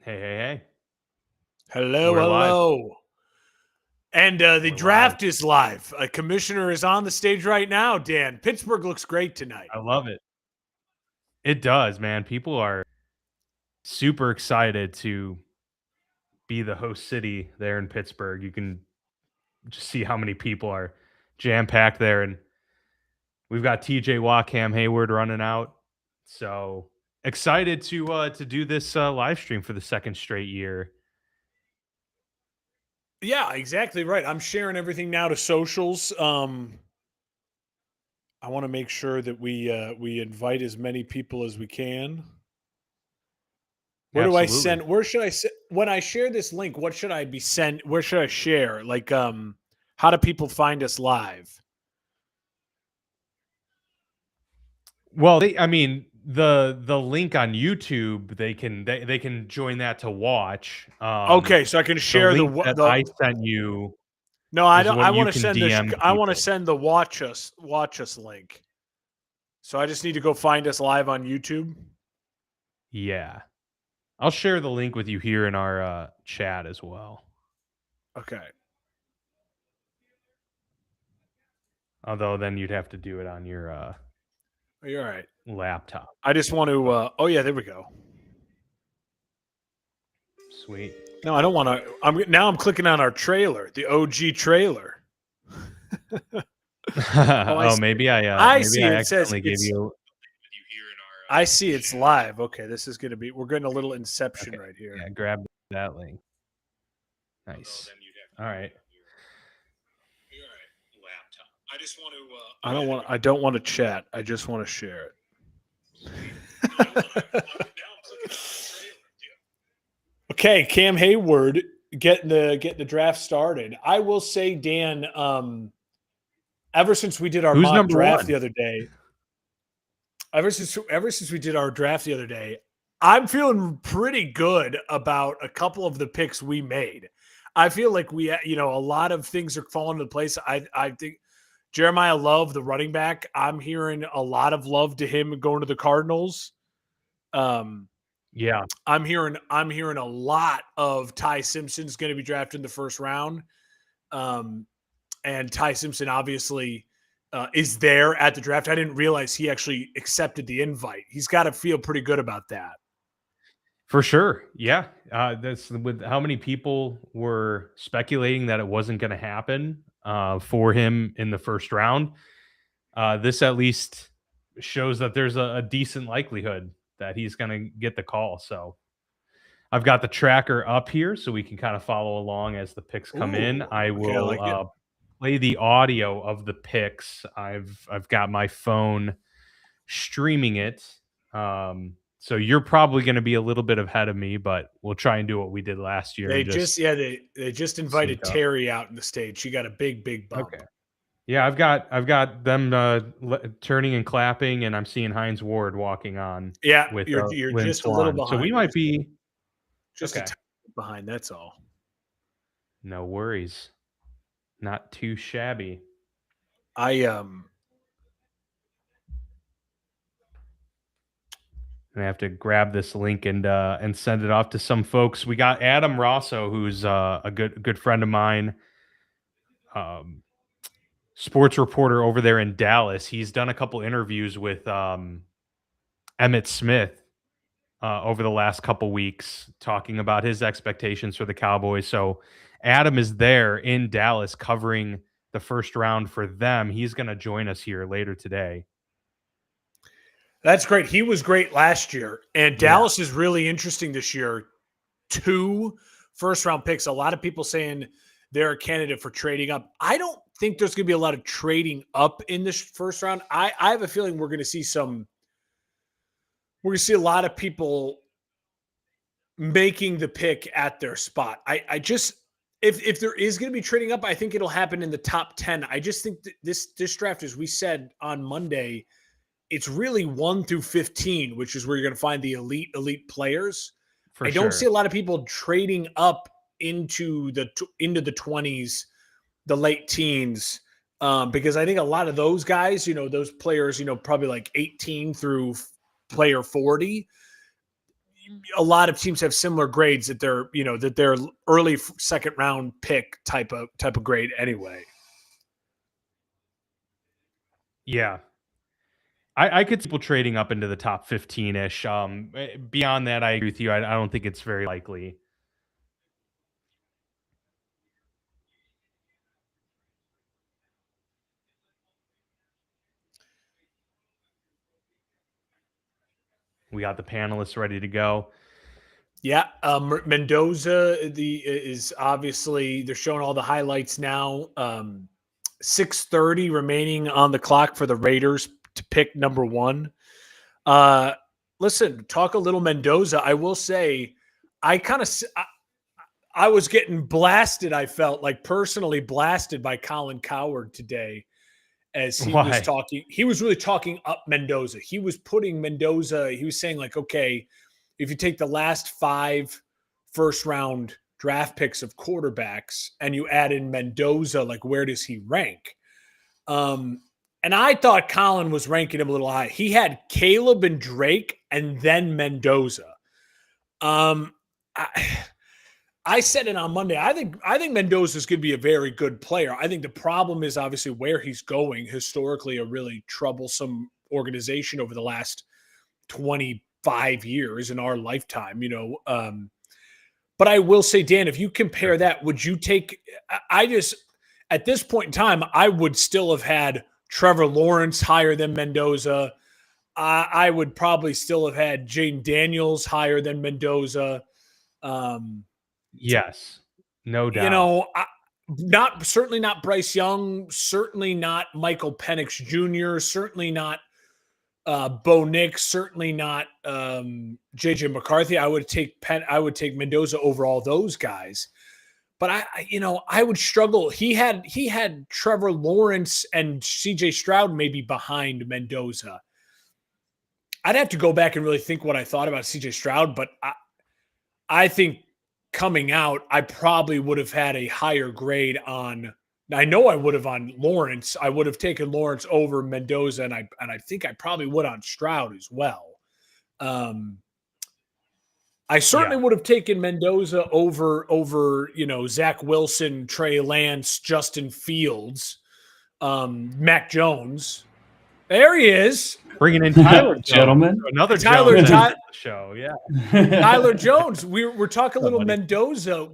Hey, hey, hey. Hello, We're live. hello. And the We're live. draft is live. A commissioner is on the stage right now, Dan. Pittsburgh looks great tonight. I love it. It does, man. People are super excited to be the host city there in Pittsburgh. You can just see how many people are jam packed there. And we've got TJ Watt, Cam Hayward running out. So excited to do this live stream for the second straight year. Yeah, exactly right. I'm sharing everything now to socials. I want to make sure that we invite as many people as we can. Where do I Absolutely. send? Where should I send? When I share this link, what should I be sent? Where should I share? Like, how do people find us live? Well, the link on YouTube, they can join that to watch. Okay, so I can The share link that I sent you No, I is don't. what I you want to can send DM I want to people. send the watch us link. So I just need to go find us live on YouTube. Yeah. I'll share the link with you here in our chat as well. Okay. Although then you'd have to do it on your You're all right. laptop. I just want to. Oh yeah, there we go. Sweet. No, I don't want to. I'm clicking on our trailer, the OG trailer. Oh, maybe I see it. It says accidentally gave you. I see it's live. Okay, this is gonna be. We're getting a little inception Okay. right here. Yeah, grab that link. Nice. All right. I just want to. I don't want to chat. I just want to share it. Okay, Cam Hayward getting the draft started. I will say, Dan, ever since we did our Who's mock number draft one? the other day, ever since we did our draft the other day, I'm feeling pretty good about a couple of the picks we made. I feel like a lot of things are falling into place. I think Jeremiah Love, the running back, I'm hearing a lot of love to him going to the Cardinals. Yeah. I'm hearing a lot of Ty Simpson's going to be drafted in the first round. And Ty Simpson obviously is there at the draft. I didn't realize he actually accepted the invite. He's got to feel pretty good about that. For sure. Yeah. That's with how many people were speculating that it wasn't going to happen for him in the first round. This at least shows that there's a decent likelihood that he's going to get the call. So I've got the tracker up here so we can kind of follow along as the picks come in. I will play the audio of the picks. I've got my phone streaming it. So you're probably going to be a little bit ahead of me, but we'll try and do what we did last year. They just invited Terry out in the stage. She got a big bump. Okay. Yeah, I've got them turning and clapping, and I'm seeing Hines Ward walking on. Yeah, with you're Lynn just Swan. a little behind. So we might be just a tiny behind. That's all. No worries. Not too shabby. I have to grab this link and send it off to some folks. We got Adam Rosso, who's a good friend of mine. Sports reporter over there in Dallas. He's done a couple interviews with Emmitt Smith over the last couple weeks, talking about his expectations for the Cowboys. So Adam is there in Dallas covering the first round for them. He's going to join us here later today. That's great. He was great last year, and Dallas is really interesting this year. 2 first-round picks. A lot of people saying they're a candidate for trading up. I don't think there's going to be a lot of trading up in this first round. I have a feeling we're going to see a lot of people making the pick at their spot. I just if there is going to be trading up, I think it'll happen in the top 10. I just think that this draft, as we said on Monday, it's really 1 through 15, which is where you're going to find the elite players. I don't see a lot of people trading up into the 20s, the late teens, because I think a lot of those guys, those players, probably like 18 through player 40, a lot of teams have similar grades that they're early second round pick type of grade anyway. Yeah. I could see people trading up into the top 15-ish. Beyond that, I agree with you. I don't think it's very likely. We got the panelists ready to go. Yeah, Mendoza is obviously they're showing all the highlights now. 6:30 remaining on the clock for the Raiders to pick number 1. Listen, talk a little Mendoza. I will say, I was getting blasted. I felt like personally blasted by Colin Cowherd today as he was talking. He was really talking up Mendoza. He was putting Mendoza. He was saying like, okay, if you take the last 5 first-round draft picks of quarterbacks and you add in Mendoza, like where does he rank? And I thought Colin was ranking him a little high. He had Caleb and Drake and then Mendoza. I said it on Monday. I think Mendoza is going to be a very good player. I think the problem is obviously where he's going. Historically, a really troublesome organization over the last 25 years in our lifetime, But I will say, Dan, if you compare that, would you take? At this point in time, I would still have had Trevor Lawrence higher than Mendoza. I would probably still have had Jayden Daniels higher than Mendoza. Yes, no doubt. Certainly not Bryce Young, certainly not Michael Penix Jr., certainly not Bo Nix, certainly not JJ McCarthy. I would take Mendoza over all those guys. But I would struggle. He had Trevor Lawrence and CJ Stroud maybe behind Mendoza. I'd have to go back and really think what I thought about CJ Stroud, but I think coming out, I probably would have had a higher grade on. I know I would have on Lawrence. I would have taken Lawrence over Mendoza, and I think I probably would on Stroud as well. I certainly would have taken Mendoza over Zach Wilson, Trey Lance, Justin Fields, Mac Jones. There he is. Bringing in Tyler gentlemen. Another Tyler Jones Ty- show, yeah. Tyler Jones. We're talking a little Mendoza.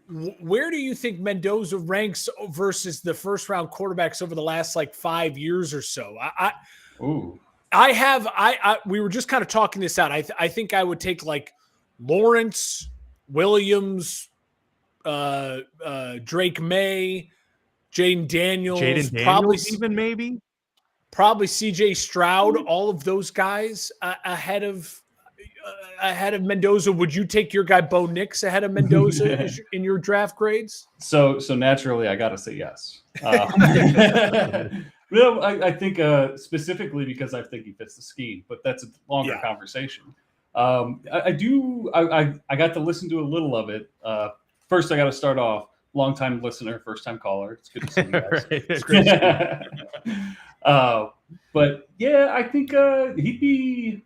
Where do you think Mendoza ranks versus the first round quarterbacks over the last 5 years or so? We were just kind of talking this out. I think I would take Lawrence, Williams, Drake May, Jayden Daniels, probably even maybe. Probably CJ Stroud, all of those guys ahead of Mendoza. Would you take your guy Bo Nix ahead of Mendoza in your draft grades? So naturally, I got to say yes. No, I think specifically because I think he fits the scheme, but that's a longer conversation. I got to listen to a little of it. First, I got to start off. Long-time listener, first-time caller. It's good to see you guys. Right. It's great to see you. But yeah, I think he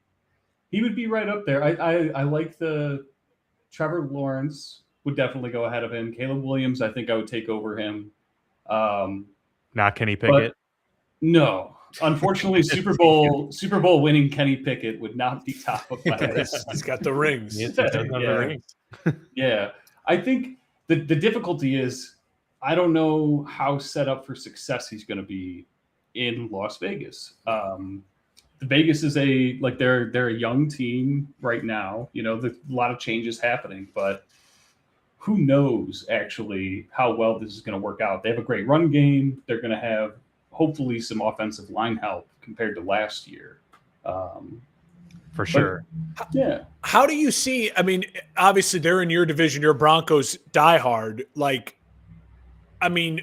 would be right up there. I like the Trevor Lawrence would definitely go ahead of him. Caleb Williams, I think I would take over him. Not Kenny Pickett. No, unfortunately, Super Bowl winning Kenny Pickett would not be top of my list. He's got the rings. Yeah, I think the difficulty is I don't know how set up for success he's going to be in Las Vegas. Vegas is they're a young team right now. There's a lot of changes happening, but who knows actually how well this is going to work out. They have a great run game. They're going to have hopefully some offensive line help compared to last year. For sure. Yeah. How do you see, obviously they're in your division, your Broncos diehard.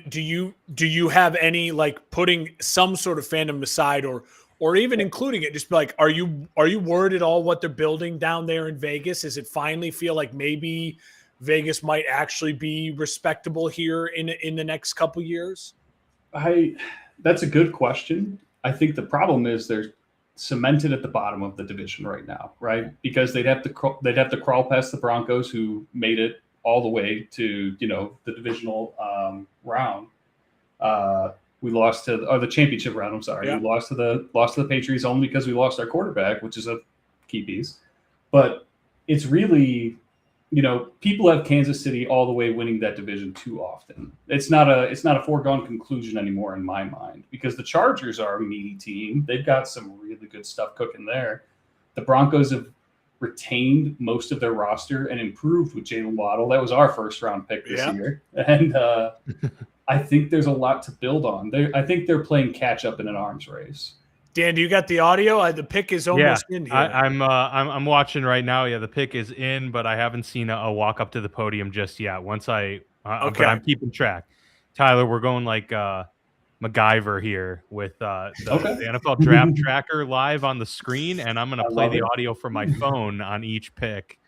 Do you have any putting some sort of fandom aside or even including it, just be are you worried at all what they're building down there in Vegas? Does it finally feel like maybe Vegas might actually be respectable here in the next couple years? That's a good question. I think the problem is cemented at the bottom of the division right now, right? Because they'd have to crawl past the Broncos, who made it all the way to the divisional round. We lost to the championship round. I'm sorry, we lost to the Patriots only because we lost our quarterback, which is a key piece. But it's really, people have Kansas City all the way winning that division too often. It's not a foregone conclusion anymore in my mind, because the Chargers are a meaty team. They've got some really good stuff cooking there. The Broncos have retained most of their roster and improved with Jalen Waddle. That was our first round pick this year. And I think there's a lot to build on. I think they're playing catch up in an arms race. Dan, do you got the audio? The pick is almost in here. I'm watching right now. Yeah, the pick is in, but I haven't seen a walk up to the podium just yet. But I'm keeping track. Tyler, we're going like MacGyver here with the NFL Draft Tracker live on the screen, and I'm going to play the audio from my phone on each pick.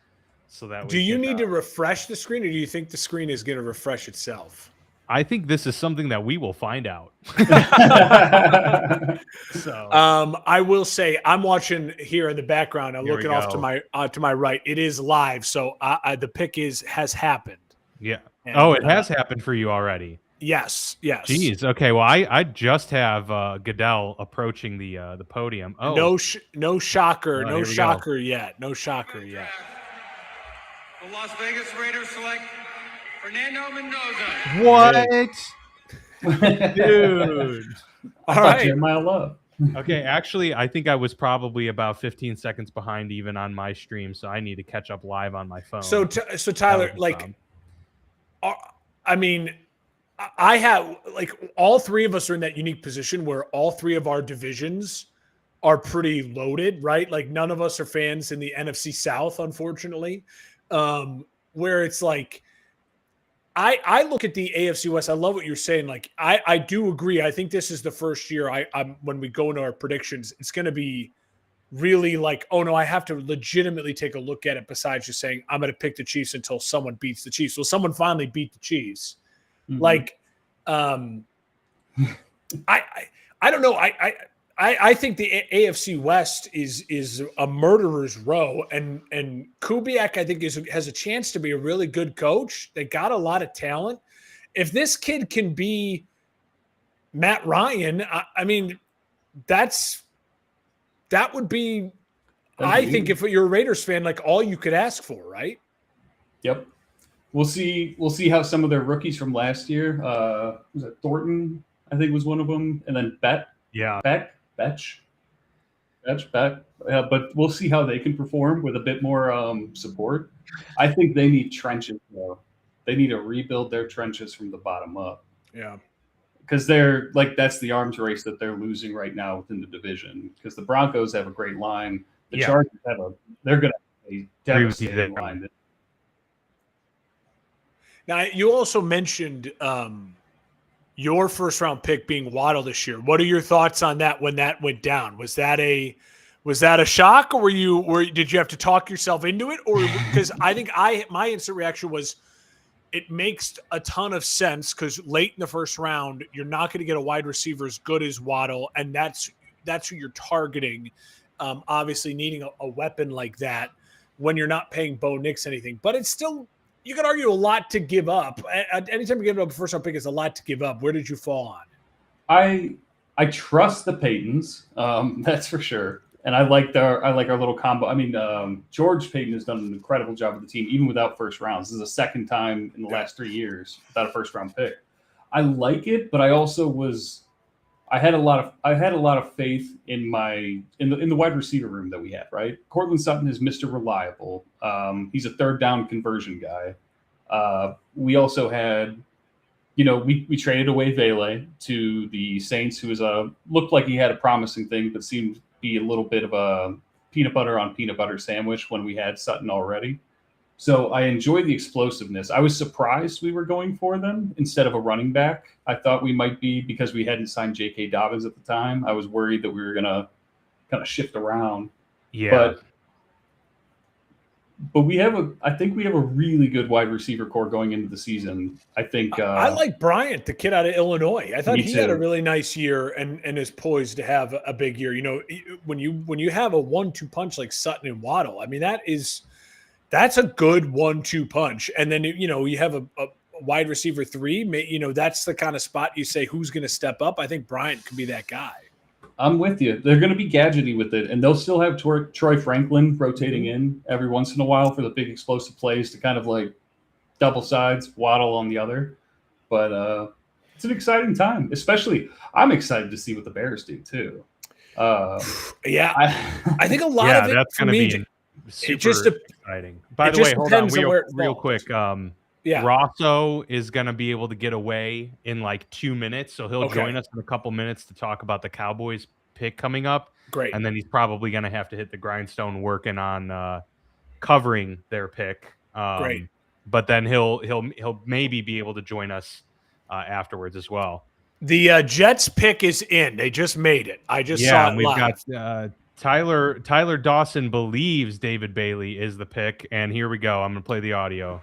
So that do you need to refresh the screen, or do you think the screen is going to refresh itself? I think this is something that we will find out. So, I will say I'm watching here in the background. I'm looking off to my right. It is live, so the pick has happened. Yeah. And, it has happened for you already. Yes. Jeez. Okay. Well, I just have Goodell approaching the podium. Oh, no shocker. No shocker yet. No shocker yet. The Las Vegas Raiders select Fernando Mendoza. What? Dude. All right. Jeremiah Love. Okay, actually, I think I was probably about 15 seconds behind even on my stream, so I need to catch up live on my phone. So Tyler, I mean, I have all three of us are in that unique position where all three of our divisions are pretty loaded, right? Like none of us are fans in the NFC South, unfortunately, where it's like, I look at the AFC West. I love what you're saying. Like, I do agree. I think this is the first year I'm when we go into our predictions, it's going to be really like, oh no, I have to legitimately take a look at it besides just saying I'm going to pick the Chiefs until someone beats the Chiefs. Well, someone finally beat the Chiefs. Mm-hmm. Like, I don't know. I think the AFC West is a murderer's row, and Kubiak I think has a chance to be a really good coach. They got a lot of talent. If this kid can be Matt Ryan, I mean, that would be. I think if you're a Raiders fan, like all you could ask for, right? Yep. We'll see how some of their rookies from last year. Was it Thornton? I think was one of them, and then Beck. But we'll see how they can perform with a bit more support. I think they need trenches, though. They need to rebuild their trenches from the bottom up. Yeah. Because they're that's the arms race that they're losing right now within the division. Because the Broncos have a great line. The Chargers they're going to have a devastating line. Now, you also mentioned your first round pick being Waddle this year. What are your thoughts on that when that went down? Was that a shock, or did you have to talk yourself into it? Or because I think my instant reaction was it makes a ton of sense because late in the first round, you're not going to get a wide receiver as good as Waddle, and that's who you're targeting. Obviously, needing a weapon like that when you're not paying Bo Nix anything, but it's still. You could argue a lot to give up. Anytime you give up a first round pick, it's a lot to give up. Where did you fall on? I trust the Paytons, that's for sure, and I like our little combo. I mean, George Paton has done an incredible job with the team, even without first rounds. This is the second time in the last 3 years without a first round pick. I like it, but I also I had a lot of faith in the wide receiver room that we had, right? Courtland Sutton is Mr. Reliable. He's a third down conversion guy. We also had, we traded away Vele to the Saints, who looked like he had a promising thing, but seemed to be a little bit of a peanut butter on peanut butter sandwich when we had Sutton already. So I enjoy the explosiveness. I was surprised we were going for them instead of a running back. I thought we might be because we hadn't signed J.K. Dobbins at the time. I was worried that we were going to kind of shift around. Yeah. But but I think we have a really good wide receiver core going into the season. I think I like Bryant, the kid out of Illinois. I thought Me he had a too. really nice year and is poised to have a big year. You know, when you have a 1-2 punch like Sutton and Waddle, I mean that's a good 1-2 punch. And then you have a wide receiver 3. That's the kind of spot you say who's going to step up. I think Bryant could be that guy. I'm with you. They're going to be gadgety with it, and they'll still have Troy Franklin rotating Mm-hmm. in every once in a while for the big explosive plays to kind of like double sides, Waddle on the other. But it's an exciting time. Especially, I'm excited to see what the Bears do too. Yeah, I think a lot Yeah, of it that's for going to me. be super just exciting. By it the way, just hold on, depends on where it real falls. quick. Yeah, Rosso is going to be able to get away in like 2 minutes, so he'll Okay. join us in a couple minutes to talk about the Cowboys pick coming up, great. and then he's probably going to have to hit the grindstone working on covering their pick. Great. But then he'll maybe be able to join us afterwards as well. The Jets pick is in. They just made it. I just saw Yeah, it and we've live. got Tyler Dawson believes David Bailey is the pick, and here we go. I'm going to play the audio.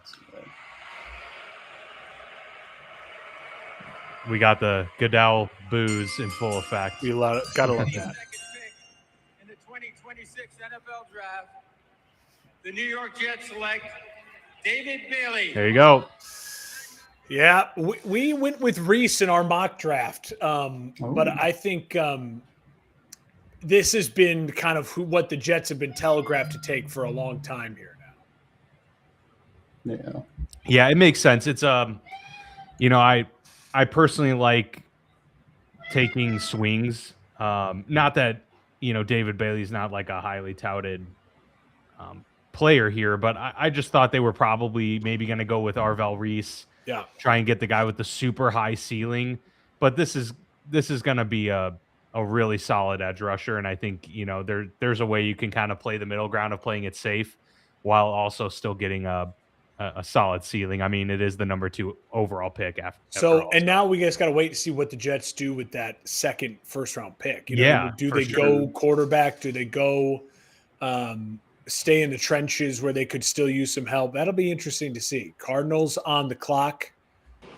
We got the Goodell boos in full effect. You gotta love that. Second pick in the 2026 NFL Draft, the New York Jets select David Bailey. There you go. Yeah, we went with Reese in our mock draft, but I think this has been kind of what the Jets have been telegraphed to take for a long time here now. Yeah. Yeah, it makes sense. It's I personally like taking swings. Not that David Bailey's not like a highly touted player here, but I just thought they were probably maybe going to go with Arvell Reese. Yeah. Try and get the guy with the super high ceiling. But this is going to be a really solid edge rusher, and I think there's a way you can kind of play the middle ground of playing it safe while also still getting a solid ceiling. I mean, it is the number 2 overall pick after all. And now we just got to wait to see what the Jets do with that second first-round pick. Yeah, do for they go quarterback? Do they go stay in the trenches where they could still use some help? That'll be interesting to see. Cardinals on the clock.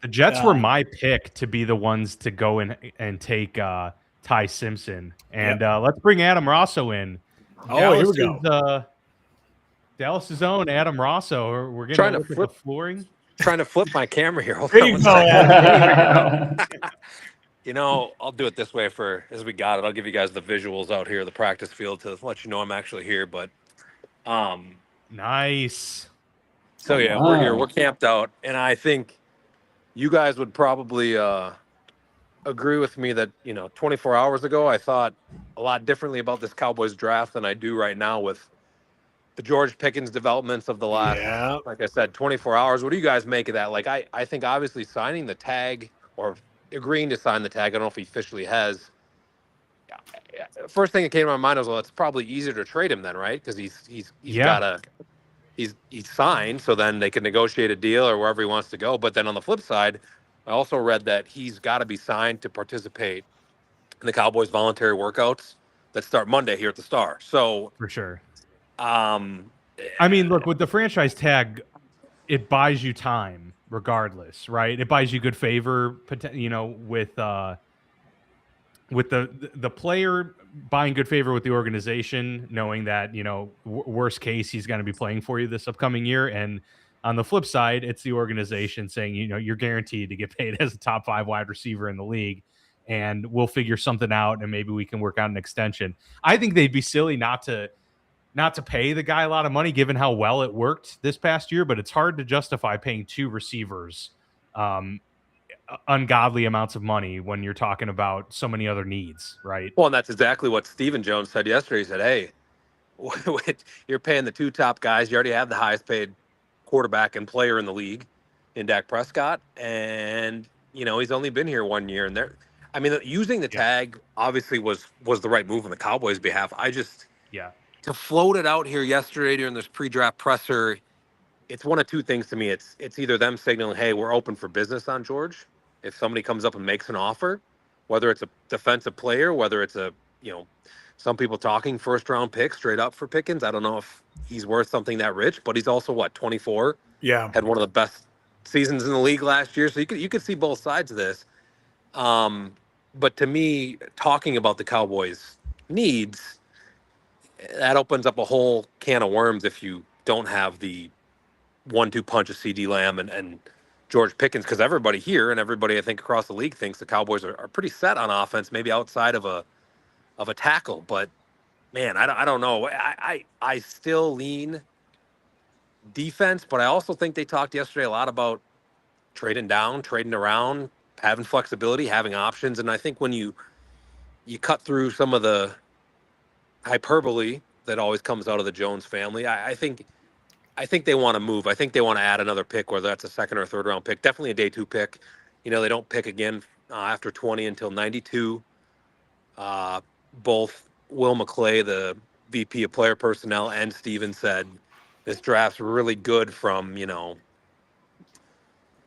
The Jets were my pick to be the ones to go in and take Ty Simpson. And let's bring Adam Rosso in. Here we go. Dallas's own Adam Rosso. We're Trying going to to flip- the flooring. Trying to flip my camera here. Hold There on you one go, second. Adam. I'll do it this way as we got it. I'll give you guys the visuals out here, the practice field, to let you know I'm actually here. But Nice. so yeah, we're here. We're camped out, and I think you guys would probably agree with me that 24 hours ago I thought a lot differently about this Cowboys draft than I do right now with the George Pickens developments of the last, like I said, 24 hours. What do you guys make of that? Like, I think obviously signing the tag or agreeing to sign the tag, I don't know if he officially has. First thing that came to my mind was, well, it's probably easier to trade him then, right? Because he's signed, so then they can negotiate a deal or wherever he wants to go. But then on the flip side, I also read that he's got to be signed to participate in the Cowboys voluntary workouts that start Monday here at the Star. So For sure. I mean, look, with the franchise tag, it buys you time regardless, right? It buys you good favor, with the player buying good favor with the organization, knowing that, worst case, he's going to be playing for you this upcoming year. And on the flip side, it's the organization saying, you're guaranteed to get paid as a top 5 wide receiver in the league, and we'll figure something out, and maybe we can work out an extension. I think they'd be silly not to pay the guy a lot of money given how well it worked this past year, but it's hard to justify paying 2 receivers ungodly amounts of money when you're talking about so many other needs, right? Well, and that's exactly what Stephen Jones said yesterday. He said, hey, you're paying the 2 top guys. You already have the highest paid quarterback and player in the league in Dak Prescott. And, he's only been here 1 year. And using the tag obviously was the right move on the Cowboys' behalf. To float it out here yesterday during this pre-draft presser, it's one of 2 things to me. It's either them signaling, hey, we're open for business on George. If somebody comes up and makes an offer, whether it's a defensive player, whether it's a some people talking first round pick straight up for Pickens. I don't know if he's worth something that rich, but he's also 24. Yeah. Had one of the best seasons in the league last year, so you could see both sides of this. But to me, talking about the Cowboys' needs, that opens up a whole can of worms if you don't have the 1-2 punch of CD Lamb and George Pickens, because everybody here and everybody I think across the league thinks the Cowboys are pretty set on offense, maybe outside of a tackle. But man, I don't know. I still lean defense, but I also think they talked yesterday a lot about trading down, trading around, having flexibility, having options. And I think when you cut through some of the hyperbole that always comes out of the Jones family, I think they want to move. I think they want to add another pick, whether that's a second or third round pick, definitely a day 2 pick. They don't pick again after 20 until 92. Both Will McClay, the VP of player personnel, and Steven said this draft's really good from,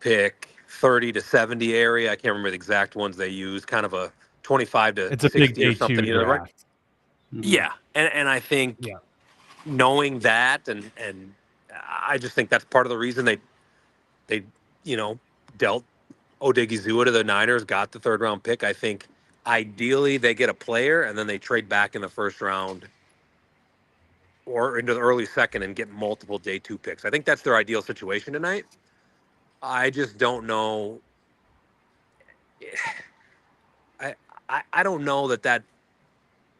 pick 30 to 70 area. I can't remember the exact ones they use, kind of a 25 to It's a 60 big day or something. 2 Right? draft. Yeah. And I think knowing that, and I just think that's part of the reason they dealt Odigizua to the Niners, got the third round pick. I think ideally they get a player and then they trade back in the first round or into the early second and get multiple day 2 picks. I think that's their ideal situation tonight. I just don't know. I don't know that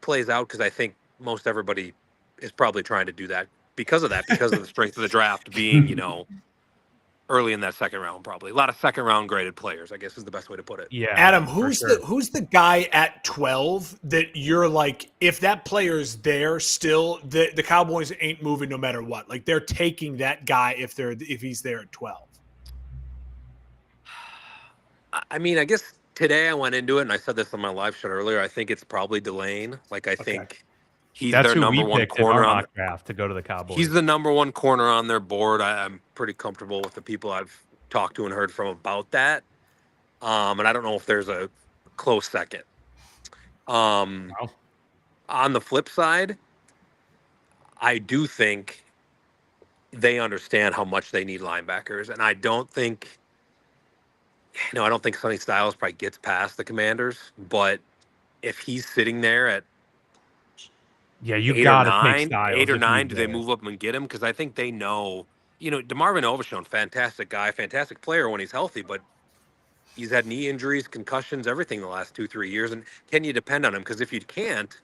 plays out, because I think most everybody is probably trying to do that because of the strength of the draft being, early in that second round. Probably a lot of second round graded players, I guess, is the best way to put it. Yeah. Adam, for who's sure. the guy at 12 that you're like, if that player's there still, the Cowboys ain't moving no matter what? Like, they're taking that guy if he's there at 12. I mean, I guess today I went into it and I said this on my live show earlier. I think it's probably Delane. Like, I think he's That's their who number we one picked in corner our on. mock draft to go to the Cowboys. He's the number one corner on their board. I'm pretty comfortable with the people I've talked to and heard from about that. And I don't know if there's a close second. On the flip side, I do think they understand how much they need linebackers. And I don't think Sonny Styles probably gets past the Commanders, but if he's sitting there at you 8 got or to 9, take Styles. 8 or if 9, he's do they there. move up and get him? Because I think they know, DeMarvin Overshown, fantastic guy, fantastic player when he's healthy, but he's had knee injuries, concussions, everything the last 2-3 years. And can you depend on him? Because if you can't,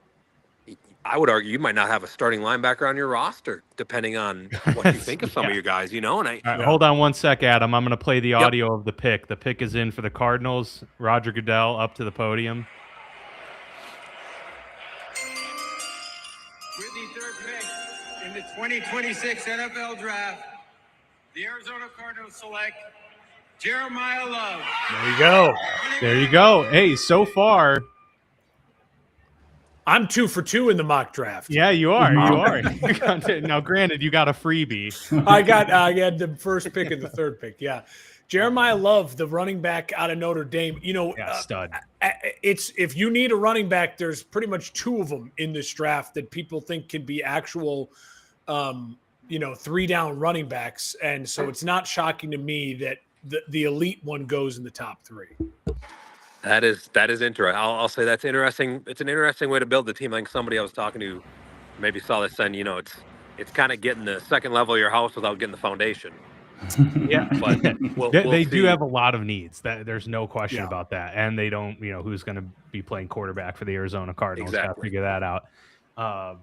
I would argue you might not have a starting linebacker on your roster, depending on what you think of some of your guys, And All right, hold on one sec, Adam. I'm going to play the audio of the pick. The pick is in for the Cardinals. Roger Goodell up to the podium. With the third pick in the 2026 NFL Draft, the Arizona Cardinals select Jeremiah Love. There you go. There you go. Hey, so far, I'm 2 for 2 in the mock draft. yeah, you are. You are. Now, granted, you got a freebie. I had the first pick and the third pick. Yeah. Jeremiah Love, the running back out of Notre Dame, Stud. it's if you need a running back, there's pretty much 2 of them in this draft that people think can be actual 3-down running backs. And so it's not shocking to me that the elite one goes in the top 3. That is interesting. I'll say that's interesting. It's an interesting way to build the team. I think somebody I was talking to maybe saw this and, it's kind of getting the second level of your house without getting the foundation. Yeah, But we'll they see. do have a lot of needs. There's no question Yeah. about that. And they don't, who's going to be playing quarterback for the Arizona Cardinals. Got to Exactly. figure that out.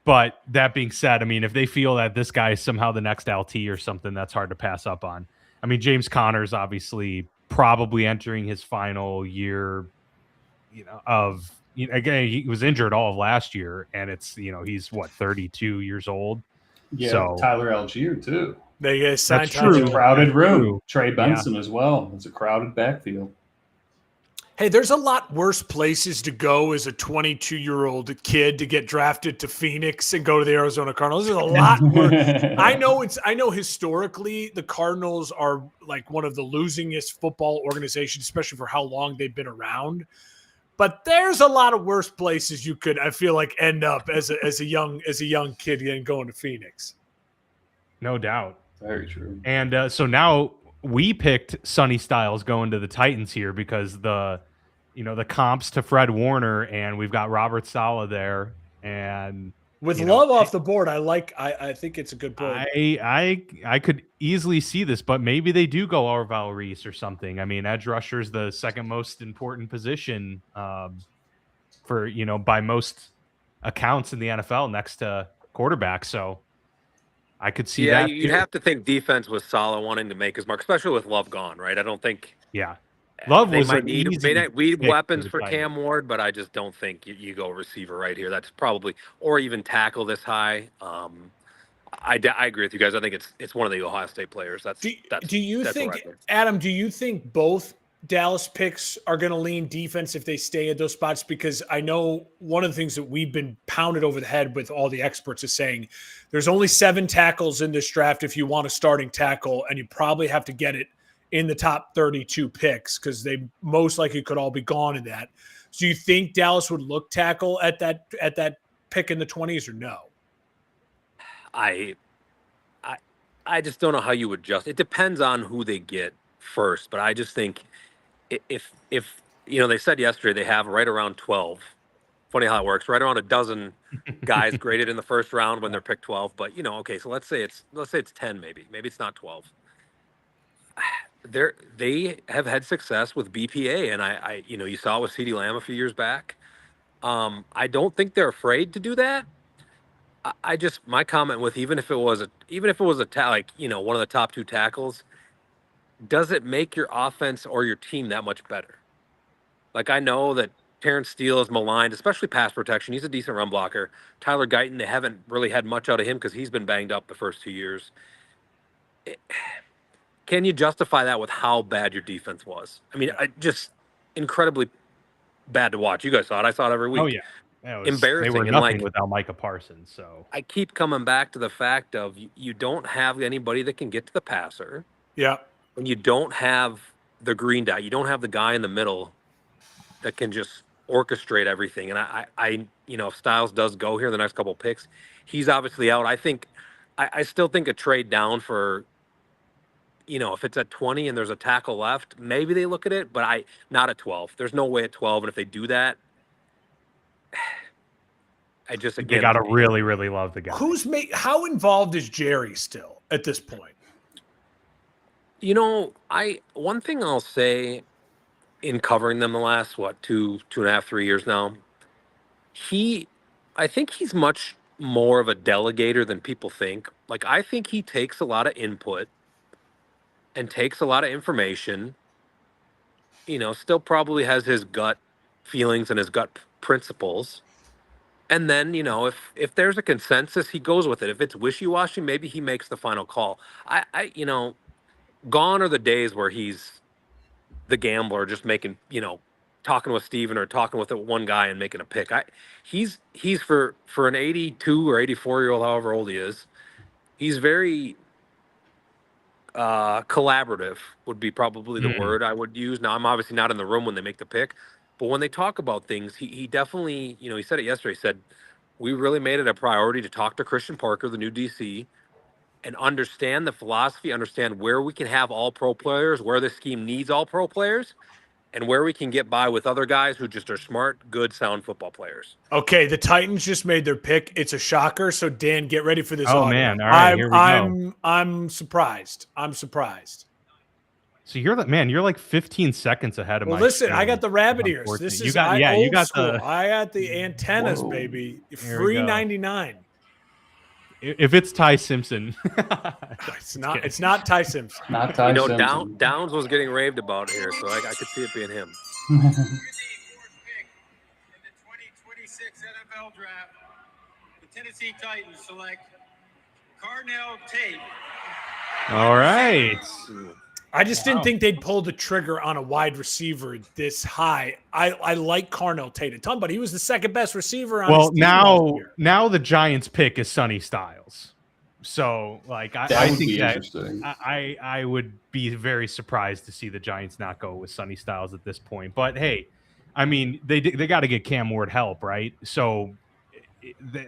But that being said, I mean, if they feel that this guy is somehow the next LT or something, that's hard to pass up on. I mean, James Conner's obviously probably entering his final year, again, he was injured all of last year, and it's, he's 32 years old. Yeah, So- Tyler Algier too. They signed That's Tyler. true. It's a crowded room. True. Trey Benson as well. It's a crowded backfield. Hey, there's a lot worse places to go as a 22-year-old kid to get drafted to Phoenix and go to the Arizona Cardinals. There's a lot worse. I know historically the Cardinals are like one of the losingest football organizations, especially for how long they've been around. But there's a lot of worse places you could, I feel like, end up as a young kid and going to Phoenix. No doubt. Very true. And so now we picked Sonny Styles going to the Titans here because the comps to Fred Warner, and we've got Robert Saleh there, and with Love off the board, I think it's a good board. I could easily see this, but maybe they do go Orval Reese or something. I mean, edge rusher is the second most important position for by most accounts in the NFL next to quarterback. So I could see that. You'd have to think defense was Saleh wanting to make his mark, especially with Love gone, right? I don't think. Yeah. Love they was might an need easy weapons for Cam Ward, but I just don't think you go receiver right here. That's probably, or even tackle this high. I agree with you guys. I think it's one of the Ohio State players. Do you think, Adam? Do you think both Dallas picks are going to lean defense if they stay at those spots? Because I know one of the things that we've been pounded over the head with all the experts is saying there's only 7 tackles in this draft if you want a starting tackle, and you probably have to get it in the top 32 picks because they most likely could all be gone in that. So do you think Dallas would look tackle at that pick in the 20s or no? I just don't know how you would just. It depends on who they get first, but I just think if they said yesterday they have right around 12. Funny how it works. Right around a dozen guys graded in the first round when they're picked 12. But okay, so let's say it's 10 maybe. Maybe it's not 12. They have had success with BPA, and I you saw it with CeeDee Lamb a few years back. I don't think they're afraid to do that. I just, my comment with even if it was one of the top 2 tackles, does it make your offense or your team that much better? Like, I know that Terrence Steele is maligned, especially pass protection. He's a decent run blocker. Tyler Guyton, they haven't really had much out of him because he's been banged up the first 2 years. Can you justify that with how bad your defense was? I mean, just incredibly bad to watch. You guys saw it. I saw it every week. Oh, yeah. Embarrassing. They were nothing without Micah Parsons. So I keep coming back to the fact of you don't have anybody that can get to the passer. Yeah. And you don't have the green dot. You don't have the guy in the middle that can just orchestrate everything. And I if Styles does go here the next couple of picks, he's obviously out. I still think a trade down for, if it's at 20 and there's a tackle left, maybe they look at it, but not at 12. There's no way at 12. And if they do that, they got to really, really love the guy. How involved is Jerry still at this point? One thing I'll say in covering them the last, 2.5, 3 years now, I think he's much more of a delegator than people think. Like, I think he takes a lot of input and takes a lot of information, still probably has his gut feelings and his gut principles. And then, if there's a consensus, he goes with it. If it's wishy-washy, maybe he makes the final call. Gone are the days where he's the gambler just making, talking with Steven or talking with one guy and making a pick. He's for an 82 or 84-year-old, however old he is, he's very collaborative would be probably the word I would use. Now, I'm obviously not in the room when they make the pick, but when they talk about things, he definitely, he said it yesterday, he said, we really made it a priority to talk to Christian Parker, the new DC, and understand the philosophy, understand where we can have all pro players, where the scheme needs all pro players, and where we can get by with other guys who just are smart, good, sound football players. Okay, the Titans just made their pick. It's a shocker. So, Dan, get ready for this. Oh, man. All right, here we go. I'm surprised. So you're like 15 seconds ahead of my. Listen, I got the rabbit ears. This is old school. I got the antennas, Whoa. baby. Free 99. If it's Ty Simpson, it's not. It's not Ty Simpson. Not Ty Simpson. Downs was getting raved about here, so I could see it being him. With the 4th pick in the 2026 NFL Draft, the Tennessee Titans select Carnell Tate. All right. I just didn't think they'd pull the trigger on a wide receiver this high. I like Carnell Tate a ton, but he was the second best receiver on his team last year. Now the Giants pick is Sonny Styles. So I would be very surprised to see the Giants not go with Sonny Styles at this point. But hey, I mean, they got to get Cam Ward help, right? So,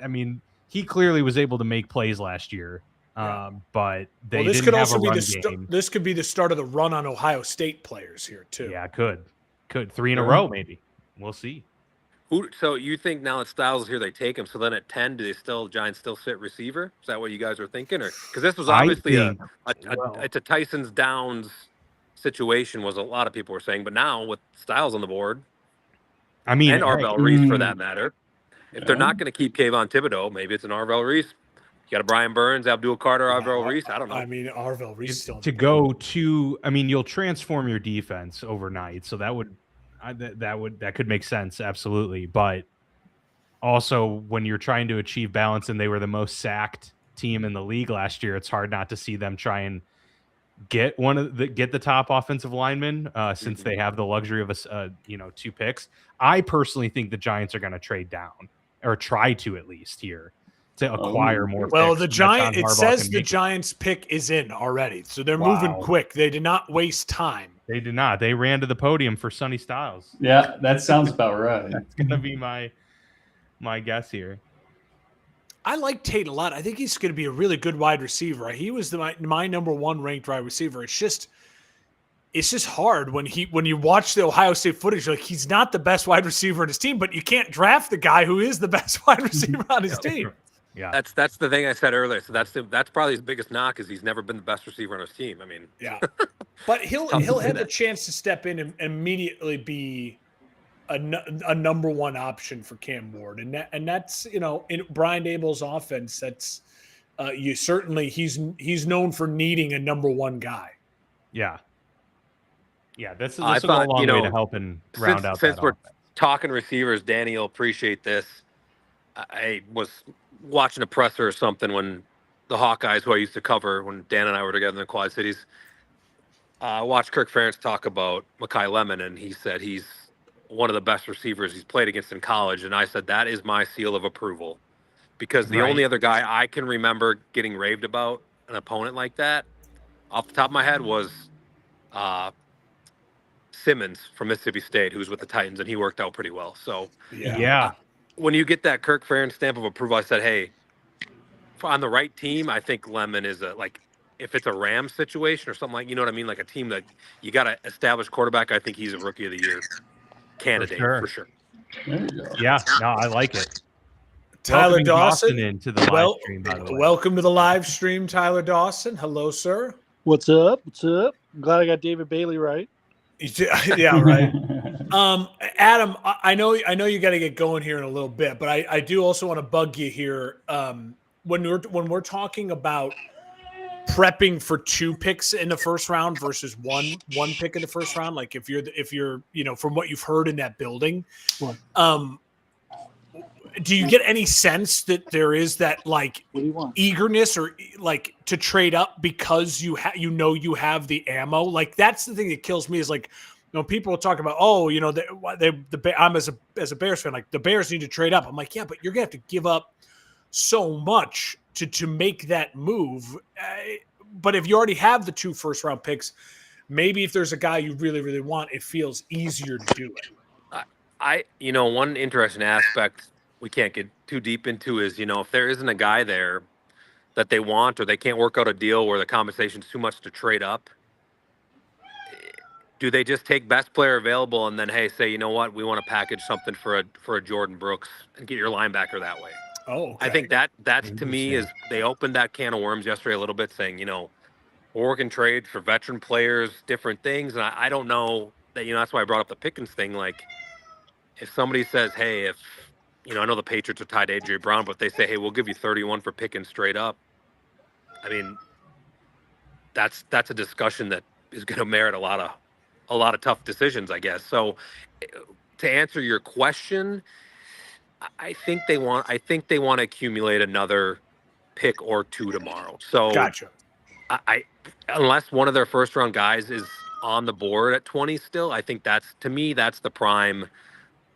I mean, he clearly was able to make plays last year, but they this didn't could have also a be run the game. this could be the start of the run on Ohio State players here too. Yeah, could 3 in a row maybe. We'll see. So you think now that Styles is here, they take him? So then at 10, do they Giants still sit receiver? Is that what you guys are thinking? Or because this was obviously it's a Tyson's Downs situation, was a lot of people were saying, but now with Styles on the board, I mean, and Arvell Reese for that matter, if they're not going to keep Kayvon Thibodeau, maybe it's an Arvell Reese. You got a Brian Burns, Abdul Carter, Arvell Reese. I don't know. I mean, Arvell Reese still to go to. I mean, you'll transform your defense overnight, so that would that could make sense, absolutely. But also, when you're trying to achieve balance, and they were the most sacked team in the league last year, it's hard not to see them try and get the top offensive lineman since they have the luxury of 2 picks. I personally think the Giants are going to trade down, or try to at least here, to acquire more. Well, picks the so that Giant, John it Harbaugh says can the make it. Giants pick is in already, so they're moving quick. They did not waste time. They did not. They ran to the podium for Sonny Styles. Yeah, that sounds about right. That's gonna be my guess here. I like Tate a lot. I think he's going to be a really good wide receiver. He was my number 1 ranked wide receiver. It's just hard when you watch the Ohio State footage. Like, he's not the best wide receiver in his team, but you can't draft the guy who is the best wide receiver on his team. Yeah, that's the thing I said earlier. So that's probably his biggest knock, is he's never been the best receiver on his team. I mean, yeah, but he'll have the chance to step in and immediately be a number 1 option for Cam Ward, and that's in Brian Daboll's offense. That's he's known for needing a number 1 guy. Yeah. This I is a thought, long way to help and round out. Since we're talking receivers, Danny will appreciate this. I was watching a presser or something when the Hawkeyes, who I used to cover when Dan and I were together in the Quad Cities, I watched Kirk Ferentz talk about Mekhi Lemon, and he said he's one of the best receivers he's played against in college. And I said, that is my seal of approval, because the only other guy I can remember getting raved about an opponent like that off the top of my head was Simmons from Mississippi State, who's with the Titans, and he worked out pretty well. So yeah. When you get that Kirk Ferentz stamp of approval, I said, hey, on the right team, I think Lemon is if it's a Rams situation or something, like, you know what I mean? Like a team that you got to establish quarterback. I think he's a Rookie of the Year candidate for sure. There you go. Yeah, no, I like it. Tyler Welcoming Dawson into the live stream, by the way. Welcome to the live stream, Tyler Dawson. Hello, sir. What's up? I'm glad I got David Bailey right. Yeah, right. Adam, I know you got to get going here in a little bit, but I do also want to bug you here. When we're talking about prepping for 2 picks in the first round versus one pick in the first round, like if you're from what you've heard in that building, do you get any sense that there is that eagerness or like to trade up because you have the ammo? Like, that's the thing that kills me, is like, people will talk about, I'm as a Bears fan, like, the Bears need to trade up. I'm like, yeah, but you're gonna have to give up so much to make that move. But if you already have the 2 first round picks, maybe if there's a guy you really, really want, it feels easier to do it. One interesting aspect we can't get too deep into is, if there isn't a guy there that they want, or they can't work out a deal where the compensation's too much to trade up, do they just take best player available and then, hey, say, you know what, we want to package something for a Jordan Brooks and get your linebacker that way? Oh, okay. I think that's to me is they opened that can of worms yesterday a little bit, saying, we're working trades for veteran players, different things. And I don't know that, that's why I brought up the Pickens thing. Like, if somebody says, hey, I know the Patriots are tied to A.J. Brown, but they say, hey, we'll give you 31 for Pickens straight up. I mean, that's a discussion that is going to merit a lot of tough decisions, I guess. So to answer your question, I think they want to accumulate another pick or 2 tomorrow. So gotcha. I unless one of their first round guys is on the board at 20 still, I think that's the prime.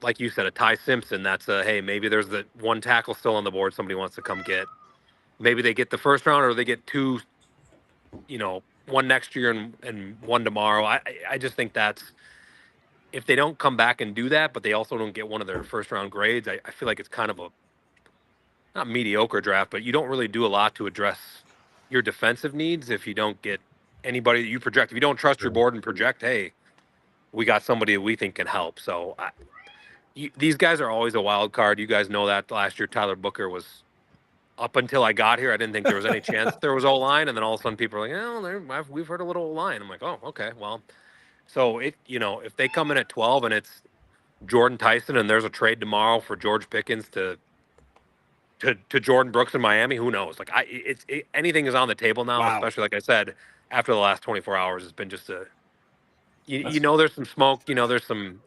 Like you said, a Ty Simpson, that's hey, maybe there's the 1 tackle still on the board somebody wants to come get. Maybe they get the first round, or they get 2, 1 next year and 1 tomorrow. I just think that's if they don't come back and do that, but they also don't get one of their first round grades, I feel like it's kind of a not mediocre draft, but you don't really do a lot to address your defensive needs if you don't get anybody that you project. If you don't trust your board and project, hey, we got somebody that we think can help. So these guys are always a wild card. You guys know that. Last year, Tyler Booker was, up until I got here, I didn't think there was any chance there was O-line. And then all of a sudden people are like, oh, we've heard a little O-line. I'm like, oh, okay, well. So, if they come in at 12 and it's Jordan Tyson and there's a trade tomorrow for George Pickens to Jordan Brooks in Miami, who knows? Like, anything is on the table now, Wow. especially, like I said, after the last 24 hours. It's been just there's some smoke, there's some,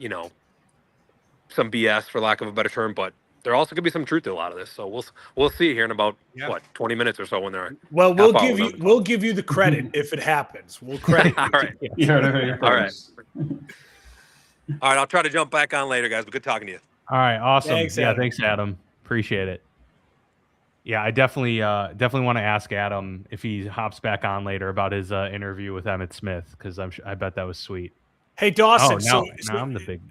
some BS, for lack of a better term, but there also could be some truth to a lot of this. So we'll see here in about 20 minutes or so when they're Well, we'll give you the credit if it happens. We'll credit. all right. You heard it here All right. first. All right, I'll try to jump back on later, guys. But good talking to you. All right, awesome. Thanks, yeah, Adam. thanks, Adam. Appreciate it. Yeah, I definitely want to ask Adam if he hops back on later about his interview with Emmitt Smith, because I bet that was sweet. Hey, Dawson. now so I'm the big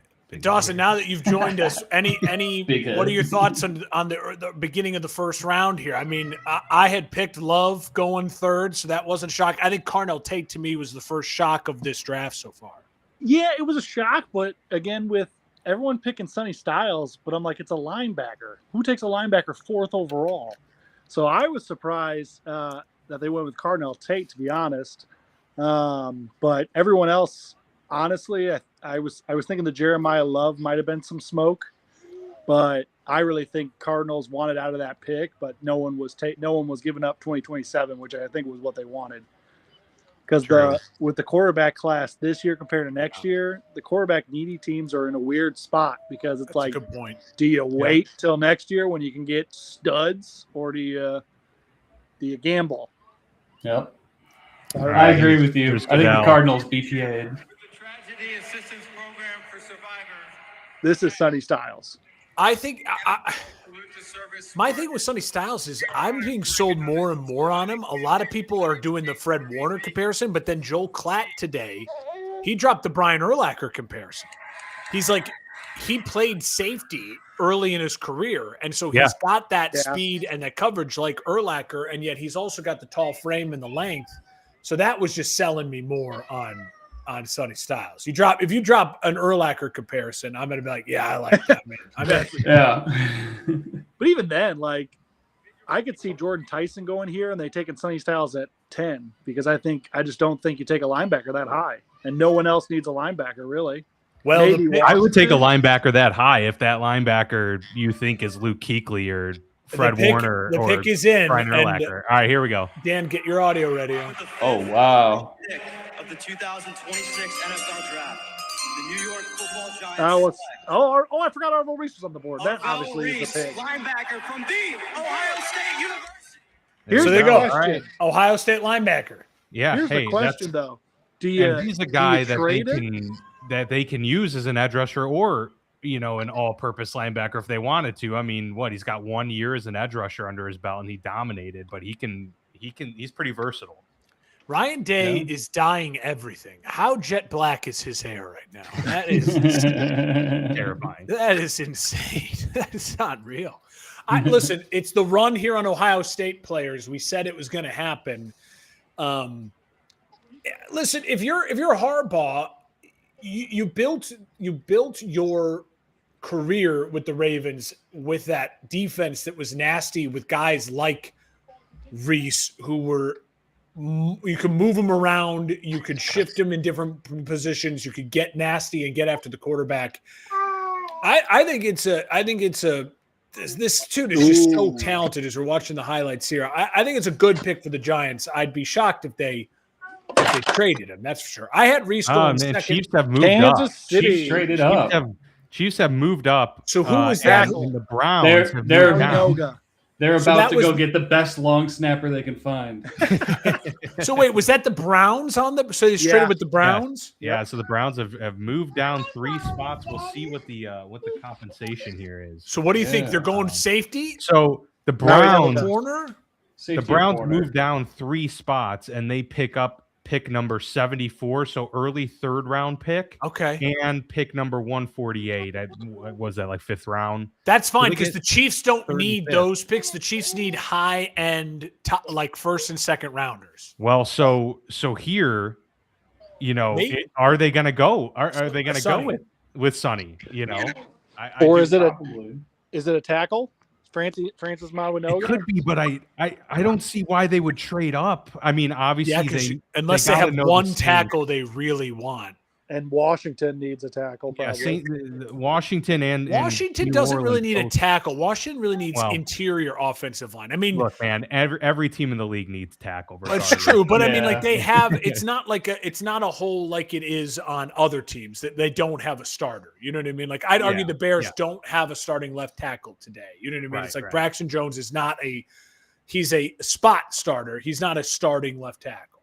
Dawson, now that you've joined us, any Big head. what are your thoughts on the beginning of the first round here? I mean, I had picked Love going third, so that wasn't a shock. I think Carnell Tate to me was the first shock of this draft so far. Yeah, it was a shock, but again, with everyone picking Sonny Styles, but I'm like, it's a linebacker. Who takes a linebacker 4th overall? So I was surprised that they went with Carnell Tate, to be honest. But everyone else, honestly, I was thinking the Jeremiah Love might have been some smoke, but I really think Cardinals wanted out of that pick, but no one was giving up 2027, which I think was what they wanted. Because with the quarterback class this year compared to next year, the quarterback needy teams are in a weird spot, because it's That's like, a good point. do you wait till next year when you can get studs, or do you gamble? Yep. I don't I know. agree with you. Here's I think the Goodell. Cardinals BPA'd. The Tragedy Assistance Program for Survivors. This is Sonny Styles. I think Salute to service. my thing with Sonny Styles is I'm being sold more and more on him. A lot of people are doing the Fred Warner comparison, but then Joel Klatt today, he dropped the Brian Urlacher comparison. He's like, he played safety early in his career, and so he's got that speed and that coverage like Urlacher, and yet he's also got the tall frame and the length. So that was just selling me more on Sonny Styles. If you drop an Urlacher comparison, I'm gonna be like, yeah, I like that, man. I'm actually Yeah. But even then, like, I could see Jordan Tyson going here and they taking Sonny Styles at 10, because I just don't think you take a linebacker that high, and no one else needs a linebacker really. well. Maybe the- I would take a linebacker that high if that linebacker you think is Luke Kuechly or Fred Warner The or pick is in. Brian And Urlacher. All right, here we go. Dan, get your audio ready. Oh, wow. Pick of the 2026 NFL Draft, the New York Football Giants. I forgot Arvo Reese was on the board. That Arvo obviously is Reese, the pick. linebacker from the Ohio State University. Here's So the there you go. question. Ohio State linebacker. Yeah, Here's hey, the question, that's, though. Do you? and he's a do guy you that trade it? they can use as an edge rusher or an all-purpose linebacker if they wanted to. I mean, he's got 1 year as an edge rusher under his belt and he dominated, but he's pretty versatile. Ryan Day is dyeing everything. How jet black is his hair right now? That is insane. Terrifying. That is insane. That is not real. Listen, it's the run here on Ohio State players. We said it was going to happen. Listen, if you're Harbaugh, you built your career with the Ravens with that defense that was nasty, with guys like Reese who were, you could move them around, you could shift them in different positions, you could get nasty and get after the quarterback. I think this dude is just so talented as we're watching the highlights here. I think it's a good pick for the Giants. I'd be shocked if they traded him. That's for sure. I had Reese going second. Chiefs have moved Kansas up. City. Chiefs traded up. Chiefs have moved up. So who was that? And the Browns have They're- moved down. Noga. They're So about that to go was- get the best long snapper they can find. So wait, was that the Browns on the? So they traded with the Browns. Yeah, so the Browns have moved down 3 spots. We'll see what the compensation here is. So what do you think? Yeah. They're going safety, So the Now we have a Browns corner. Safety moved corner. down 3 spots and they pick up pick number 74, so early 3rd round pick, Okay. and pick number 148. What was that, like 5th round? That's fine they because get the Chiefs don't 3rd and need 5th. those picks. The Chiefs need high end, like 1st and 2nd rounders. Well, so here, Maybe. are they going to go? Are they going to go Sonny. with Sonny? I Or do is it Probably. is it a tackle? Francis It Mawinoga? could be, but I don't see why they would trade up. I mean, obviously, Yeah, 'cause they unless they gotta have know the one Saints. tackle they really want. And Washington needs a tackle. Yeah, Probably. Washington and Washington New doesn't really Orleans need a both- tackle. Washington really needs Well, interior offensive line. I mean, Look, man, every team in the league needs tackle. it's regardless. true, but I mean, Yeah. like they have. It's not like it's not a hole like it is on other teams that they don't have a starter. You know what I mean? Like I'd argue Yeah, the Bears yeah. don't have a starting left tackle today. You know what I mean? Right, It's like right. Braxton Jones is not he's a spot starter. He's not a starting left tackle.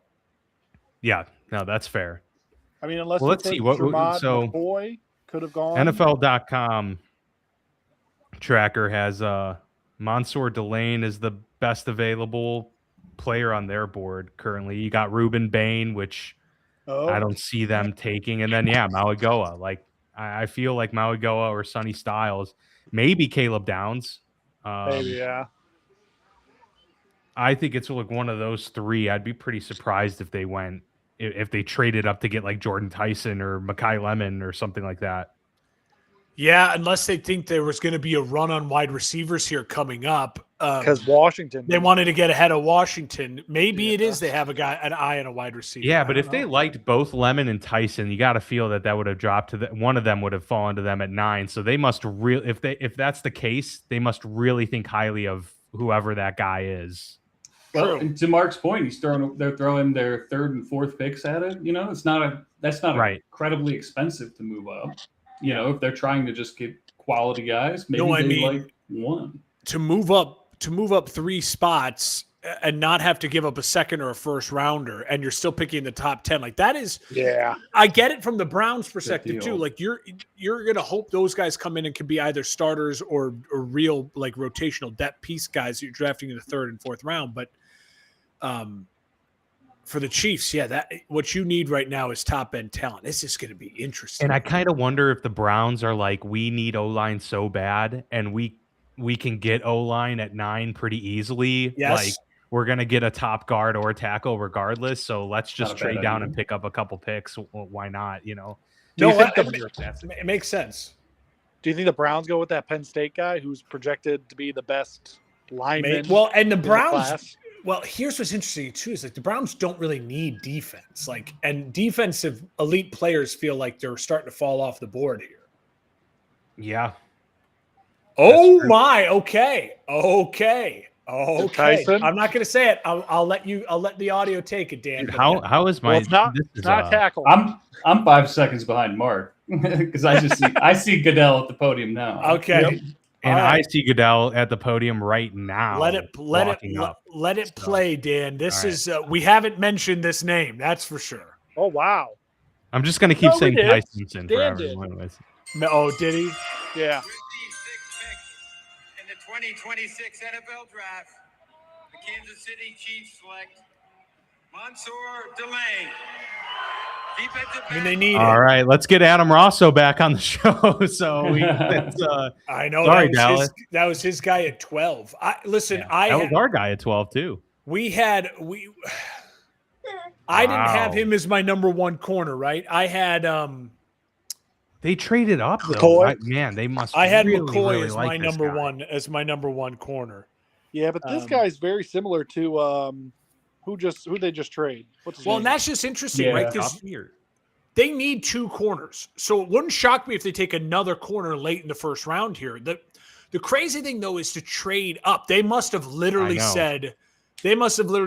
Yeah, no, that's fair. I mean, unless Well, let's see, what- so- McCoy could have gone. NFL.com tracker has Mansour Delane is the best available player on their board currently. You got Ruben Bain, which Oh, I don't see them taking, and then Mauigoa. Like I feel like Mauigoa or Sonny Styles, maybe Caleb Downs. maybe, yeah. I think it's like one of those 3. I'd be pretty surprised if they went if they traded up to get like Jordan Tyson or Mekhi Lemon or something like that. Yeah, unless they think there was going to be a run on wide receivers here coming up. Because Washington. They wanted to get ahead of Washington. Maybe it Yeah. is they have an eye on a wide receiver. Yeah, I but don't if they know. liked both Lemon and Tyson, you got to feel that would have dropped to one of them would have fallen to them at 9. So they must if that's the case, they must really think highly of whoever that guy is. Well, and to Mark's point, they're throwing their 3rd and 4th picks at it. That's not Right. incredibly expensive to move up. If they're trying to just get quality guys, maybe No, I they mean- like one. to move up 3 spots and not have to give up a 2nd or a 1st rounder, and you're still picking the top 10. Like that is, Yeah. I get it from the Browns' perspective too. deal. Like you're gonna hope those guys come in and can be either starters or real like rotational depth piece guys that you're drafting in the 3rd and 4th round. But for the Chiefs, yeah, that what you need right now is top end talent. This is going to be interesting. And I kind of wonder if the Browns are like, we need O-line so bad, and we can get O-line at 9 pretty easily. Yes. Like we're gonna get a top guard or tackle regardless. So let's just Not a bad trade down idea. and pick up a couple picks. Why not? Do you No, think it makes sense. Do you think the Browns go with that Penn State guy who's projected to be the best lineman? Well, and the in the Browns. class? Well, here's what's interesting too is like the Browns don't really need defense. Like, and defensive elite players feel like they're starting to fall off the board here. Yeah. Oh true. my! Okay. Tyson? I'm not going to say it. I'll let you. I'll let the audio take it, Dan. Dude, but how is my? Well, it's not, this is, it's not a tackle. I'm 5 seconds behind Mark because I see Goodell at the podium now. Okay. Yep. and all right. I see Goodell at the podium right now. Let it walking up. let it So, play, Dan. This all right. is we haven't mentioned this name. That's for sure. Oh, wow. I'm just gonna keep No, we saying did. Ty Simpson Dan forever. did. Anyways. Oh, did he? Yeah. With the 6th pick in the 2026 NFL Draft, the Kansas City Chiefs select Mansour Delane. Defensive I mean, they back. need All it. right, let's get Adam Rosso back on the show. So let's, I know. Sorry, that was Dallas. that was his guy at 12. That was our guy at 12 too. I didn't have Wow. him as my number 1 corner, right? I had They traded up though. McCoy? Man, they must. I had really, McCoy really as like my this number guy. 1 as my number 1 corner. Yeah, but this guy's very similar to who they just trade. What's his Well, name? and that's just interesting, Yeah. right? Because they need 2 corners. So it wouldn't shock me if they take another corner late in the 1st round here. The crazy thing though is to trade up. They must have literally know.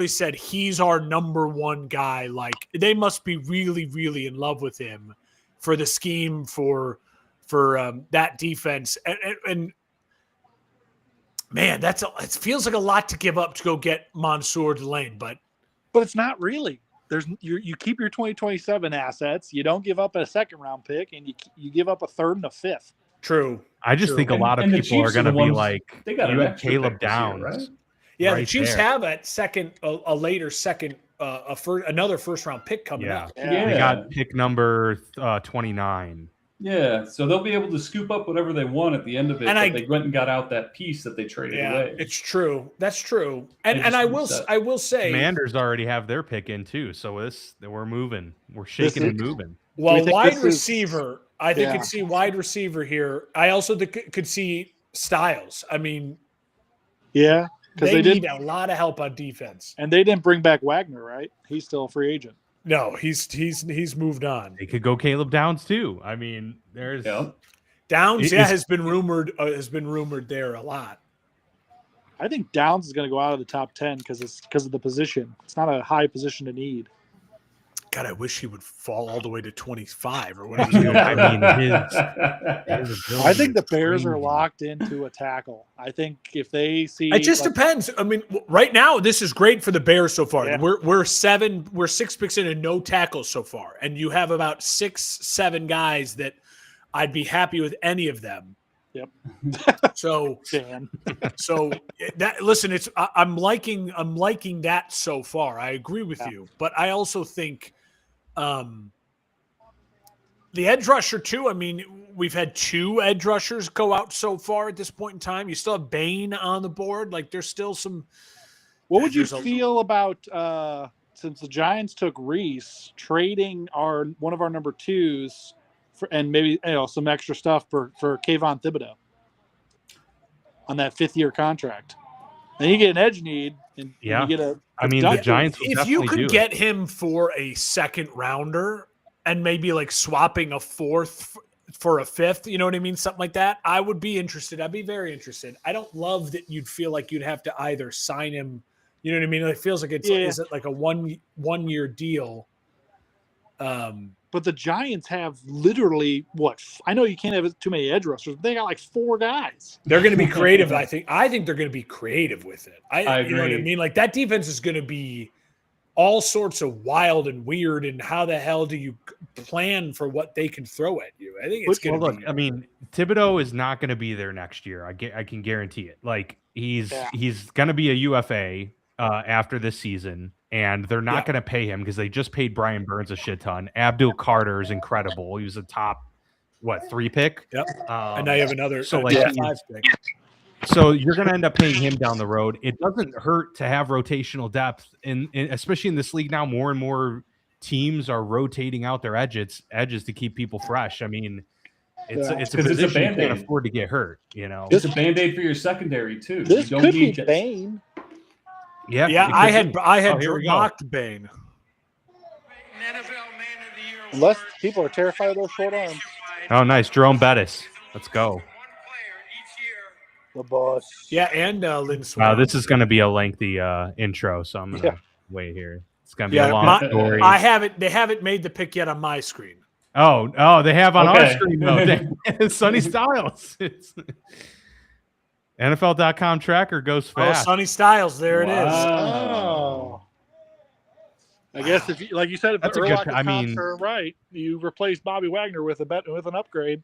said he's our number 1 guy. Like they must be really, really in love with him for the scheme for that defense. And man, it feels like a lot to give up to go get Mansour Delane, but But it's not really. You keep your 2027 assets. You don't give up a 2nd round pick, and you give up a 3rd and a 5th. true. I just think a lot of And the people are Chiefs going to the be ones- like, they got you an have extra Caleb pick this year, Downs. right? Yeah, the right Chiefs there. have a later second another first round pick coming Yeah. up. Yeah. They got pick number 29. Yeah, so they'll be able to scoop up whatever they want at the end of it. And but they went and got out that piece that they traded Yeah, away. it's true. That's true. And They and just I reset. will say, Commanders already have their pick in too, so we're moving. We're shaking and moving. well, think wide this is- receiver. I think Yeah. could see wide receiver here. I also could see Styles. I mean, Yeah, because they they need did, a lot of help on defense. and they didn't bring back Wagner, right? He's still a free agent. No, he's moved on. They could go Caleb Downs too. I mean, there's Yeah. Downs, It yeah, is- has been rumored there a lot. I think Downs is going to go out of the top 10 because of the position. It's not a high position to need. God, I wish he would fall all the way to 25 or whatever. Dude, I mean, his I think the ability is Bears are crazy. locked into a tackle. I think if they see, It just like, depends. I mean, right now this is great for the Bears so far. Yeah. We're 6 picks in and no tackles so far, and you have about 6-7 guys that I'd be happy with any of them. Yep. So Dan. that listen, I'm liking that so far. I agree with Yeah. you, but I also think the edge rusher too. I mean, we've had 2 edge rushers go out so far at this point in time. You still have Bain on the board. Like there's still some. What would you There's a- feel about since the Giants took Reese, trading one of our number 2s and maybe some extra stuff for Kayvon Thibodeau on that 5th-year contract? Then you get an edge need, and Yeah. you get a. I mean, the depth- Giants will If you definitely could do get him for a 2nd rounder and maybe like swapping a 4th for a 5th, you know what I mean? Something like that. I would be interested. I'd be very interested. I don't love that you'd feel like you'd have to either sign him. You know what I mean? It feels like is it like a one year deal? But the Giants have literally what? I know you can't have too many edge rushers, but they got like 4 guys. They're going to be creative. I think they're going to be creative with it. I You know what I agree. mean? Like that defense is going to be all sorts of wild and weird. And how the hell do you plan for what they can throw at you? I think it's Well, going to look, be. I mean, Thibodeau is not going to be there next year. I can guarantee it. Like he's going to be a UFA after this season, and they're not going to pay him because they just paid Brian Burns a shit ton. Abdul Carter is incredible. He was a top 3 pick. Yep. And now you have another so like top he's- 5 pick. So you're going to end up paying him down the road. It doesn't hurt to have rotational depth, especially in this league now. More and more teams are rotating out their edges to keep people fresh. I mean, it's a 'Cause it's a position you can't Band-Aid. afford to get hurt. You know, It's a Band-Aid for your secondary too. This You don't could be need Bane. yeah, Yeah, it I could had be. Here we go. mocked Bane. NFL Man of the Year Unless award people are terrified of those short arms. Oh, nice, Jerome Bettis. Let's go. one player each year. The boss. Yeah, and Lynn Wow, Swan. this is going to be a lengthy intro, so I'm going to Yeah. wait here. It's going to be Yeah, a long my- story. They haven't made the pick yet on my screen. Oh, they have on our Okay. screen though. Sonny Styles. It's NFL.com tracker goes fast. Oh, Sonny Styles, there it is. Oh. I guess if you, like you said, if That's the a good- Urlacher I comps mean- are right, you replace Bobby Wagner with an upgrade.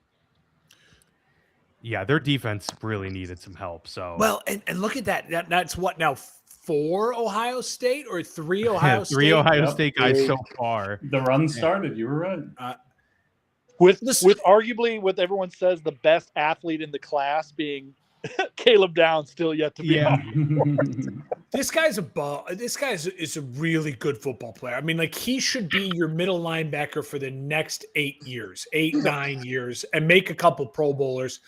Yeah, their defense really needed some help. So Well, and look at that. That's what now 4 Ohio State or 3 Ohio State? 3 Ohio Yep. State guys so far. The run started. You were right. With Listen- with arguably what everyone says the best athlete in the class being Caleb Downs, still yet to be. Yeah. This guy's a ball. This guy is a really good football player. I mean, like he should be your middle linebacker for the next 8 years, 9 years, and make a couple Pro Bowlers.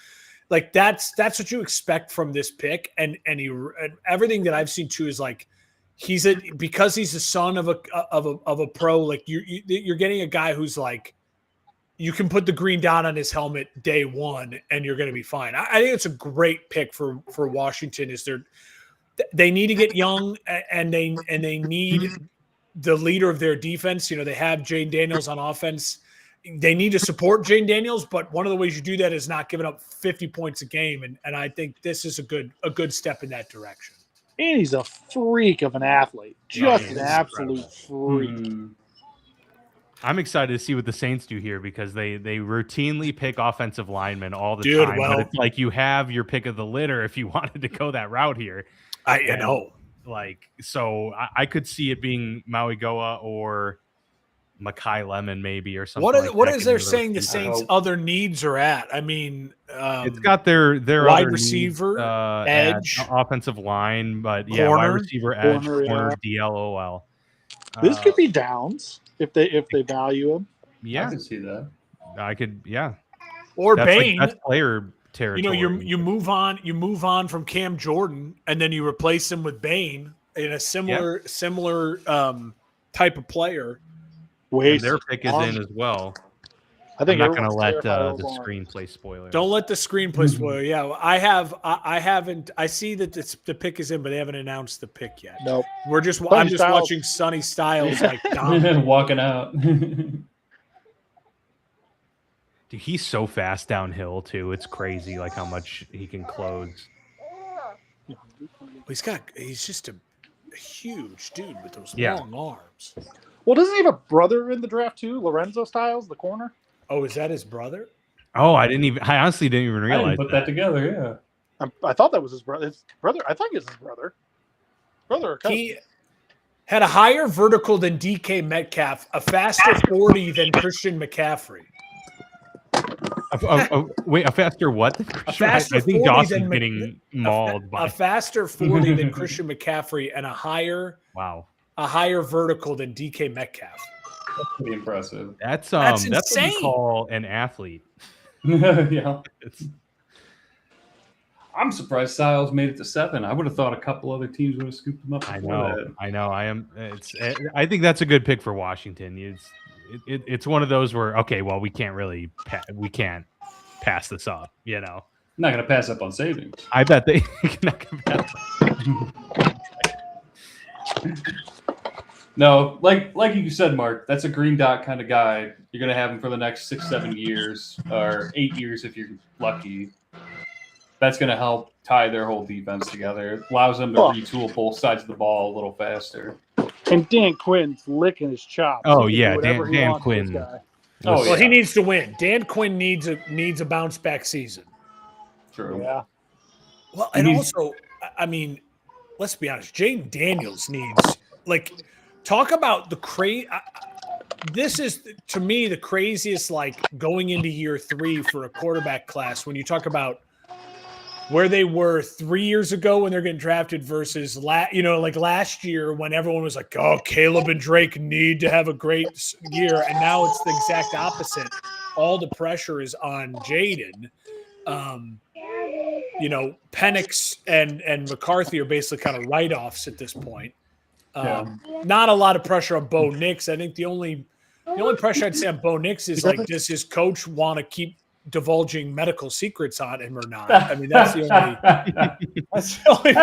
Like that's what you expect from this pick. And everything that I've seen too is like because he's the son of a pro. Like you're getting a guy who's like you can put the green dot on his helmet day one and you're going to be fine. I think it's a great pick for Washington. They need to get young and they need the leader of their defense. You know, they have Jane Daniels on offense. They need to support Jane Daniels, but one of the ways you do that is not giving up 50 points a game. And I think this is a good step in that direction. And he's a freak of an athlete. Just he's an absolute freak. Mm. I'm excited to see what the Saints do here because they routinely pick offensive linemen all the Dude, time. well- But it's like you have your pick of the litter if you wanted to go that route here. I know. Like, so I could see it being Maui Goa or Makai Lemon maybe or something. What like is that there getting those saying the pieces. Saints' hope. other needs are at? I mean, It's got their wide other receiver, needs, edge, at offensive line, but yeah, wide corner. receiver, edge, Corner, corner, DLOL. This could be Downs if they value him. I Yeah, can see that. I could. Yeah, or that's Bain. that's player You know, territory. you move on from Cam Jordan, and then you replace him with Bain in a similar type of player. And their pick is in as well. I think I'm not going to everyone's let terrified of the Lamar. screenplay spoiler. Don't let the screenplay spoil. Yeah, I haven't. I see that the pick is in, but they haven't announced the pick yet. Nope. I'm just Styles. watching Sonny Styles like dominate. Walking out. Dude, he's so fast downhill too. It's crazy, like how much he can close. He's just a huge dude with those Yeah. long arms. Well, doesn't he have a brother in the draft too? Lorenzo Styles, the corner. Oh, is that his brother? Oh, I honestly didn't even I realize didn't put that together. Yeah. I thought that was his brother. His brother. I think it's his brother. Brother or cousin. He had a higher vertical than DK Metcalf, a faster 40 than Christian McCaffrey. Wait, a faster what? A faster I think 40 Dawson's than getting mauled by. a faster 40 than Christian McCaffrey and a higher Wow, vertical than DK Metcalf. That's pretty impressive. that's That's what we insane. call an athlete. Yeah. It's, I'm surprised Styles made it to 7. I would have thought a couple other teams would have scooped him up. I before know, that. I know. I am. I think that's a good pick for Washington. It's one of those where okay, well, we can't pass this up. You know, I'm not going to pass up on savings. I bet they not gonna pass. No, like you said, Mark, that's a green dot kind of guy. You're going to have him for the next 6-7 years or 8 years if you're lucky. That's going to help tie their whole defense together. It allows them to retool both sides of the ball a little faster. And Dan Quinn's licking his chops. Oh, He can yeah, do whatever he Dan wants with this Quinn. guy. Oh, Well, he yeah. needs to win. Dan Quinn needs a bounce back season. True. Yeah. Well, He and needs- also, I mean, let's be honest. Jaden Daniels needs talk about the crazy. This is to me the craziest going into year 3 for a quarterback class when you talk about where they were 3 years ago when they're getting drafted versus last year when everyone was like, oh, Caleb and Drake need to have a great year. And now it's the exact opposite. All the pressure is on Jaden. Penix and McCarthy are basically kind of write-offs at this point. Not a lot of pressure on Bo Nix. I think the only pressure I'd say on Bo Nix is does his coach want to keep divulging medical secrets on him or not? I mean, that's the only.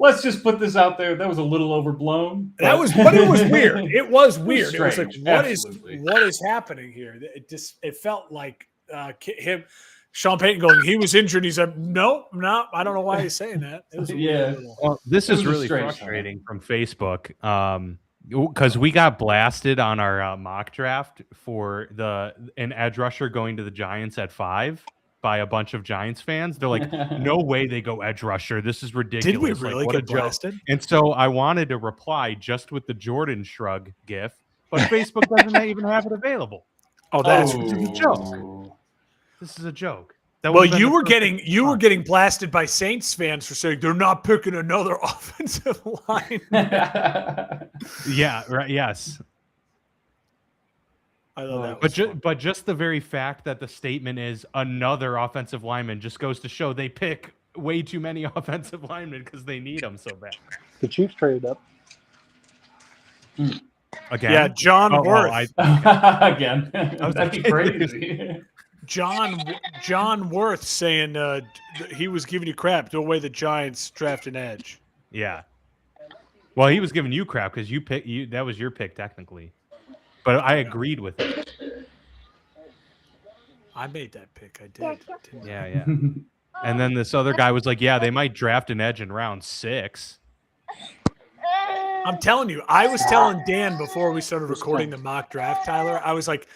Let's just put this out there. That was a little overblown. But it was weird. It was weird. It was like, strange. what is happening here? It felt like Sean Payton going, he was injured. He said, no, I don't know why he's saying that. It was Well, this It is was a really strange frustrating from Facebook because we got blasted on our mock draft for an edge rusher going to the Giants at 5 by a bunch of Giants fans. They're like, no way they go edge rusher. This is ridiculous. Did we really what a get joke. blasted? And so I wanted to reply just with the Jordan shrug gif, but Facebook doesn't even have it available. Oh, that's a joke. This is a joke. That well, would've been you the were perfect response. getting blasted by Saints fans for saying they're not picking another offensive line. Yeah, right. Yes. I thought that was But just the very fact that the statement is another offensive lineman just goes to show they pick way too many offensive linemen because they need them so bad. The Chiefs traded up. Again, Yeah, John Worth. Again. That'd be crazy. John Worth saying he was giving you crap. No way the Giants draft an edge. Yeah. Well, he was giving you crap because that was your pick technically, but I agreed with it. I made that pick. I did. didn't I? Yeah. And then this other guy was like, "Yeah, they might draft an edge in round 6." I'm telling you, I was telling Dan before we started recording the mock draft, Tyler, I was like,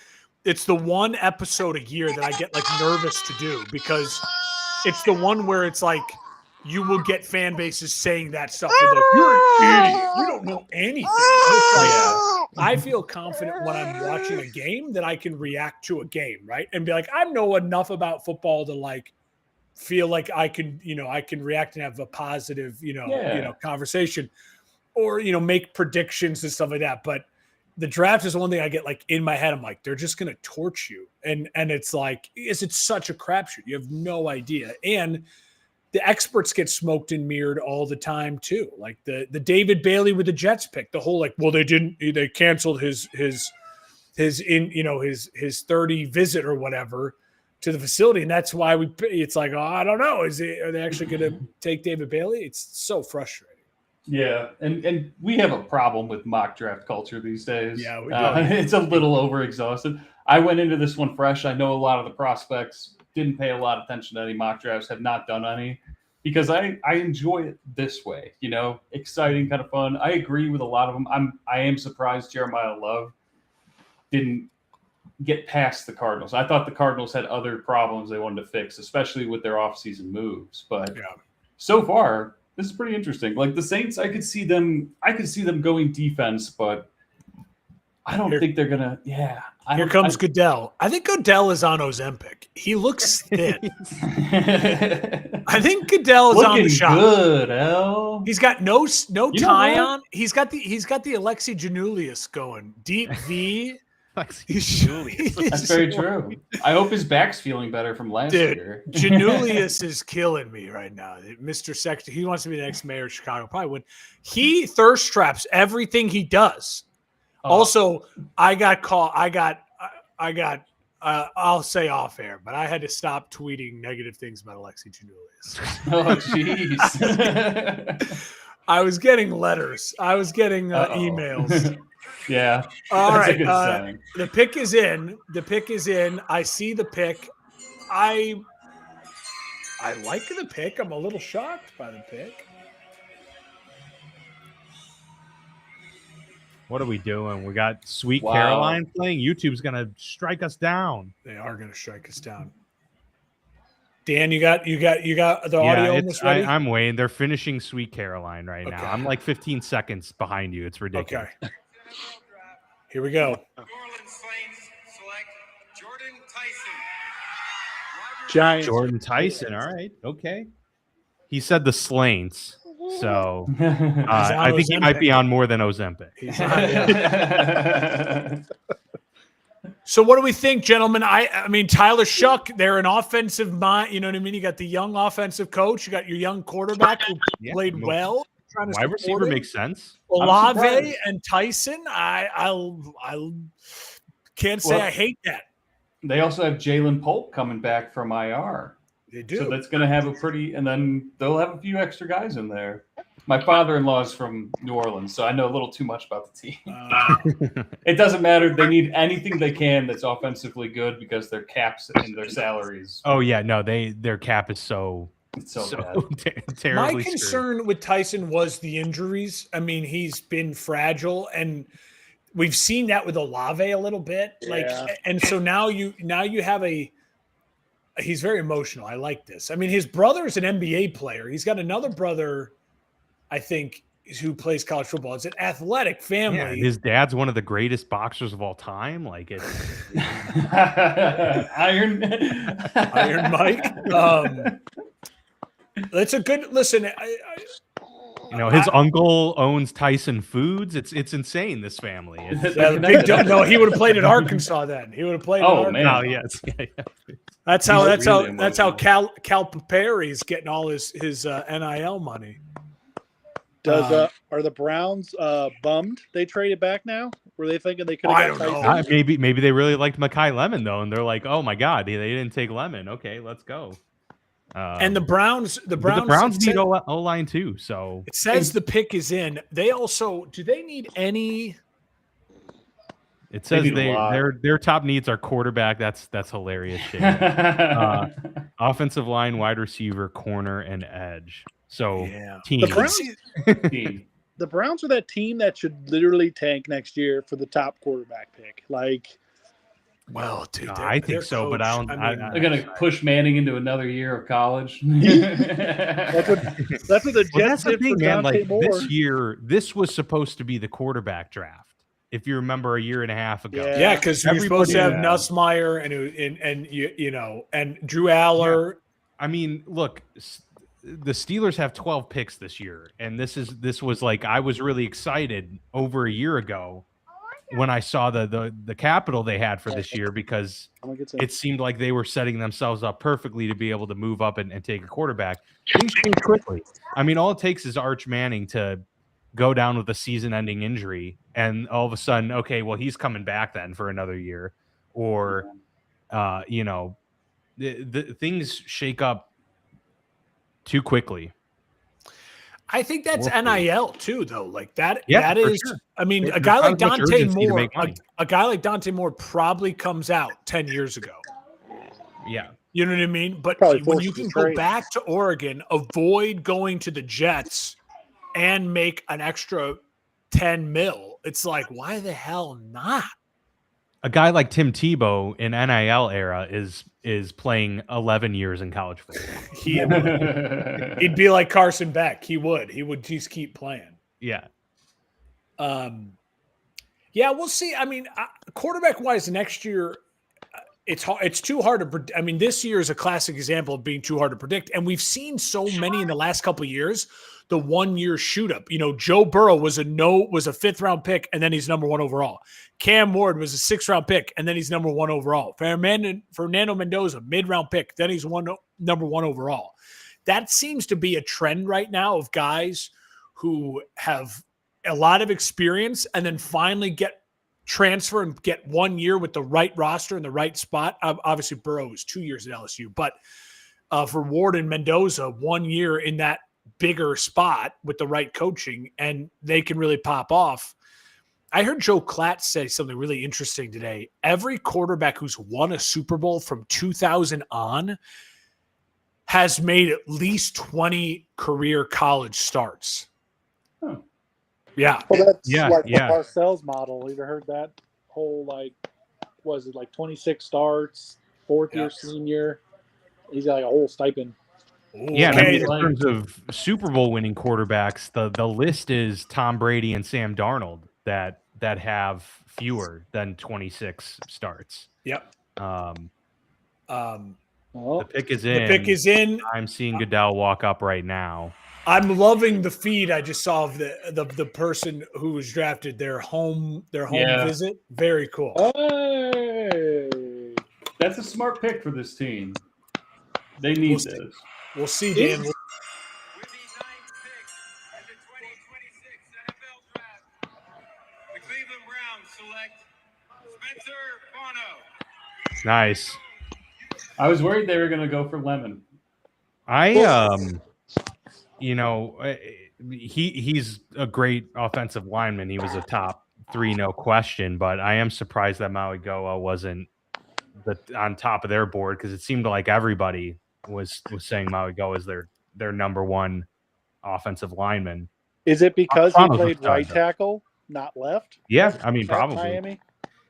it's the one episode a year that I get nervous to do because it's the one where it's like you will get fan bases saying that stuff. Like, you're an idiot. You don't know anything. It's like, I feel confident when I'm watching a game that I can react to a game, right? And be like, I know enough about football to like feel like I can react and have a positive, conversation, or make predictions and stuff like that. But the draft is one thing I get like in my head. I'm like, they're just gonna torch you, and it's like, it's such a crapshoot. You have no idea, and the experts get smoked and mirrored all the time too. Like the David Bailey with the Jets pick, the whole like, well, they canceled his 30 visit or whatever to the facility, and that's why it's like, oh, I don't know, are they actually going to take David Bailey? It's so frustrating. Yeah, and we have a problem with mock draft culture these days. Yeah, we do. It's a little overexhausted. I went into this one fresh. I know a lot of the prospects, didn't pay a lot of attention to any mock drafts, have not done any, because I enjoy it this way, exciting, kind of fun. I agree with a lot of them. I am surprised Jeremiah Love didn't get past the Cardinals. I thought the Cardinals had other problems they wanted to fix, especially with their offseason moves. But so far, this is pretty interesting. Like the Saints, I could see them going defense, but I don't think they're gonna. Yeah, here comes Goodell. I think Goodell is on Ozempic. He looks thin. I think Goodell is on the shot. Good, El. He's got no tie on. He's got the Alexi Janulius going deep V. That's very true. I hope his back's feeling better from last year. Janulius is killing me right now. Mr. Secretary, he wants to be the next mayor of Chicago. Probably would. He thirst traps everything he does. Also, I got caught. I'll say off air, but I had to stop tweeting negative things about Alexi Janulius. Oh, jeez. I was getting letters. I was getting emails. Yeah. All that's right. a good sign. The pick is in. I see the pick. I like the pick. I'm a little shocked by the pick. What are we doing? We got Sweet Caroline playing. YouTube's gonna strike us down. They are gonna strike us down. Dan, you got the audio on this ready? I'm waiting. They're finishing Sweet Caroline right now. I'm like 15 seconds behind you. It's ridiculous. Okay. Here we go. New Orleans Saints select Jordan Tyson. Giants. Jordan Tyson. All right. Okay. He said the Slaints. So I think he might be on more than Ozempic. So what do we think, gentlemen? I mean, Tyler Shuck, they're an offensive mind. You know what I mean? You got the young offensive coach. You got your young quarterback who played well. Wide receiver makes sense. Olave and Tyson. I can't say I hate that. They also have Jalen Polk coming back from IR. They do. So that's going to have and then they'll have a few extra guys in there. My father-in-law is from New Orleans, so I know a little too much about the team. It doesn't matter. They need anything they can that's offensively good because their caps and their salaries. Oh yeah, no, their cap is so terribly. My concern with Tyson was the injuries. I mean, he's been fragile, and we've seen that with Olave a little bit. And so now you have he's very emotional. I like this. I mean, his brother is an NBA player. He's got another brother, I think, who plays college football. It's an athletic family. Yeah, his dad's one of the greatest boxers of all time. Like it's Iron Mike. That's a good listen. His uncle owns Tyson Foods. It's insane. This family. No, he would have played at Arkansas then. He would have played. Oh man, yes. Yeah. That's how Cal Perry is getting all his NIL money. Are the Browns bummed they traded back now? Were they thinking they could have got Tyson? Maybe they really liked Mekhi Lemon though, and they're like, oh my god, they didn't take Lemon. Okay, let's go. And the Browns need O-line too. So it says the pick is in. They also do they need any? It says their top needs are quarterback. That's hilarious. Offensive line, wide receiver, corner, and edge. So team. The Browns are that team that should literally tank next year for the top quarterback pick. Like Well, dude, I think so, but I don't. They're gonna push Manning into another year of college. That's what the Well, Jets that's the did thing, for man. Dante Like Moore. this year, this was supposed to be the quarterback draft. If you remember a year and a half ago, Yeah, because we were supposed to have Everybody- Nussmeier and you know and Drew Aller. I mean, look, the Steelers have 12 picks this year, and this was like I was really excited over a year ago when I saw the capital they had for this year because I'm gonna get some. it seemed like they were setting themselves up perfectly to be able to move up and take a quarterback. Things change quickly. I mean, all it takes is Arch Manning to go down with a season-ending injury, and all of a sudden, okay, well, he's coming back then for another year, or you know, the things shake up too quickly. I think that's NIL too, though. Like that. Yeah, that for is. sure. I mean, There's a guy not like as much Dante urgency to Moore. make money. A guy like Dante Moore probably comes out 10 years ago. Yeah. You know what I mean? But Probably when forced you to can go trade. back to Oregon, avoid going to the Jets, and make an extra 10 mil, it's like, why the hell not? A guy like Tim Tebow in NIL era is playing 11 years in college football. He'd be like Carson Beck. He would just keep playing. Yeah. Yeah, we'll see. I mean, quarterback wise, next year, it's hard. It's too hard to predict. I mean, this year is a classic example of being too hard to predict. And we've seen so many in the last couple of years, the 1 year shoot up. You know, Joe Burrow was a fifth round pick, and then he's number 1 overall. Cam Ward was a 6th round pick, and then he's number 1 overall. Fernando Mendoza, mid-round pick, then he's number 1 overall. That seems to be a trend right now of guys who have a lot of experience and then finally transfer and get 1 year with the right roster in the right spot. Obviously, Burrow was 2 years at LSU, but for Ward and Mendoza, 1 year in that bigger spot with the right coaching, and they can really pop off. I heard Joe Klatt say something really interesting today. Every quarterback who's won a Super Bowl from 2000 on has made at least 20 career college starts. Huh. Yeah. Well, that's Yeah, like yeah. the Parcells model. You ever heard that whole was it like 26 starts, 4th year senior? He's got like a whole stipend. Yeah, and I Okay. mean, in terms of Super Bowl winning quarterbacks, the list is Tom Brady and Sam Darnold that have fewer than 26 starts. Yep. Oh, The pick is The in. pick is in. I'm seeing Goodell walk up right now. I'm loving the feed I just saw of the person who was drafted, their home Yeah. visit. Very cool. hey. That's a smart pick for this team. They need We'll see. this. We'll see, Dan. With the 9th pick in the 2026 NFL Draft, the Cleveland Browns select Spencer Bono. Nice. I was worried they were going to go for Lemon. He's a great offensive lineman. He was a top 3, no question. But I am surprised that Maui Goa wasn't on top of their board because it seemed like everybody was saying Maui Goa is their number 1 offensive lineman. Is it because he Thomas was played right done. tackle, not left? Yeah, I mean at probably. Miami.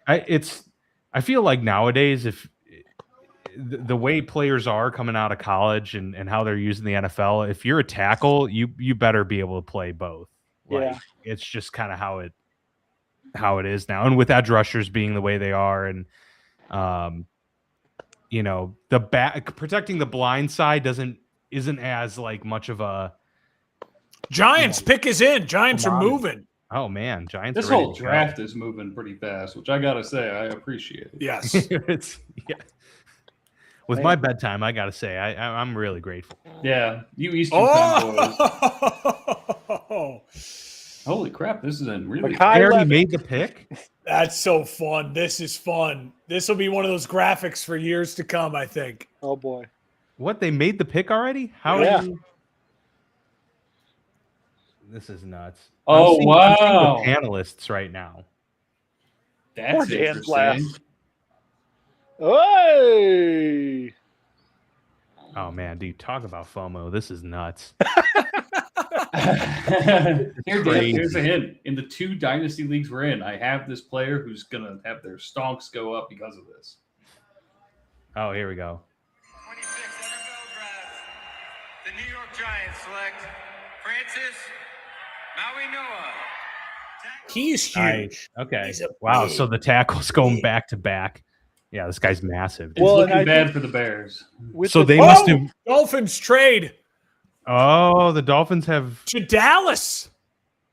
I feel like nowadays if the way players are coming out of college and how they're using the NFL, if you're a tackle, you better be able to play both. Like, Yeah. it's just kind of how it is now. And with edge rushers being the way they are, and the back protecting the blind side isn't as like much of a. Giants pick is in. Giants are moving. Oh man, Giants. This are ready whole to go. draft is moving pretty fast, which I got to say, I appreciate it. Yes. Yeah. With my bedtime, I gotta say, I'm really grateful. Yeah, you Eastern Time boys. Oh, Holy crap, this is in really. Makai They already Levin. made the pick. that's so fun. This is fun. This will be one of those graphics for years to come, I think. Oh boy. What, they made the pick already? How? Yeah. This is nuts. Oh, I'm seeing wow. the panelists right now. That's Poor Dan's interesting. laugh. Hey. Oh man, dude, talk about FOMO. This is nuts. Here, Dan, here's a hint. In the 2 dynasty leagues we're in, I have this player who's gonna have their stonks go up because of this. Oh, here we go. 26 NFL Draft. The New York Giants select Francis Maui-Noa. He's huge. Nice. Okay. He's a Wow. big, So the tackles going big- back to back. Yeah, this guy's massive. It's Well, and looking I bad think- for the Bears. With So the- they must Oh, have. Dolphins trade Oh, the Dolphins have. to Dallas.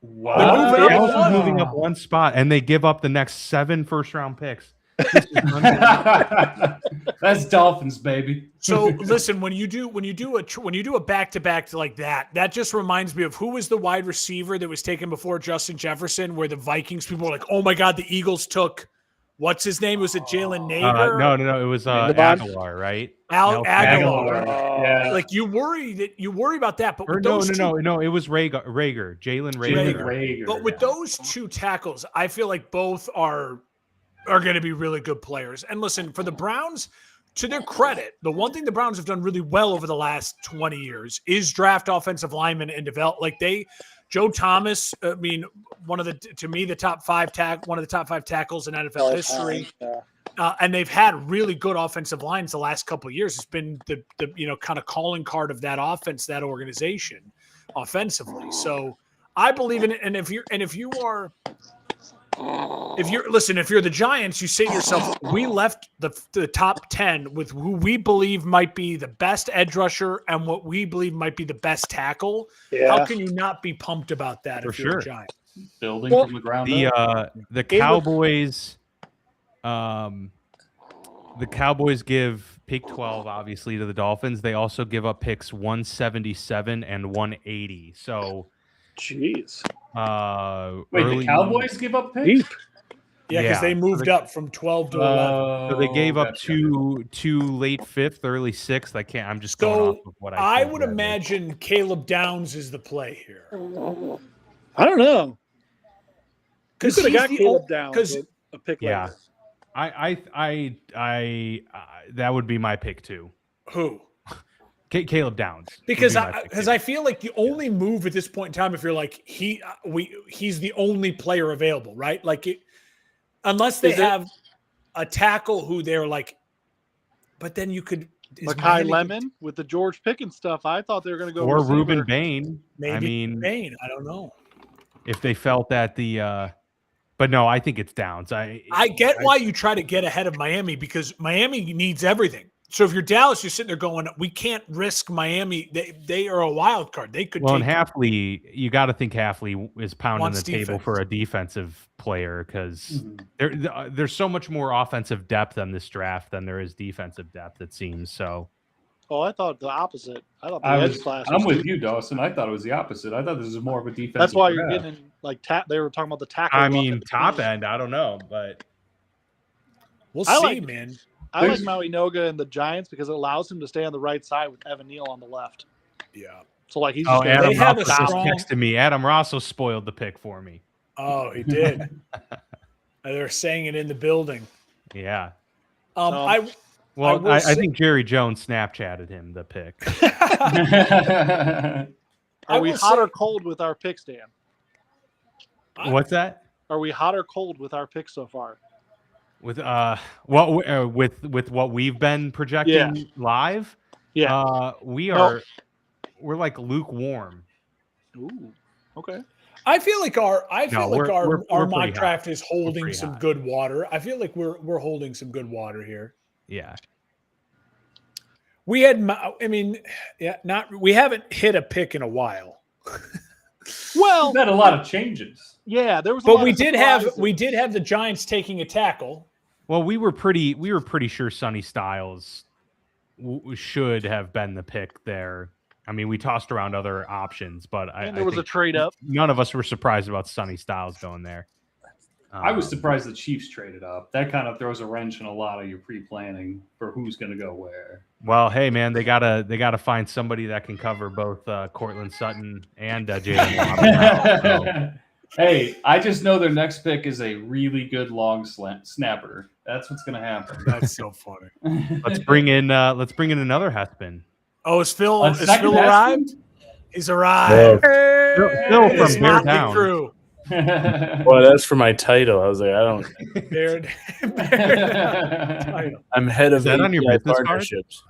Wow. They're moving up Dallas is one. moving up one spot, and they give up the next 7 first-round picks. This is unbelievable. That's Dolphins, baby. So listen, when you do a back to back like that just reminds me of who was the wide receiver that was taken before Justin Jefferson, where the Vikings people were like, "Oh my God, the Eagles took what's his name? Was it Jalen Nager? No. It was Devon- Aguilar, right? Al Nelson Aguilar. Yeah. Like you worry about that, but Or with no. those two, It was Jalen Rager. Jalen Rager, but with yeah. those 2 tackles, I feel like both are going to be really good players. And listen, for the Browns, to their credit, the one thing the Browns have done really well over the last 20 years is draft offensive linemen and develop. Joe Thomas, I mean, one of the top 5 tackles in NFL history. And they've had really good offensive lines the last couple of years. It's been the kind of calling card of that offense, that organization offensively. So I believe in it. And if you're the Giants, you say to yourself, we left the top 10 with who we believe might be the best edge rusher and what we believe might be the best tackle. Yeah. How can you not be pumped about that For if you're sure. a Giant? Building Well, from the ground The up. the Cowboys, give pick 12 obviously to the Dolphins. They also give up picks 177 and 180. So Jeez. Wait, early- the Cowboys give up picks? Deep. Yeah, because Yeah. they moved up from 12 to 11. So they gave up gotcha. two late 5th, early 6th. I'm just going So off of what I think would that is. imagine Caleb Downs is the play here. I don't know. You Because could have got Caleb down because with a pick Yeah. like this. I that would be my pick too. who? Caleb Downs. would Because be my pick, too. I feel like you only move at this point in time if you're like he's the only player available, right? Unless they Is it- have a tackle who they're like, but then you could is Makai Miami- Lemon with the George Pickens stuff. I thought they were going to go or receiver. Reuben Bain. maybe I mean, Bain. I don't know. if they felt that but no, I think it's Downs. I get why you try to get ahead of Miami because Miami needs everything. So if you're Dallas, you're sitting there going, we can't risk Miami. They are a wild card. They could Well, and take Halfley, you got to think Halfley is pounding Wants the table defense. for a defensive player because Mhm. there's so much more offensive depth on this draft than there is defensive depth. It seems so. Oh, I thought the opposite. I thought the edge class. I'm was with you, Dawson. I thought it was the opposite. I thought this was more of a defensive. That's why you're draft. getting like they were talking about the tackle. I up mean, at the top beginning. end, I don't know, but We'll I see, like- man. I like There's- Maui Noga and the Giants because it allows him to stay on the right side with Evan Neal on the left. Yeah. So like he's oh, just gonna Adam They have Rosso a just strong- texted me. Adam Rosso spoiled the pick for me. Oh, he did. They're saying it in the building. Yeah. I Well, will I say- think Jerry Jones Snapchatted him the pick. Are we will hot say- or cold with our picks, Dan? What's that? Are we hot or cold with our picks so far? With with what we've been projecting live, Yeah. we're like lukewarm. Ooh. Okay. I feel like our we're mock pretty hot. draft is holding pretty some hot. good water. I feel like we're holding some good water here. Yeah. We had, we haven't hit a pick in a while, Well, We've had a lot of changes. yeah, there was. A but lot we of did surprises. have the Giants taking a tackle. Well, we were pretty sure Sonny Styles should have been the pick there. I mean, we tossed around other options, but And I there was a think trade up. none of us were surprised about Sonny Styles going there. I was Um, surprised the Chiefs traded up. That kind of throws a wrench in a lot of your pre-planning for who's going to go where. Well, hey man, they gotta find somebody that can cover both Cortland Sutton and Jalen Waddle. So, Hey, I just know their next pick is a really good long snapper. That's what's going to happen. That's so funny. let's bring in another Hespin. Oh, is Phil On is second Phil Hespin? arrived? He's arrived. Phil It's from Bear Motley Town. Crue. Well, that's for my title. I was like, I don't. Bear title. I'm head of Is that on your API business card? partnerships.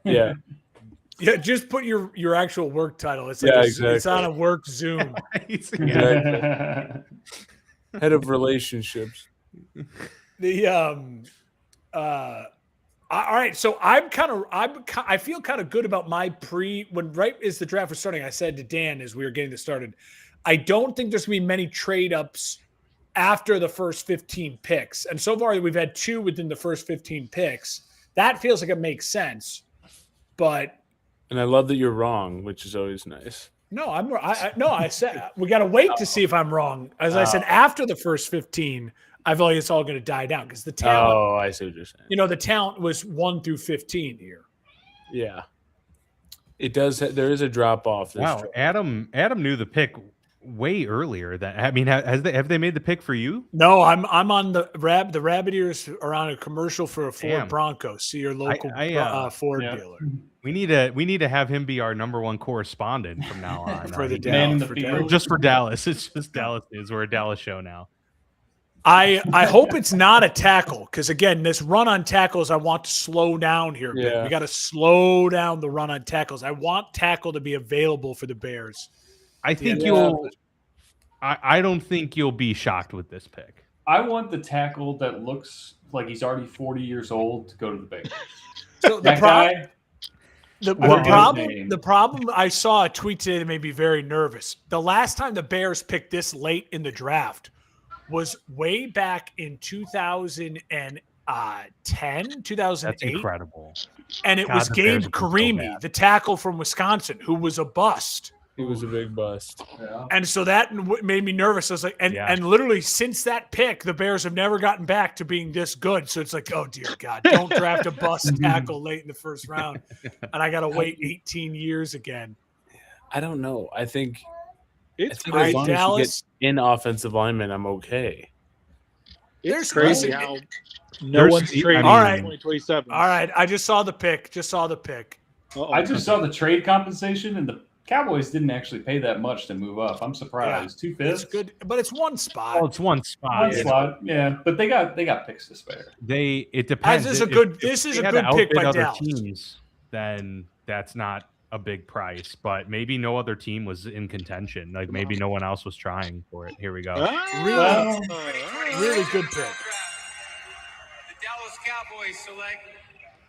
Yeah, Yeah, just put your actual work title. It's like Yeah, it's exactly. on a work Zoom. head of relationships. The all right, so I feel kind of good about my when right as the draft was starting. I said to Dan as we were getting this started, I don't think there's gonna be many trade ups after the first 15 picks, and so far we've had 2 within the first 15 picks. That feels like it makes sense, but And I love that you're wrong, which is always nice. no, I said we got to wait to see if I'm wrong. As I said, after the first 15, I feel like it's all going to die down because the talent. Oh, I see what you're saying. The talent was 1 through 15 here. Yeah, it does. There is a drop off. Wow, Adam knew the pick way earlier. Have they made the pick for you? No, I'm on the Rabbit Ears are on a commercial for a Ford Damn. Bronco. See your local Ford dealer We need to have him be our #1 correspondent from now on. for the Man in Dallas. the For field. Dallas. Just for Dallas. It's just Dallas News. We're a Dallas show now. I hope it's not a tackle because again, this run on tackles I want to slow down here. A bit. Yeah. We got to slow down the run on tackles. I want tackle to be available for the Bears. I think Yeah. you'll. I don't think you'll be shocked with this pick. I want the tackle that looks like he's already 40 years old to go to the Bengals. So the That problem. guy, The I forget his problem, name. the problem. I saw a tweet today that made me very nervous. The last time the Bears picked this late in the draft was way back in 2010, 2008, That's incredible. and it God, was the Bears Gabe have been so Karimi, bad. the tackle from Wisconsin, who was a bust. It was a big bust. yeah. And so that made me nervous. I was like, and literally since that pick, the Bears have never gotten back to being this good. So it's like, oh dear God, don't draft a bust tackle late in the first round, and I got to wait 18 years again. I don't know. I think It's as crazy. long as you Dallas- get in offensive lineman, I'm okay. There's It's crazy listen, how no one's trading all right. 2027. All right, I just saw the pick. Uh-oh. I just saw the trade compensation, and the Cowboys didn't actually pay that much to move up. I'm surprised. 2 It's fifths. good, but it's one spot. Well, it's one spot. One slot, yeah, but they got picks to spare. It depends. This is a If- good- if this is they a had good to pick outbid by other Dallas. teams, then that's not a big price. But maybe no other team was in contention. Like maybe no one else was trying for it. Here we go. Really good pick. The Dallas Cowboys select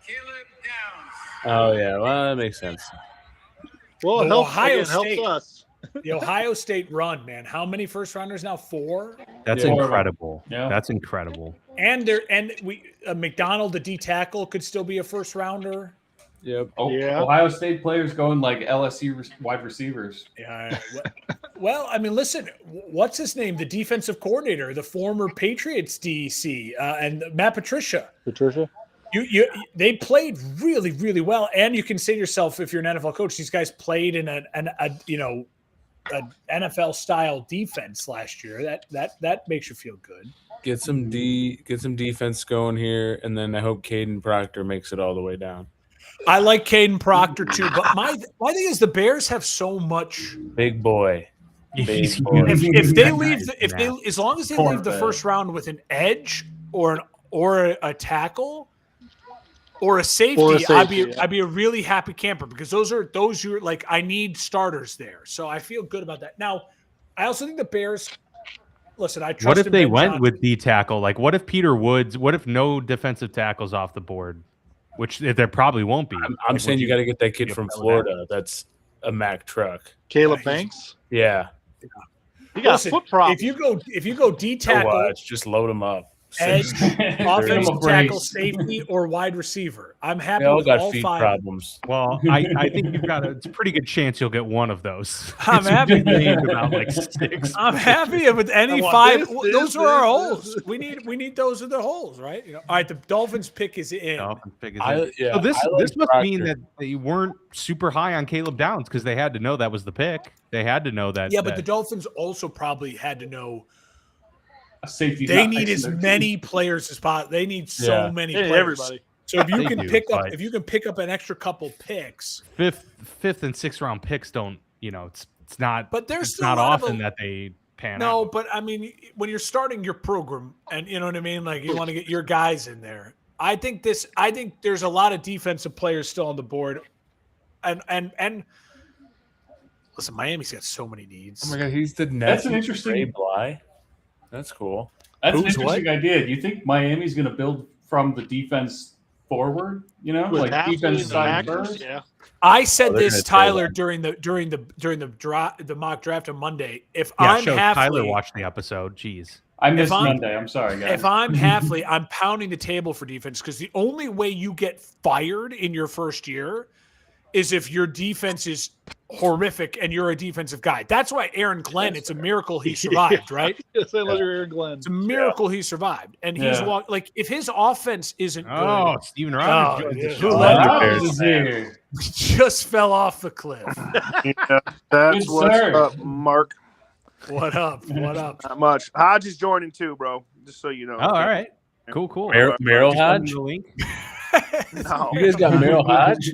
Caleb Downs. Oh yeah, well that makes sense. Well, it The helps, Ohio again, helps State. us. The Ohio State run, man. How many first rounders now? 4. That's Yeah. incredible. Yeah. That's incredible. And McDonald, the D tackle, could still be a first rounder. Yep. Oh, Yeah. Ohio State players going like LSU wide receivers. Yeah. Well, I mean, listen. What's his name? The defensive coordinator, the former Patriots DC, and Matt Patricia. Patricia? They played really, really well, and you can say to yourself, if you're an NFL coach, these guys played in an NFL style defense last year. That makes you feel good. Get some defense going here, and then I hope Caden Proctor makes it all the way down. I like Caden Proctor too, but my thing is the Bears have so much. Big boy. He's boy. huge. If they leave, as long as they Corn leave the fed. first round with an edge or a tackle or a safety, I'd be a really happy camper because those are like I need starters there. So I feel good about that. Now, I also think the Bears. Listen, I trust. What if in they Ben went Johnson. with D tackle? Like, what if Peter Woods? What if no defensive tackles off the board? Which there probably won't be. I'm Like, saying would you got to get that kid be from okay with Florida. That's a Mac truck. Caleb Yeah, Banks? Yeah. He got Listen, foot problems. if you go D So tackle, watch. Just load him up. edge, Give him offensive a tackle, brace. safety, or wide receiver, I'm happy They all with got all feet 5. problems. Well, I think you've got it's a pretty good chance you'll get one of those. I'm It's happy. named about like 6. I'm happy with any I want 5. this, Those this, are our this, holes. We need those are the holes, right? All right, the Dolphins pick is in. Dolphins pick is in. Yeah, So this I like this must mean Proctor. that they weren't super high on Caleb Downs because they had to know that was the pick. They had to know that. Yeah, but the that- Dolphins also probably had to know Safety's they not need fixing as their team. many players as possible. They need so Yeah. many Hey, players. everybody. So if you They can do, pick up but- if you can pick up an extra couple picks, fifth and 6th round picks don't it's not. But there's It's still not a lot of often a- that they pan No, out. but I mean, when you're starting your program, and you know what I mean, like you want to get your guys in there. I think there's a lot of defensive players still on the board, and listen, Miami's got so many needs. Oh my god, he's the That's an next interesting- Ray Bly. That's cool. That's an Who's interesting idea. Do you think Miami's going to build from the defense forward? You know, With like Hasley defense and the side Packers, first. yeah. I said they're this, gonna tear Tyler, them. during the mock draft on Monday. If Yeah, I'm show Halfley, Tyler watched the episode. Jeez. I missed I'm- Monday. I'm sorry, guys. if I'm Halfley, I'm pounding the table for defense because the only way you get fired in your first year is if your defense is horrific and you're a defensive guy. That's why Aaron Glenn, it's a miracle he survived, right? Yes, I love your Aaron Glenn. It's a miracle he survived. And he's Yeah. like, if his offense isn't Oh, good, Steven Rogers Oh, joins yeah. the Who show. let the Rogers Bears is here. just fell off the cliff. Yeah, that's Good what's sir. up, Mark. What up? What up? Not much. Hodge is joining too, bro. Just so you know. Oh, all right. Cool. Merrill Just send Hodge? me the link. No, You guys got Merrill Hodge?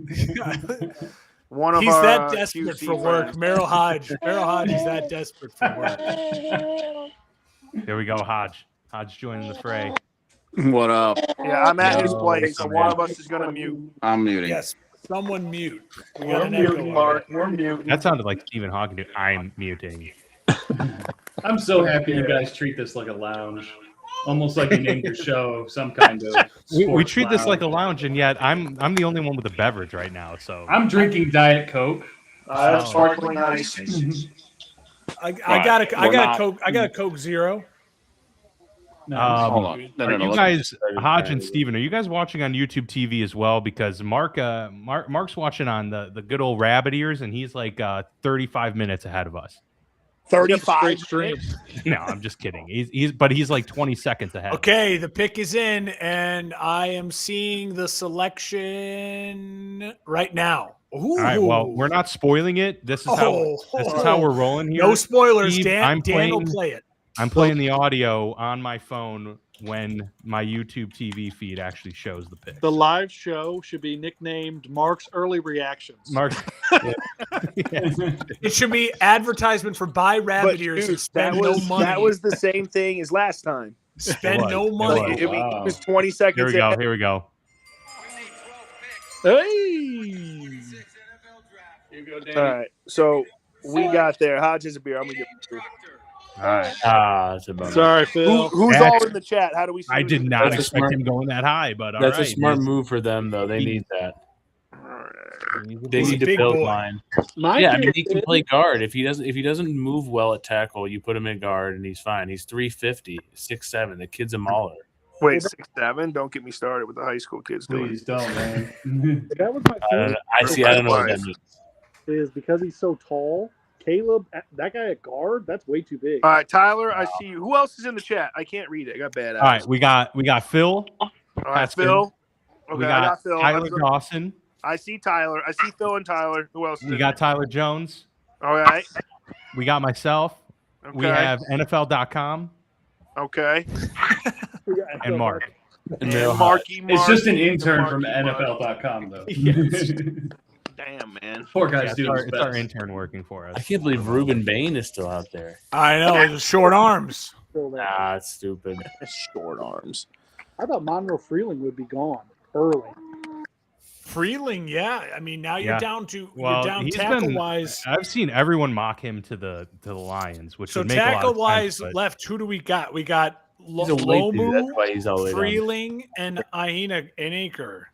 one of He's our that desperate QC for work. friends. Merrill Hodge is that desperate for work. There we go, Hodge. Hodge joining the fray. What up? Yeah, I'm at his Yo, place, so what's up, one man? of us is gonna mute. I'm muting. Yes. Someone mute. We got We're an echo muting, on Mark. it. We're muting. That sounded like Stephen Hawking. Dude. I'm muting. I'm so happy you guys treat this like a lounge, almost like you named your show some kind of. We sports treat this like a lounge. lounge, and yet I'm the only one with a beverage right now. So I'm drinking Diet Coke. That's sparkling ice. I got a We're not- Coke. I got a Coke Zero. No, Hold on. No, are no, no. you let's- guys, Hodge and Steven, are you guys watching on YouTube TV as well? Because Mark's watching on the good old rabbit ears, and he's like 35 minutes ahead of us. 35 stream. No, I'm just kidding. He's like 20 seconds ahead. Okay, the pick is in, and I am seeing the selection right now. Ooh. All right. Well, we're not spoiling it. This is how we're rolling here. No spoilers. Steve, Dan will playing- play it. I'm playing the audio on my phone when my YouTube TV feed actually shows the pick. The live show should be nicknamed Mark's Early Reactions. Mark. It should be advertisement for buy rabbit But ears dude, and spend no money. that was the same thing as last time. spend It no was. money. It was 20 Here seconds. we go. in. Here we go. Hey! All right, so we got there. Hodge has a beer. I'm gonna get. All right. That's a bummer. Sorry, Phil. Who's all in the chat? How do we? See I who's did in the not That's a expect smart- him going that high, but all That's right. a smart move for them, though. They need that. They He's a need to big build boy. line. My Yeah, I mean favorite he can play guard. If he doesn't move well at tackle, you put him in guard and he's fine. He's 350, 6'7". The kid's a mauler. Wait, 6'7". Don't get me started with the high school kids doing. Please don't, man. That was my I don't know. favorite I don't know what that means. is because he's so tall. Caleb, that guy at guard, that's way too big. All right, Tyler, I see you. Who else is in the chat? I can't read it. I got bad eyes. All right, we got Phil. All right, Haskins. Phil. Okay, We I got got Phil. Tyler Dawson. I see Tyler. I see Phil and Tyler. Who else? Is We in got Tyler Jones. there? All right. We got myself. Okay. We have NFL.com Okay. and Mark. And Merrill Marky Mark. It's just an intern from Marky Mark. NFL.com, though. Damn, man. Poor Yeah, guy's it's, doing our, his it's our best. intern working for I us. can't believe Ruben Bain is still out there. I know. Those short arms. Still there. Nah, it's stupid. Short arms. I thought Monroe Freeling would be gone early. Freeling, yeah. I mean, now you're Yeah. down to Well, you're down he's tackle been- wise. I've seen everyone mock him to the Lions, which So would make a lot tackle of wise sense, but- left. Who do we got? We got He's a late dude. That's Lomu, why he's all the way down. Freeling, and Aina and Acre.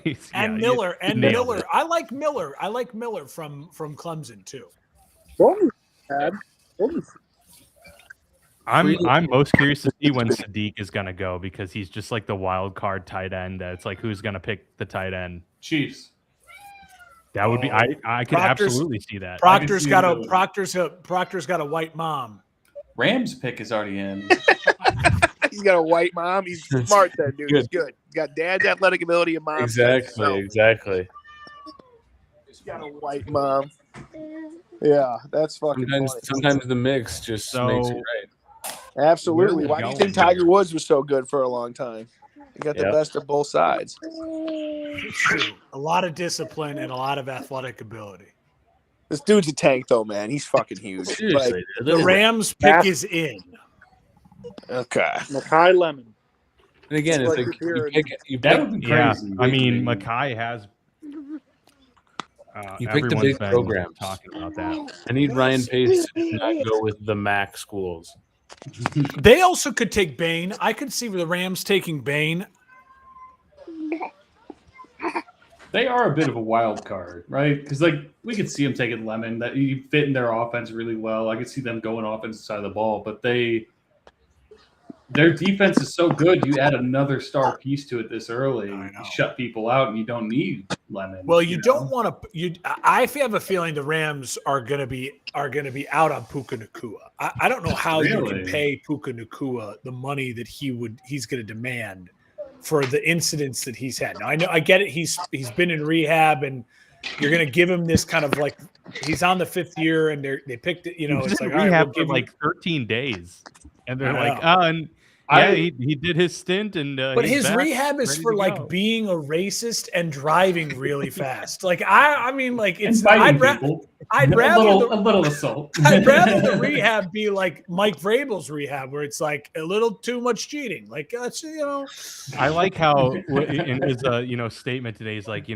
He's- And yeah, Miller. And nailed Miller. it. I like Miller. I like Miller from Clemson too. Roman's bad. Roman's I'm most curious to see when Sadiq is gonna go because he's just like the wild card tight end. That's like who's gonna pick the tight end. Chiefs. That would be I could Proctor's- absolutely see that. Proctor's see got him a do it. Proctor's got a white mom. Rams pick is already in. He's got a white mom. He's smart, that dude. He's good. He's got dad's athletic ability and mom's Exactly. He's got a white mom. Yeah, that's fucking funny. Sometimes the mix just makes it So- right. Absolutely. Where are Why we do you going think Tiger here? Woods was so good for a long time? He got the Yep. best of both sides. It's true. A lot of discipline and a lot of athletic ability. This dude's a tank, though, man. He's fucking huge. Seriously, The Rams pick is in. Okay. Makai Lemon. And again, It's it's like like you're you That would be Yeah, crazy. I mean, Makai has. You pick the everyone's big been programs. talking about that. I need Ryan Pace to not go with the MAC schools. They also could take Bain. I could see the Rams taking Bain. They are a bit of a wild card, right? Because like we could see them taking Lemon. That you fit in their offense really well. I could see them going offensive side of the ball, but their defense is so good. You add another star piece to it this early, you shut people out, and you don't need Lemon. Well, you don't want to. I have a feeling the Rams are going to be out on Puka Nacua. I don't know how you Really? can pay Puka Nacua the money that he's going to demand for the incidents that he's had. Now I get it. He's been in rehab, and you're going to give him this kind of like he's on the 5th year, and they picked it. You know, He's it's in like all right, rehab we'll for give like 13 days, and they're I like, know. oh, and yeah, he did his stint, and But he's his back, rehab is ready for to like go. being a racist and driving really fast. Like I mean, like and it's fighting people. I'd a rather little assault. I'd rather the rehab be like Mike Vrabel's rehab, where it's like a little too much cheating. Like that's I like how in his statement today is like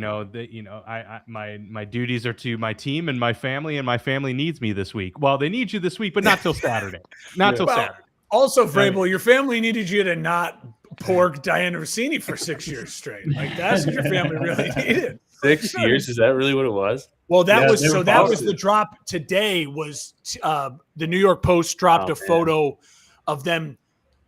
my duties are to my team and my family needs me this week. Well, they need you this week, but not till Saturday. Not till Well, Saturday. Also, Vrabel, your family needed you to not pork Diana Rossini for 6 years straight. Like that's what your family really needed. 6 years? Is that really what it was? Well, that Yeah, was they were so. That was bosses. the drop today. Was the New York Post dropped Oh, a photo of them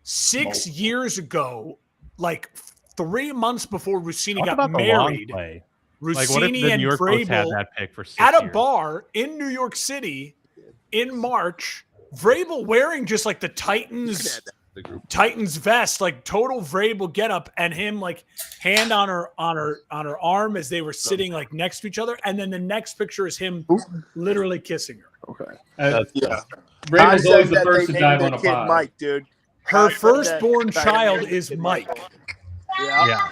6 years ago, like 3 months before Rossini Talk got about the long married. play. Like, what if Rossini the and New York Post had Vrabel that pick for 6 at a years? bar in New York City in March. Vrabel wearing just like the Titans vest, like total Vrabel getup, and him like hand on her arm as they were sitting like next to each other, and then the next picture is him literally kissing her. Okay. Yeah. I Vrabel's said always the that first they to dive named on their a kid pod. Mike, dude. Her I said firstborn that back child in the is kid Mike. Yeah.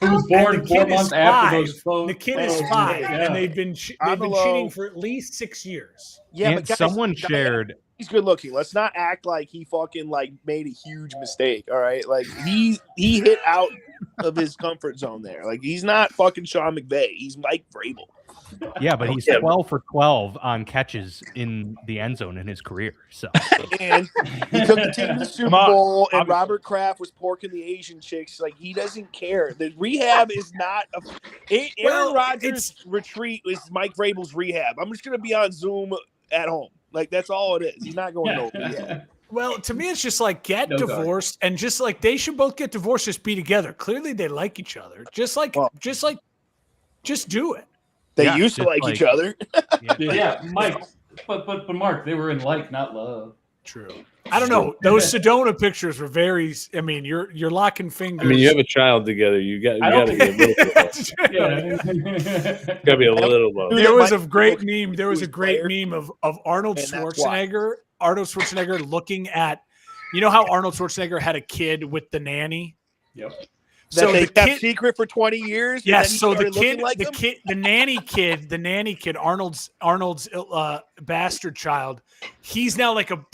Who was And born the 4 kid is months after 5. those photos. The kid is 5, Yeah. and they've been Amalo- cheating for at least 6 years. Yeah, And but guys, someone shared. he's good looking. Let's not act like he fucking like made a huge mistake. All right, like he hit out of his comfort zone there. Like he's not fucking Sean McVay. He's Mike Vrabel. Yeah, but he's 12 for 12 on catches in the end zone in his career. So And he took the team to the Super Come on, Bowl, and obviously. Robert Kraft was porking the Asian chicks. Like he doesn't care. The rehab is not Aaron Well, Rodgers' retreat is Mike Vrabel's rehab. I'm just gonna be on Zoom at home. Like that's all it is. He's not going over yet. Well, to me, it's just like get No doubt. divorced, and just like they should both get divorced, just be together. Clearly, they like each other. Just do it. They Yeah, used to just like like- each other. Yeah, Mike. But Mark, they were in like, not love. True. I don't know. Those Sedona pictures were very. I mean, you're locking fingers. I mean, you have a child together. You got I don't to be a little low. That's true. Yeah. Got to be a little low. Dude, There was a Mike- great meme. There was a who's great player, meme of Arnold and that's why. Schwarzenegger. Arnold Schwarzenegger looking at, you know how Arnold Schwarzenegger had a kid with the nanny. Yep. That they the kept kid, secret for 20 years. and yes. then he So the started looking kid, like the him? kid, the nanny kid, Arnold's bastard child. He's now like a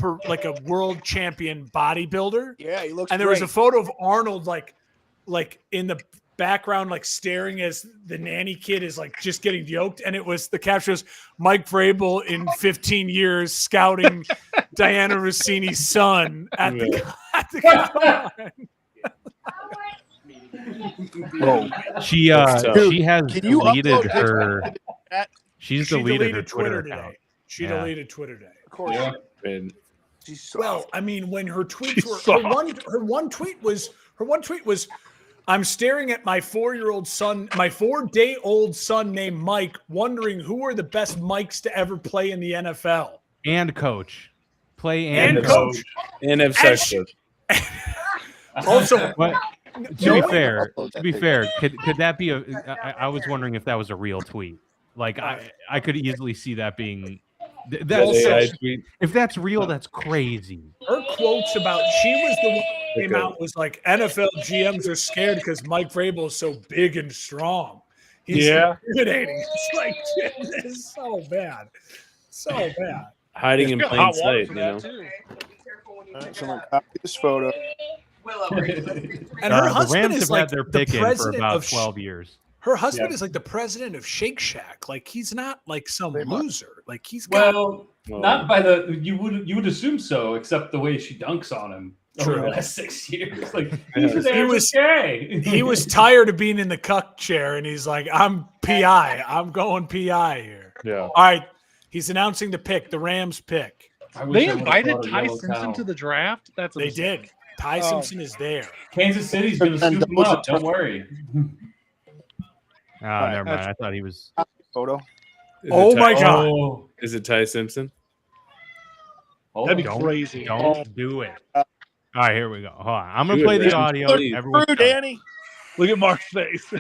world champion bodybuilder. Yeah, he looks. And there was a great. photo of Arnold like in the background, like staring as the nanny kid is like just getting yoked. And it was the caption was Mike Vrabel in 15 years scouting Diana Rossini's son at the combine. Oh, she Dude, she has can you deleted upload her. that? She's She deleted her deleted Twitter Twitter account. today. She Yeah. deleted Twitter today. Of course. Yeah. And She's soft. Well, I mean, when her tweets She's were soft. her one tweet was I'm staring at my 4-year-old son, my 4-day-old son named Mike, wondering who are the best Mikes to ever play in the NFL. And coach. Play And and, coach. have And sex she- with. Also, But to No be way. fair, Upload that to be picture. fair, could that be a? I was wondering if that was a real tweet. Like I could easily see that being. That's Also- AI tweet. if that's real, that's crazy. her quotes about she was the one that came Okay. out was like NFL GMs are scared because Mike Vrabel is so big and strong. He's Yeah. intimidating. It's like, dude, this is so bad. So bad. Hiding in Got plain hot water sight, for you that, know. too. All right, someone copy this photo. And her the husband Rams is have like had their the pick in for president about of 12 years. Her husband Yeah. is like the president of Shake Shack. Like he's not like some loser. Like he's got Well, not by the you would assume so, except the way she dunks on him over True. the last 6 years. Like he's an He average was- guy. he was tired of being in the cuck chair, and he's like, "I'm PI. I'm going PI here." Yeah. All right, he's announcing the pick, the Rams pick. I wish They I would've invited brought a Ty yellow Simpson towel. to the draft. That's They insane. did. Ty Oh. Simpson is there. Kansas City's going to scoop him up. Don't worry. Oh, never mind. I thought he was. Photo. Is Oh it my Ty- God. Oh, Is it Ty Simpson? That'd be Don't- crazy. Don't do it. All right, here we go. Hold on. I'm going Do to play it, the man. audio. Please. Everyone, Screw Danny. Look at Mark's face.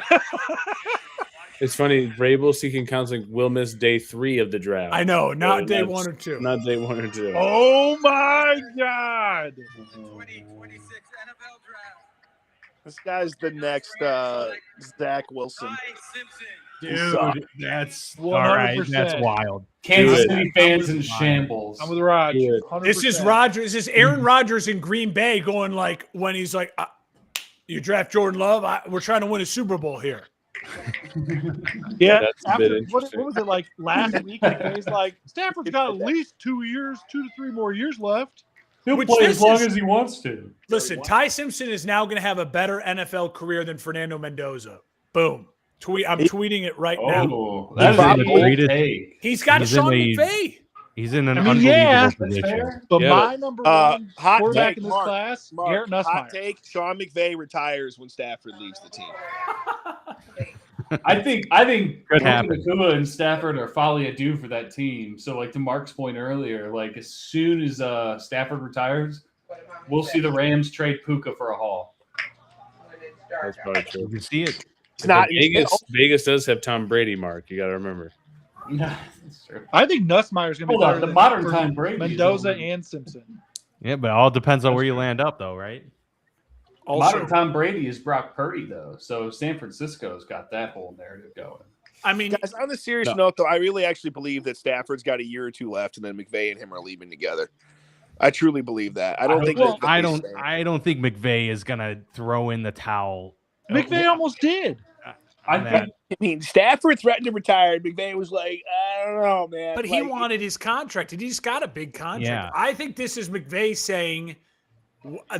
It's funny. Vrabel seeking counseling will miss day 3 of the draft. I know, not So day that's 1 or 2. Not day 1 or 2. Oh my God. 2026 NFL Draft. This guy's the next Zach Wilson. Ty Simpson. dude, that's all right. 100%. That's wild. Kansas Do it. City fans in Fine. shambles. I'm with Raj. Do it. 100%. This is Rodgers. This is Aaron Rodgers in Green Bay going like when he's like, "You draft Jordan Love. We're trying to win a Super Bowl here." Yeah. That's a After, bit what interesting. was it like last week? He's like, Stafford's got at least 2 years, 2 to 3 more years left. He'll Which play this as long is- as he wants to. Listen, Ty Simpson is now going to have a better NFL career than Fernando Mendoza. Boom. I'm tweeting it right now. Oh, that is He's a in the bold greatest- take. He's got He's in Sean the- McVay. He's in an I mean, unbelievable yeah. That's position. fair. But Yeah, my number one hot quarterback take, in this Mark. class, Mark, Garrett hot Nussmeier. take: Sean McVay retires when Stafford leaves the team. I think Could Puka happen. Nacua and Stafford are folly ado for that team. So, like to Mark's point earlier, like as soon as Stafford retires, we'll see the Rams trade Puka for a haul. That's probably true. You can see it. It's not. Vegas does have Tom Brady, Mark. You got to remember. That's true. I think Nussmeier's going to be Hold on, better the than modern for time Brady is Mendoza over. and Simpson. Yeah, but it all depends on where you land up, though, right? Modern Tom Brady is Brock Purdy, though. So San Francisco's got that whole narrative going. I mean, Guys, on the serious No. note, though, I really actually believe that Stafford's got a year or 2 left, and then McVay and him are leaving together. I truly believe that. I don't think. well, that I they don't. stay. I don't think McVay is gonna throw in the towel. McVay almost did. I on think that. I mean, Stafford threatened to retire. McVay was like, I don't know, man. but he Like, wanted his contract, and he's got a big contract. Yeah. I think this is McVay saying,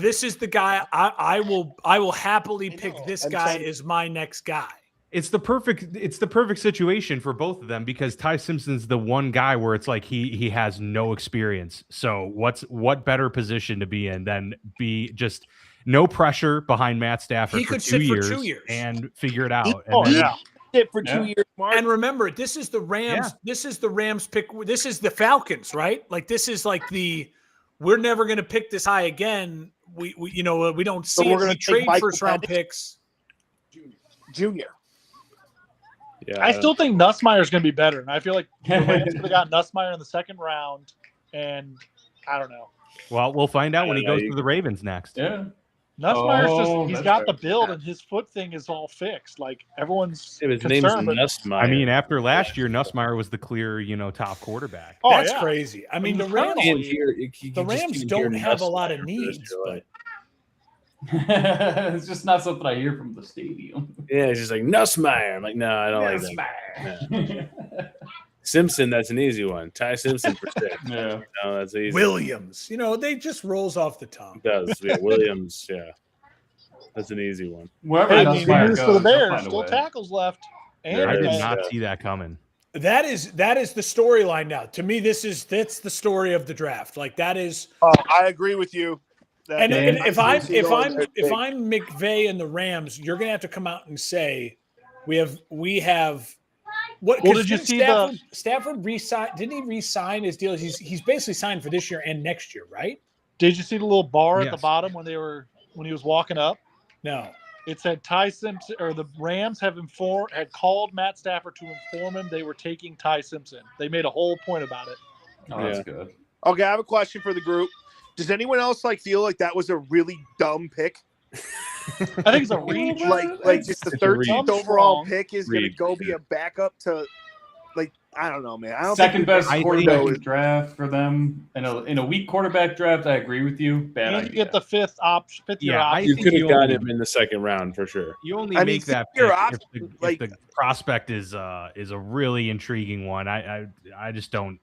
"This is the guy I will happily pick. This I'm guy saying- is my next guy." It's the perfect situation for both of them because Ty Simpson's the one guy where it's like he has no experience. So what better position to be in than be just no pressure behind Matt Stafford He for could 2 sit for years, 2 years. and figure it out. Oh, and then- yeah. It for 2 Yeah. years, Mark. And remember, this is the Rams. Yeah. This is the Rams pick. This is the Falcons, right? Like this is like we're never going to pick this high again. We we don't So see we're it. gonna We take trade Michael first round Penix? picks. Junior. Yeah, I still think Nussmeier's going to be better. And I feel like the Rams could have got Nussmeier in the second round. And I don't know. well, we'll find out when he I don't goes know. to the Ravens next. yeah. Nussmeier's Oh, he's that's got fair. the build and his foot thing is all fixed. Like everyone's Yeah, his name's concerned. But, Nussmeier. I mean, after last year, Nussmeier was the clear, top quarterback. oh, That's yeah. crazy. I mean, the You Rams. can't The Rams don't have a lot of needs, but It's just not something I hear from the stadium. yeah, it's just like Nussmeier. I'm like, no, I don't like that. Simpson, that's an easy one. Ty Simpson for six. Yeah. No, that's easy. Williams, they just rolls off the tongue. It does. Yeah, Williams. Yeah, that's an easy one. Wherever Hey, Nussmeier good news for the goes, they'll Bears. find a Still way. tackles left. And There I did is, not yeah. see that coming. That is the storyline now. To me, that's the story of the draft. Like that is. Oh, I agree with you. That- And, Man, and if I'm Simpson's if going I'm McVay and the Rams, you're gonna have to come out and say we have what? Well, 'cause did you didn't see Stafford resign? Didn't he re-sign his deal? He's basically signed for this year and next year, right? did you see the little bar at the Yes. bottom when he was walking up? No. It said Ty Simpson or the Rams had called Matt Stafford to inform him they were taking Ty Simpson. They made a whole point about it. Oh, that's Yeah. good. Okay, I have a question for the group. Does anyone else feel like that was a really dumb pick? I think it's a reach. Like just the It's a reach. 13th overall Strong. pick is going to Reach, go be sure. a backup to, like, I don't know, man. I don't Second think best I quarterback think- draft for them in a weak quarterback draft. I agree with you. Bad And you idea. get the fifth year Yeah, I option. You think could you have got only- him in the second round for sure. You only I mean, make that fifth-year pick option, if the prospect is a really intriguing one. I just don't.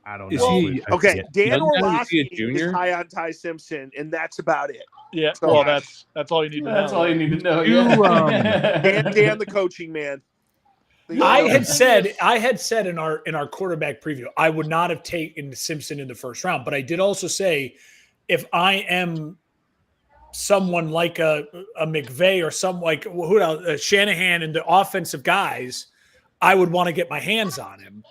I don't Is know. he- if I Okay, see it. Dan Doesn't he Orlovsky a junior? is high on Ty Simpson, and that's about it. Yeah, So- well, that's all you need to That's know. all you need to know. You, Yeah. Dan, the coaching man. I had said in our quarterback preview, I would not have taken Simpson in the first round, but I did also say if I am someone like a McVay or some like who else, Shanahan and the offensive guys, I would want to get my hands on him.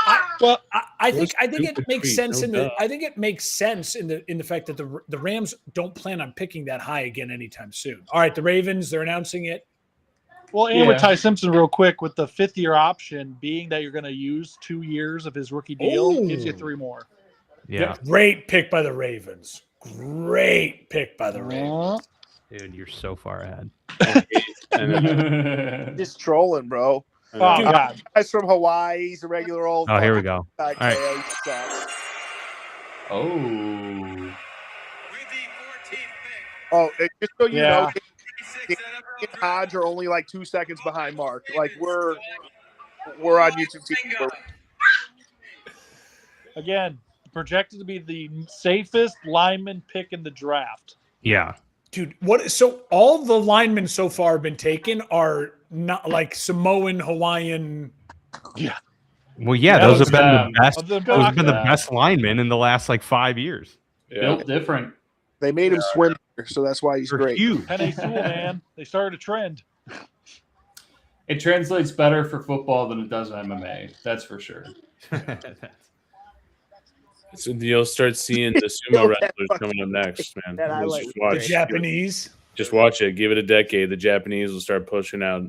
I think it makes sense I think it makes sense in the fact that the Rams don't plan on picking that high again anytime soon. All right, the Ravens, they're announcing it. Well, and with Yeah. Ty Simpson, real quick, with the fifth-year option being that you're going to use 2 years of his rookie deal, gives you Ooh. 3 more. Yeah, Great pick by the Ravens. Great pick by the Ravens. dude, you're so far ahead. Just trolling, bro. Oh, God. Guy's from Hawaii. He's a regular old. Oh, here we go. All right. Oh. With the 14th pick, Oh, and just so you know, 26 NFL and draft, Hodge are only like 2 seconds behind Mark. Like we're on YouTube TV. Again, projected to be the safest lineman pick in the draft. Yeah, Dude, so all the linemen so far have been taken are not like Samoan, Hawaiian. well, yeah, That those was have been them. the best. Of the Those have been the them. best linemen in the last like 5 years. Yeah. Built different. They made him swim, so that's why he's They're great. huge. Penny Sewell, man. They started a trend. It translates better for football than it does MMA. That's for sure. So you'll start seeing the sumo wrestlers coming up next, man. That You'll highlight just was watch. The Japanese. Just watch it. Give it a decade. The Japanese will start pushing out.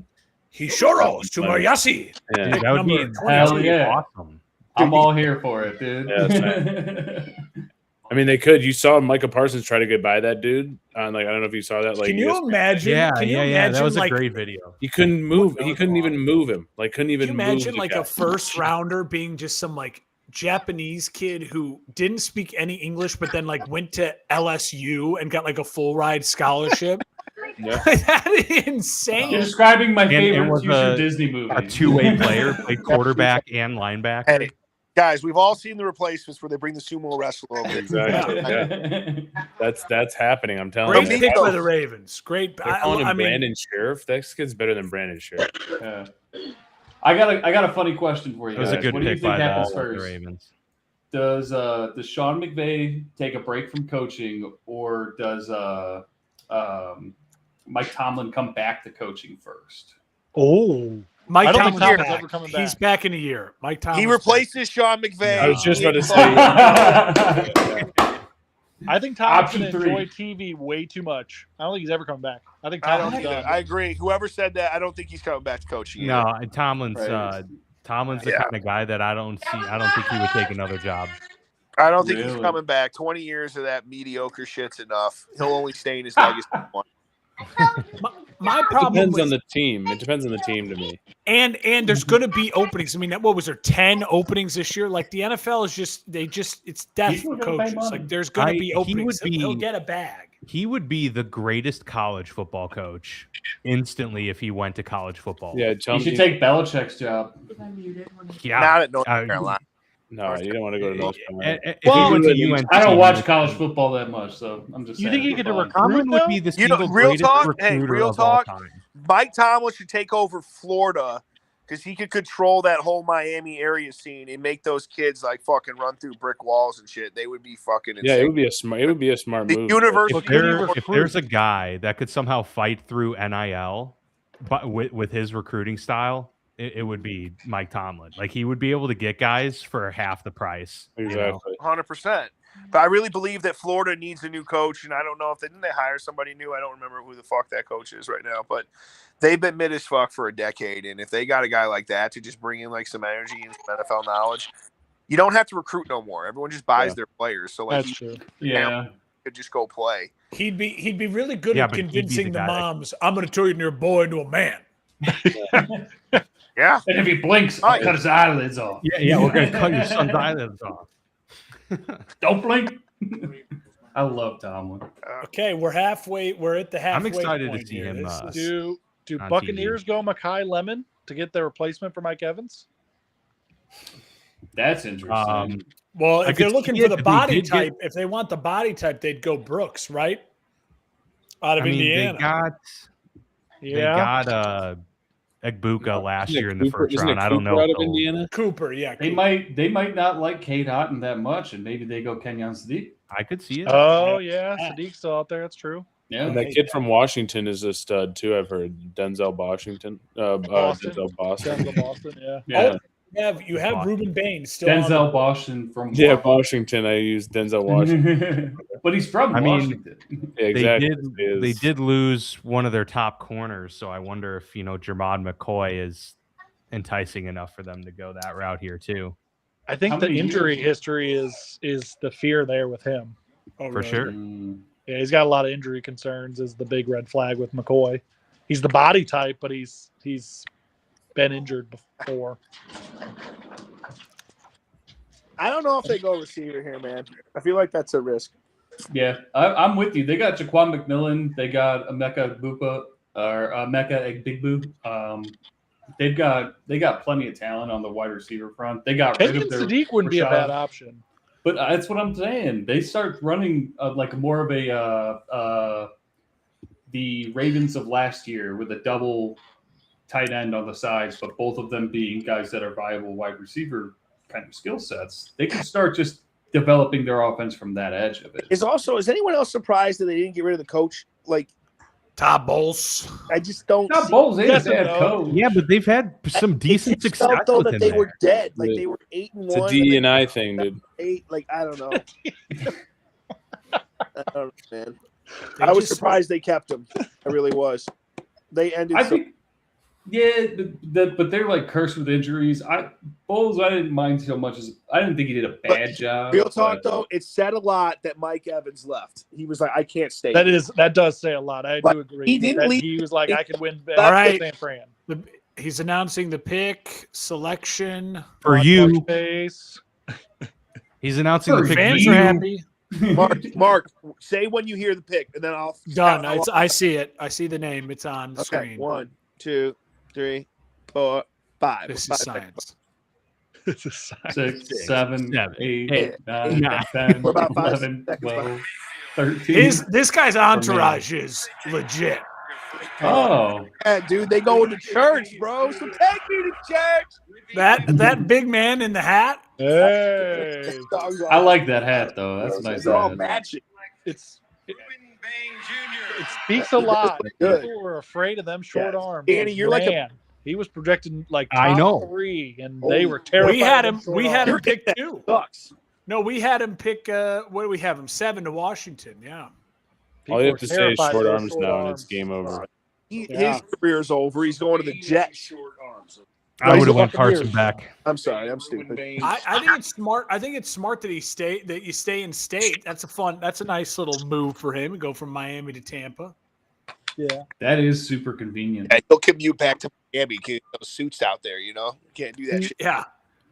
Hishoro Sumayashi. Yeah. Dude, that would be, Number that would be 20. Yeah. awesome. I'm all here for it, dude. Yeah, I mean, they could. You saw Micah Parsons try to get by that dude. I don't know if you saw that. Like, Can you imagine? Yeah, Can you yeah. imagine That was like, a great video. he couldn't move. That He was couldn't even awesome. move him. Like, couldn't even Can you move. imagine the like guy. a first rounder being just some like Japanese kid who didn't speak any English, but then like went to LSU and got like a full ride scholarship? Yeah. That is insane. You're describing my And favorite was future a- Disney movie. A two-way player, played quarterback and linebacker. Hey, guys, we've all seen the replacements where they bring the sumo wrestler over. Exactly. Yeah. That's happening. I'm telling Great you. pick by the Ravens. Great. They're calling him I mean, Brandon Sheriff. That kid's better than Brandon Sheriff. Yeah. I got a funny question for you That was guys. a good What do you pick think by happens the first? Ravens. Does Sean McVay take a break from coaching, or does Mike Tomlin come back to coaching first? Oh. Mike I don't think Tomlin's Tomlin's back. ever coming He's back. back in a year. Mike Tomlin. He replaces Sean McVay. I was just about to say. I think Tomlin's Option going to enjoy TV way too much. I don't think he's ever coming back. I think I Tomlin's don't either. done. I agree. Whoever said that, I don't think he's coming back to coaching. No, Tomlin's Right. Tomlin's the Yeah. kind of guy that I don't think he would take another job. I don't think he's Really? coming back. 20 years of that mediocre shit's enough. He'll only stay in his legacy. My It problem depends on with, the team. It depends on the team to me. and there's going to be openings. I mean, what was there 10 openings this year? Like the NFL is it's death People for gotta pay coaches. money. Like there's going to be He openings. would He'll be- get a bag. He would be the greatest college football coach instantly if he went to college football. Yeah, tell You me. should take Belichick's job. yeah. Not at North Uh, Carolina. No, you don't want to go to North Carolina. If Well, he went to UNC, I don't watch college football that much, so I'm just You saying. think he could for fun. recruit Tomlin would though? be the You know, single real greatest talk? recruiter Hey, real of all talk? time. Mike Tomlin should take over Florida because he could control that whole Miami area scene and make those kids like fucking run through brick walls and shit. They would be fucking insane. Yeah, it would be a smart. It would be a smart The move. university. If there's a guy that could somehow fight through NIL, but with his recruiting style, it would be Mike Tomlin. Like he would be able to get guys for half the price. you know? Exactly. 100%. But I really believe that Florida needs a new coach, and I don't know if didn't they hire somebody new. I don't remember who the fuck that coach is right now, but they've been mid as fuck for a decade. And if they got a guy like that to just bring in like some energy and some NFL knowledge, you don't have to recruit no more. Everyone just buys Yeah. their players. So like That's true. Yeah. could just go play. He'd be really good Yeah, at but he'd be convincing the the guy that- moms. I'm going to turn your boy into a man. Yeah. And if he blinks, I'll cut his eyelids off. Yeah, we're gonna cut your son's eyelids off. Don't blink. I love Tomlin. Okay, we're halfway. We're at the halfway. excited to point see here. him, This is- Do on Buccaneers go Makai Lemon to get their replacement for Mike Evans? That's interesting. well, I if they're could looking see for it the if they body did get- type, if they want the body type, they'd go Brooks, right? Out of I mean, Indiana. they got Egbuka last year in the Cooper- first isn't it round. I don't know. Cooper out if of they'll- Indiana. Cooper, yeah. they might not like Cade Otton that much, and maybe they go Kenyon Sadiq. I could see it. Oh yeah, Sadiq's still out there. That's true. Yeah. And that kid from Washington is a stud too. I've heard Denzel Washington. Boston. Denzel Boston. Denzel Boston, yeah. Yeah. You have Boston. Ruben Bain still. on Denzel Washington from Yeah, Washington. I use Denzel Washington. but he's from I mean, Washington. Yeah, exactly. They did lose one of their top corners, so I wonder if Jermod McCoy is enticing enough for them to go that route here too. I think How the many injury years? history is the fear there with him. Oh, For really? sure. Mm. Yeah, he's got a lot of injury concerns. Is the big red flag with McCoy. He's the body type, but he's been injured before. I don't know if they go receiver here, man. I feel like that's a risk. Yeah, I'm with you. They got Jaquan McMillan. They got Emeka Bupa or Emeka Egbigbu. They got plenty of talent on the wide receiver front. They got rid Kenyon of their Sadiq wouldn't be a Rashad. bad option. But that's what I'm saying. They start running like more of a the Ravens of last year with a double tight end on the sides, but both of them being guys that are viable wide receiver kind of skill sets. They can start just developing their offense from that edge of it. Is anyone else surprised that they didn't get rid of the coach? Like Todd Bowles. I just don't. Not see- Bowles is Yes a and bad no. coach. Yeah, but they've had some It decent just success felt though with that him they there. were dead. Like Yeah. they were 8-1. It's a and D they and I thing, dude. 8. Like I don't know. I don't know, man. They I was just- surprised they kept him. I really was. They ended. I so- think, yeah, but they're like cursed with injuries. Bowles, I didn't mind so much as I didn't think he did a bad job. Real talk but- though, it said a lot that Mike Evans left. He was like, I can't stay. That does say a lot. I But do agree. he didn't that leave- he was like, I could win All right. San Fran. He's announcing the pick selection. For On you, touch base. he's announcing the For pick. Fans you. are happy. Mark, say when you hear the pick, and then I'll Done. I'll- I see it. I see the name. It's on the okay, screen. 1, 2, 3, 4, 5. This is 5 science. It's a sign. 6, 7, Seven, 8, eight, 9, nine. 10, We're about 5 11, seconds 12, 13. This guy's entourage is legit. Oh, Yeah, dude, they go to church, bro. So take me to church. That big man in the hat. Hey, Dogs I all- like that hat though. That's a nice They're all hat. matching. it Ruben Bain Jr. speaks a lot. Good. People were afraid of them short Yeah. arms. Danny, you're like a- Man, he was projected like I top know. 3, and they were terrified. We had of him. short We had him arms. pick 2. Sucks. No, we had him pick. What do we have him? 7 to Washington. Yeah. People All you were have to say is terrified short of arms short now, and it's arms. game over. Yeah. His career's over. He's going to the Jets. I He's would have the went Carson Buccaneers. back. I'm sorry, I'm stupid. I think it's smart. I think it's smart that you stay in state. That's a nice little move for him. Go from Miami to Tampa. Yeah. That is super convenient. Yeah, he'll commute back to Miami. Those suits out there, you know, can't do that shit. Yeah.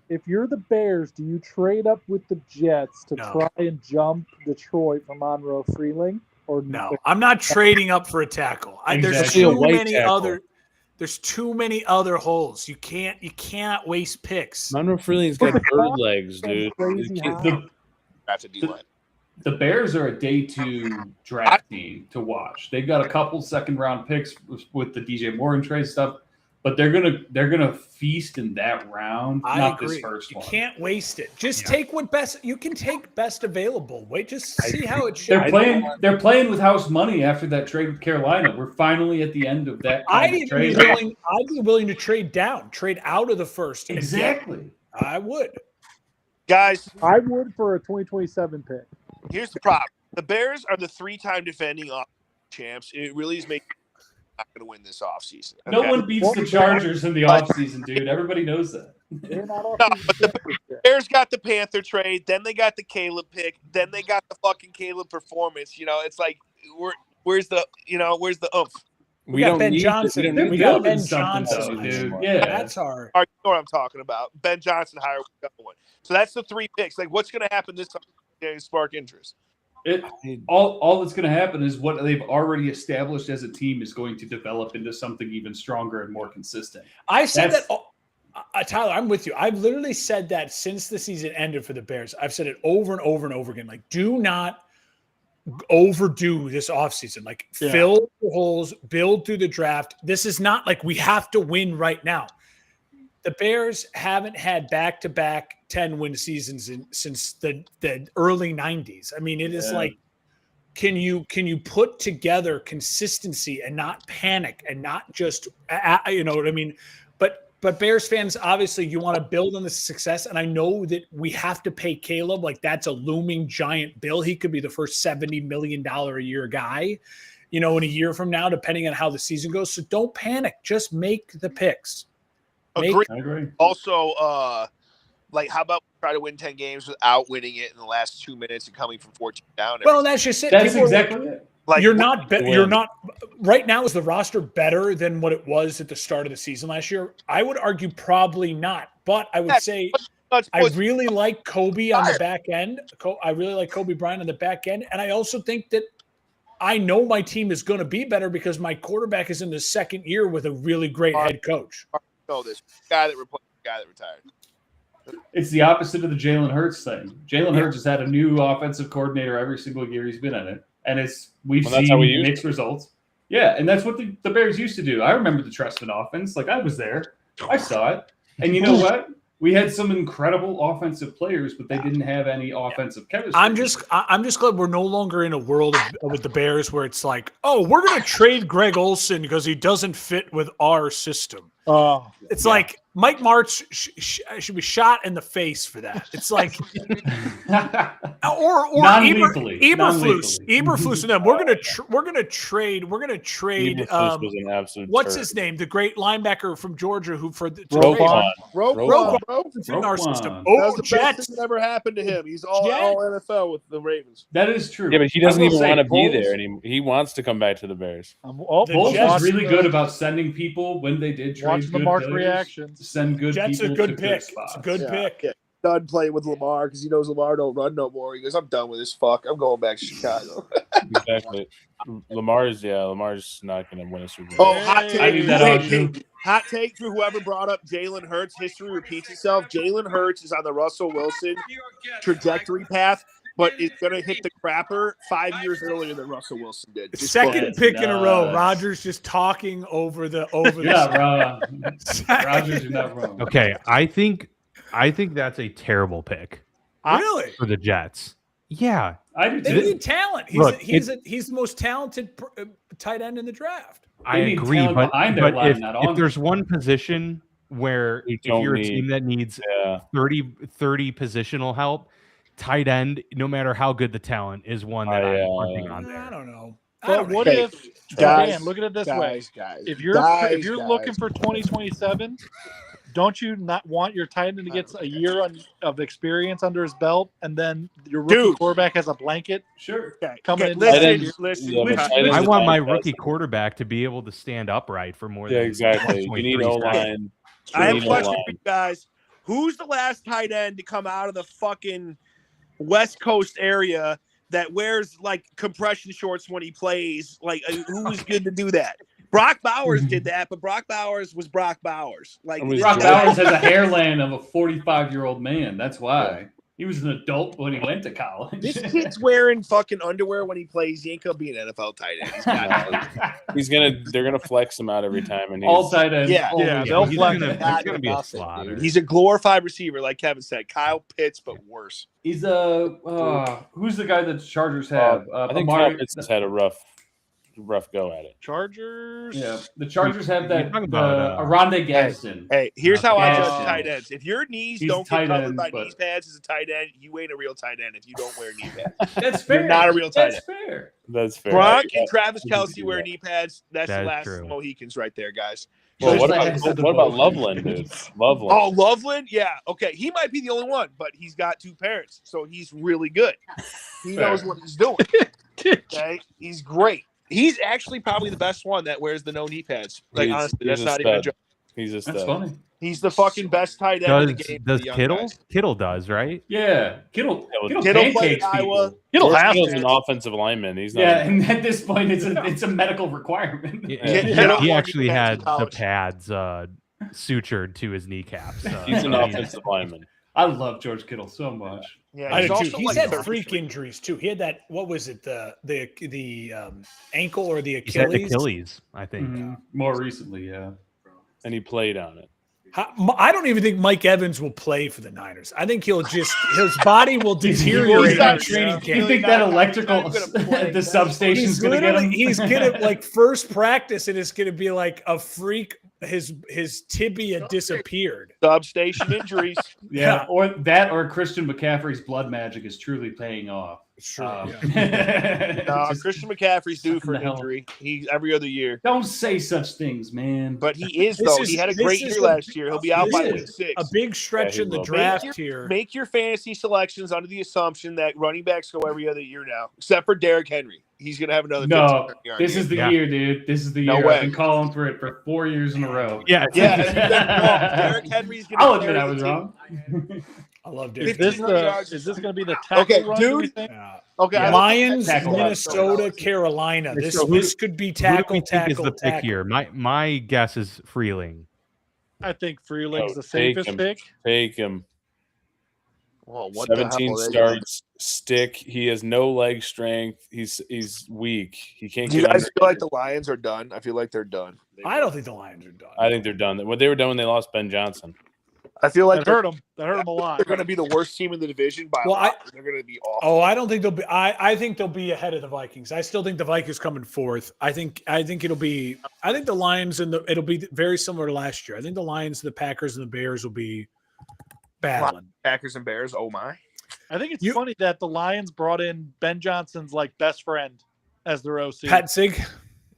If you're the Bears, do you trade up with the Jets to No. try and jump Detroit for Monroe Freeling? Or No, I'm not trading up for a tackle. There's Exactly. too A white many tackle. other. There's too many other holes. You cannot waste picks. Monroe Freeling's got bird legs, dude. Crazy The kid- high. The, That's a D-line. the Bears are a day 2 draft team to watch. They've got a couple second round picks with the DJ Moore and trade stuff, but they're gonna feast in that round, I not agree. this first You one. can't waste it. Just take what best you can take. Best available. Wait, just see how it They're shapes. They're playing with house money after that trade with Carolina. We're finally at the end of that kind I'd of even trade. I'd be willing to trade down, trade out of the first. and get- Exactly. I would. Guys, I would for a 2027 pick. here's the problem. The Bears are the 3-time defending champs. It really is making not going to win this offseason. No okay? one beats the Chargers in the offseason, dude. Everybody knows that. They're not all No, but the Bears got the Panther trade, then they got the Caleb pick, then they got the fucking Caleb performance. You know, it's like where's the oomph? We got Ben Johnson. We got Ben something, Johnson, though, dude. dude. Yeah. That's our. All right, you know what I'm talking about. Ben Johnson hired one. So that's the 3 picks. Like, what's going to happen this time to spark interest? All that's going to happen is what they've already established as a team is going to develop into something even stronger and more consistent. I said that, Tyler. I'm with you. I've literally said that since the season ended for the Bears. I've said it over and over and over again. Like, do not overdo this offseason. Like, fill the holes, build through the draft. This is not like we have to win right now. The Bears haven't had back-to-back 10-win seasons since the early 90s. I mean, it is like, can you put together consistency and not panic and not just, you know what I mean? But Bears fans, obviously, you want to build on the success. And I know that we have to pay Caleb. Like, that's a looming giant bill. He could be the first $70 million a year guy, you know, in a year from now, depending on how the season goes. So don't panic. Just make the picks. I agree. Also, like, how about we try to win 10 games without winning it in the last 2 minutes and coming from 14 down? Well, that's just it. That's exactly it. Like, you're not right now. Is the roster better than what it was at the start of the season last year? I would argue probably not, but I would say I really like Kobe on the back end. I really like Kobe Bryant on the back end, and I also think that I know my team is going to be better because my quarterback is in the second year with a really great head coach. Know this guy that replaced the guy that retired. It's the opposite of the Jalen Hurts thing. Jalen Hurts has had a new offensive coordinator every single year he's been in it. And we've seen mixed results. Yeah, and that's what the Bears used to do. I remember the Trestman offense. Like, I was there. I saw it. And you know what? We had some incredible offensive players, but they didn't have any offensive chemistry. I'm just glad we're no longer in a world with the Bears where it's like, oh, we're going to trade Greg Olsen because he doesn't fit with our system. It's like Mike Martz should be shot in the face for that. It's like, or Eberflus and them. We're gonna trade. Eberflus was an absolute what's turd. his name? The great linebacker from Georgia who for Roquan. Roquan in our system. That was the best thing that ever happened to him. He's all NFL with the Ravens. That is true. Yeah, but he doesn't even want to be there anymore. He wants to come back to the Bears. Bowles was really good about sending people when they did trade. Watch the Mark reaction. Send good Jets people a good to pick. spots. It's a good pick. Yeah. Done playing with Lamar because he knows Lamar don't run no more. He goes, I'm done with this fuck. I'm going back to Chicago. Exactly. Lamar's not going to win a Super Bowl. Oh, hot take. I need that option. Hot take for whoever brought up Jalen Hurts. History repeats itself. Jalen Hurts is on the Russell Wilson trajectory path, but it's going to hit the crapper 5 years earlier than Russell Wilson did. Second pick in a row. Rodgers just talking over the. Rodgers, you're not wrong. Okay, I think that's a terrible pick. Really? For the Jets. Yeah. They need talent. He's the most talented tight end in the draft. I agree, but if there's one position where if you're a team that needs 30 positional help, tight end, no matter how good the talent, is one that I'm working on there. I don't know. But what if, Dan, look at it this way. If you're looking for 2027, don't you not want your tight end to get a year of experience under his belt, and then your rookie quarterback has a blanket? Sure. Coming in. Listen. I want my rookie quarterback to be able to stand upright for more than exactly. You need O-line. I have a question for you guys. Who's the last tight end to come out of the fucking West Coast area that wears like compression shorts when he plays? Like, who's good to do that? Brock Bowers did that, but Brock Bowers was Brock Bowers. Like, Brock Bowers has a hairline of a 45-year-old man. That's why. He was an adult when he went to college. This kid's wearing fucking underwear when he plays. He ain't gonna be an NFL tight end. They're gonna flex him out every time, and all tight ends. They'll flex him. He's gonna be a slaughter. He's a glorified receiver, like Kevin said. Kyle Pitts, but worse. He's who's the guy that the Chargers have? I think Kyle Pitts has had a rough rough go at it. Chargers. Yeah, the Chargers have that talking about, Aronde Gadsden. Hey, here's how I judge Gadsden. tight ends. If your knees He's don't tight get covered end, by but- knee pads as a tight end, you ain't a real tight end if you don't wear knee pads. That's fair. You're not a real tight That's fair. That's fair. Gronk Yeah. and Travis We can Kelce do wear that. knee pads. That's That the is last true. Mohicans right there, guys. Well, what Just like about Loveland, dude? Loveland. Oh, Loveland? Yeah. Okay. He might be the only one, but he's got two parents, so he's really good. He Fair. knows what he's doing. Okay. He's great. He's actually probably the best one that wears the no knee pads. Like, He's- honestly, he's that's a not even a stud. joke. He's a That's stud. funny. He's the fucking best tight end in the game. for Does the young Kittle? guys. Kittle does, right? Yeah, Kittle Kittle played pancakes at Iowa. people. Kittle George has Kittle's to. an offensive lineman. He's not. Yeah, and at this point, it's a medical requirement. He, Yeah. Kittle he won actually defense in had the college. pads sutured to his kneecaps. He's an so he- offensive lineman. I love George Kittle so much. Yeah, I he's did too. also He's like had 30. freak injuries too. He had that. What was it? The ankle or the He's had Achilles? Achilles, I think. Mhm. More recently, yeah. And he played on it. I don't even think Mike Evans will play for the Niners. I think his body will He's deteriorate not- in training You camp. think that electrical, the substation's He's going to get him? gonna like first practice, and it's gonna be like a freak. His tibia disappeared. Substation injuries. Yeah, or that, or Christian McCaffrey's blood magic is truly paying off. Sure. Just- Christian McCaffrey's due for the an hell. injury. He's every other year. Don't say such things, man. But he is, This though. is- He had a this great is year the- last year. He'll be out this by is week 6. A big stretch Yeah, he in the will. draft here. Make your fantasy selections under the assumption that running backs go every other year now, except for Derrick Henry. He's going to have another No, 15 yard this game. is the Yeah. year, dude. This is the No year. way. I've been calling for it for 4 years in a row. Yeah, Yeah, Derrick Henry's going to I'll admit I was wrong. I love Is Derrick. this 15 yards. is this going to be the tackle Okay, run? do we dude. think? Okay, I Lions, Tackle run. Minnesota, Carolina. This So who- this could be Who do tackle, we think is tackle, the pick tackle. here? My guess is Freeling. I think Freeling's Oh, the take safest him. pick. Take him. Well, what the hell 17 are they starts. Stick. He has no leg strength. He's weak. He can't Do you get guys under. feel like the Lions are done? I feel like they're done. I don't think the Lions are done. I think they're done. What they were done when they lost Ben Johnson. I feel like That hurt him. That hurt him a lot. they're going to be the worst team in the division by Well, a lot. They're going to be awful. Oh, I don't think they'll be. I think they'll be ahead of the Vikings. I still think the Vikings coming fourth. I think it'll be. I think the Lions and it'll be very similar to last year. I think the Lions, the Packers, and the Bears will be battling. Packers and Bears. Oh my! I think it's funny that the Lions brought in Ben Johnson's like best friend as their OC. Pat Sig.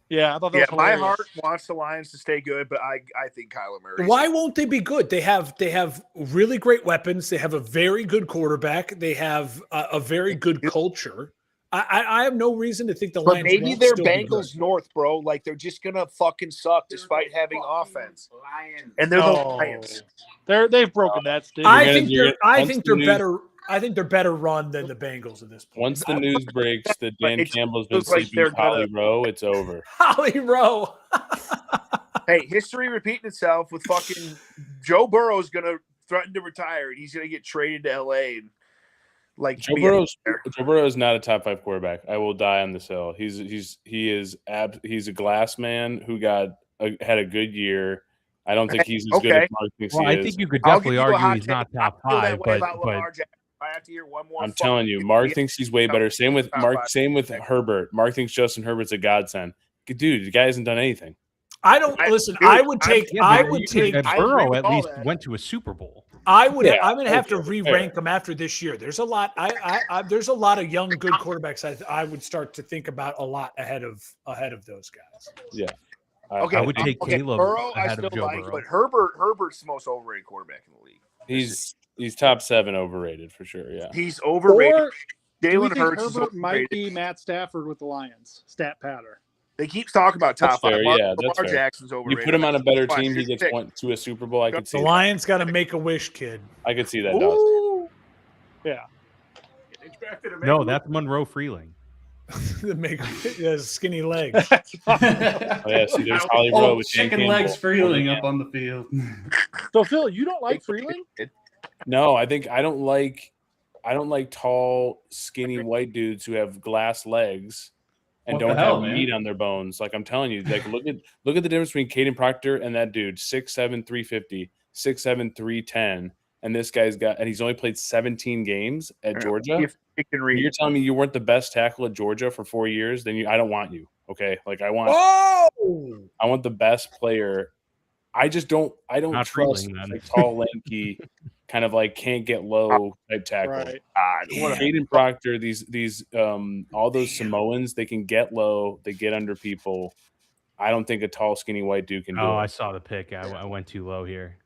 Yeah, I thought that Yeah, was my hilarious. heart wants the Lions to stay good, but I think Kyler Murray. Why won't they be good? They have really great weapons. They have a very good quarterback. They have a very good culture. I have no reason to think the But Lions. maybe won't they're still be good. Bengals North, bro. Like they're just gonna fucking suck despite having offense. And they're the Oh. Lions. They've broken that stigma. I You're think gonna- they're. I once think the they're news- better. I think they're better run than the Bengals at this point. Once the news breaks that Dan It Campbell's been looks like sleeping they're with Holly gonna- Rowe, it's over. Holly Rowe. Hey, history repeating itself with fucking Joe Burrow's gonna threaten to retire and he's gonna get traded to LA and like Joe be Burrow is not a top 5 quarterback. I will die on this hill. He's a glass man who had a good year. I don't think he's as good Okay. as Mark thinks Well, he I is. think you could I'll give definitely you a argue hot he's not take. top I feel that 5, way about but Lamar Jackson. I have to hear one more. I'm telling you, Mark thinks he's way better. Same with top Mark. 5. Same with Herbert. Mark thinks Justin Herbert's a godsend. Dude, the guy hasn't done anything. I don't listen. I would take. yeah, I but would you- take. and I agree Burrow with at all least that. went to a Super Bowl. I would. Yeah, I'm going to have to okay, re-rank fair. them after this year. There's a lot. There's a lot of young, good quarterbacks. I would start to think about a lot ahead of those guys. Yeah. Okay, I would take Caleb Burrow. I ahead of still Joe like, Burrow. but Herbert's the most overrated quarterback in the league. He's top 7 overrated for sure. Yeah. He's overrated. Or do we Jalen think Hurts is Herbert might overrated. be Matt Stafford with the Lions? Stat pattern. They keep talking about top That's fair, 5. Lamar, yeah, that's Lamar fair. Jackson's You overrated. put him on a better Fine, team, he here's the gets pick. one to a Super Bowl. I could see The that. Lions got to make a wish, kid. I could see that. Dustin. Ooh. Yeah. No, that's Monroe Freeling. Make skinny legs. Oh, yeah, see, there's Holly Rowe with Dan chicken legs Campbell. freeling up on the field. So Phil, you don't like Freeling? No, I don't like tall, skinny white dudes who have glass legs and What the don't hell, have man? meat on their bones. Like I'm telling you, like look at the difference between Caden Proctor and that dude, 6'7", 350, 6'7", 310, and this guy's and he's only played 17 games at Georgia. If you can read. You're telling me you weren't the best tackle at Georgia for 4 years, then I don't want you. Okay, like I want the best player. I don't Not trust Freeling, then. like tall, lanky, kind of like can't get low type tackle. Right. Caden Proctor, these all those Samoans, they can get low, they get under people. I don't think a tall, skinny white dude can do Oh, it. I saw the pick. I went too low here.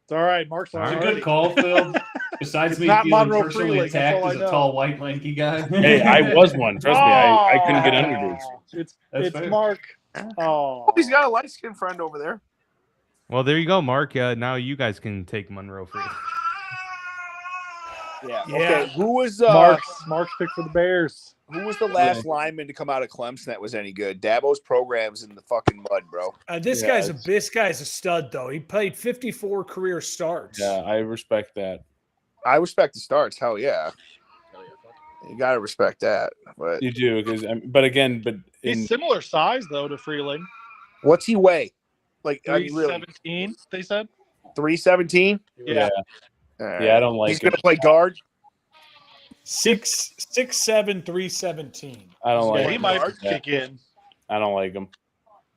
It's all right. Mark's All It's a right. good call, Phil. Besides It's me not feeling Monroe personally Freeling, that's attacked all I as a know. tall, white, lanky guy. Hey, I was one. Trust me, I couldn't get under dudes. That's It's fair. Mark. Oh, Oh, he's got a light skinned friend over there. Well, there you go, Mark. Now you guys can take Monroe free. Yeah. Yeah. Okay. Who was Mark's pick for the Bears. who was the last lineman to come out of Clemson that was any good? Dabo's program's in the fucking mud, bro. This Yeah, guy's a stud though. He played 54 career starts. Yeah, I respect that. I respect the starts. Hell yeah. You gotta respect that. But You do, but He's similar size though to Freeling. what's he weigh? Like, are you really 317, they said. 317? Yeah. yeah, I don't like He's him. gonna play guard. 6'7", 317. I don't like Yeah, he him. might kick in. I don't like him.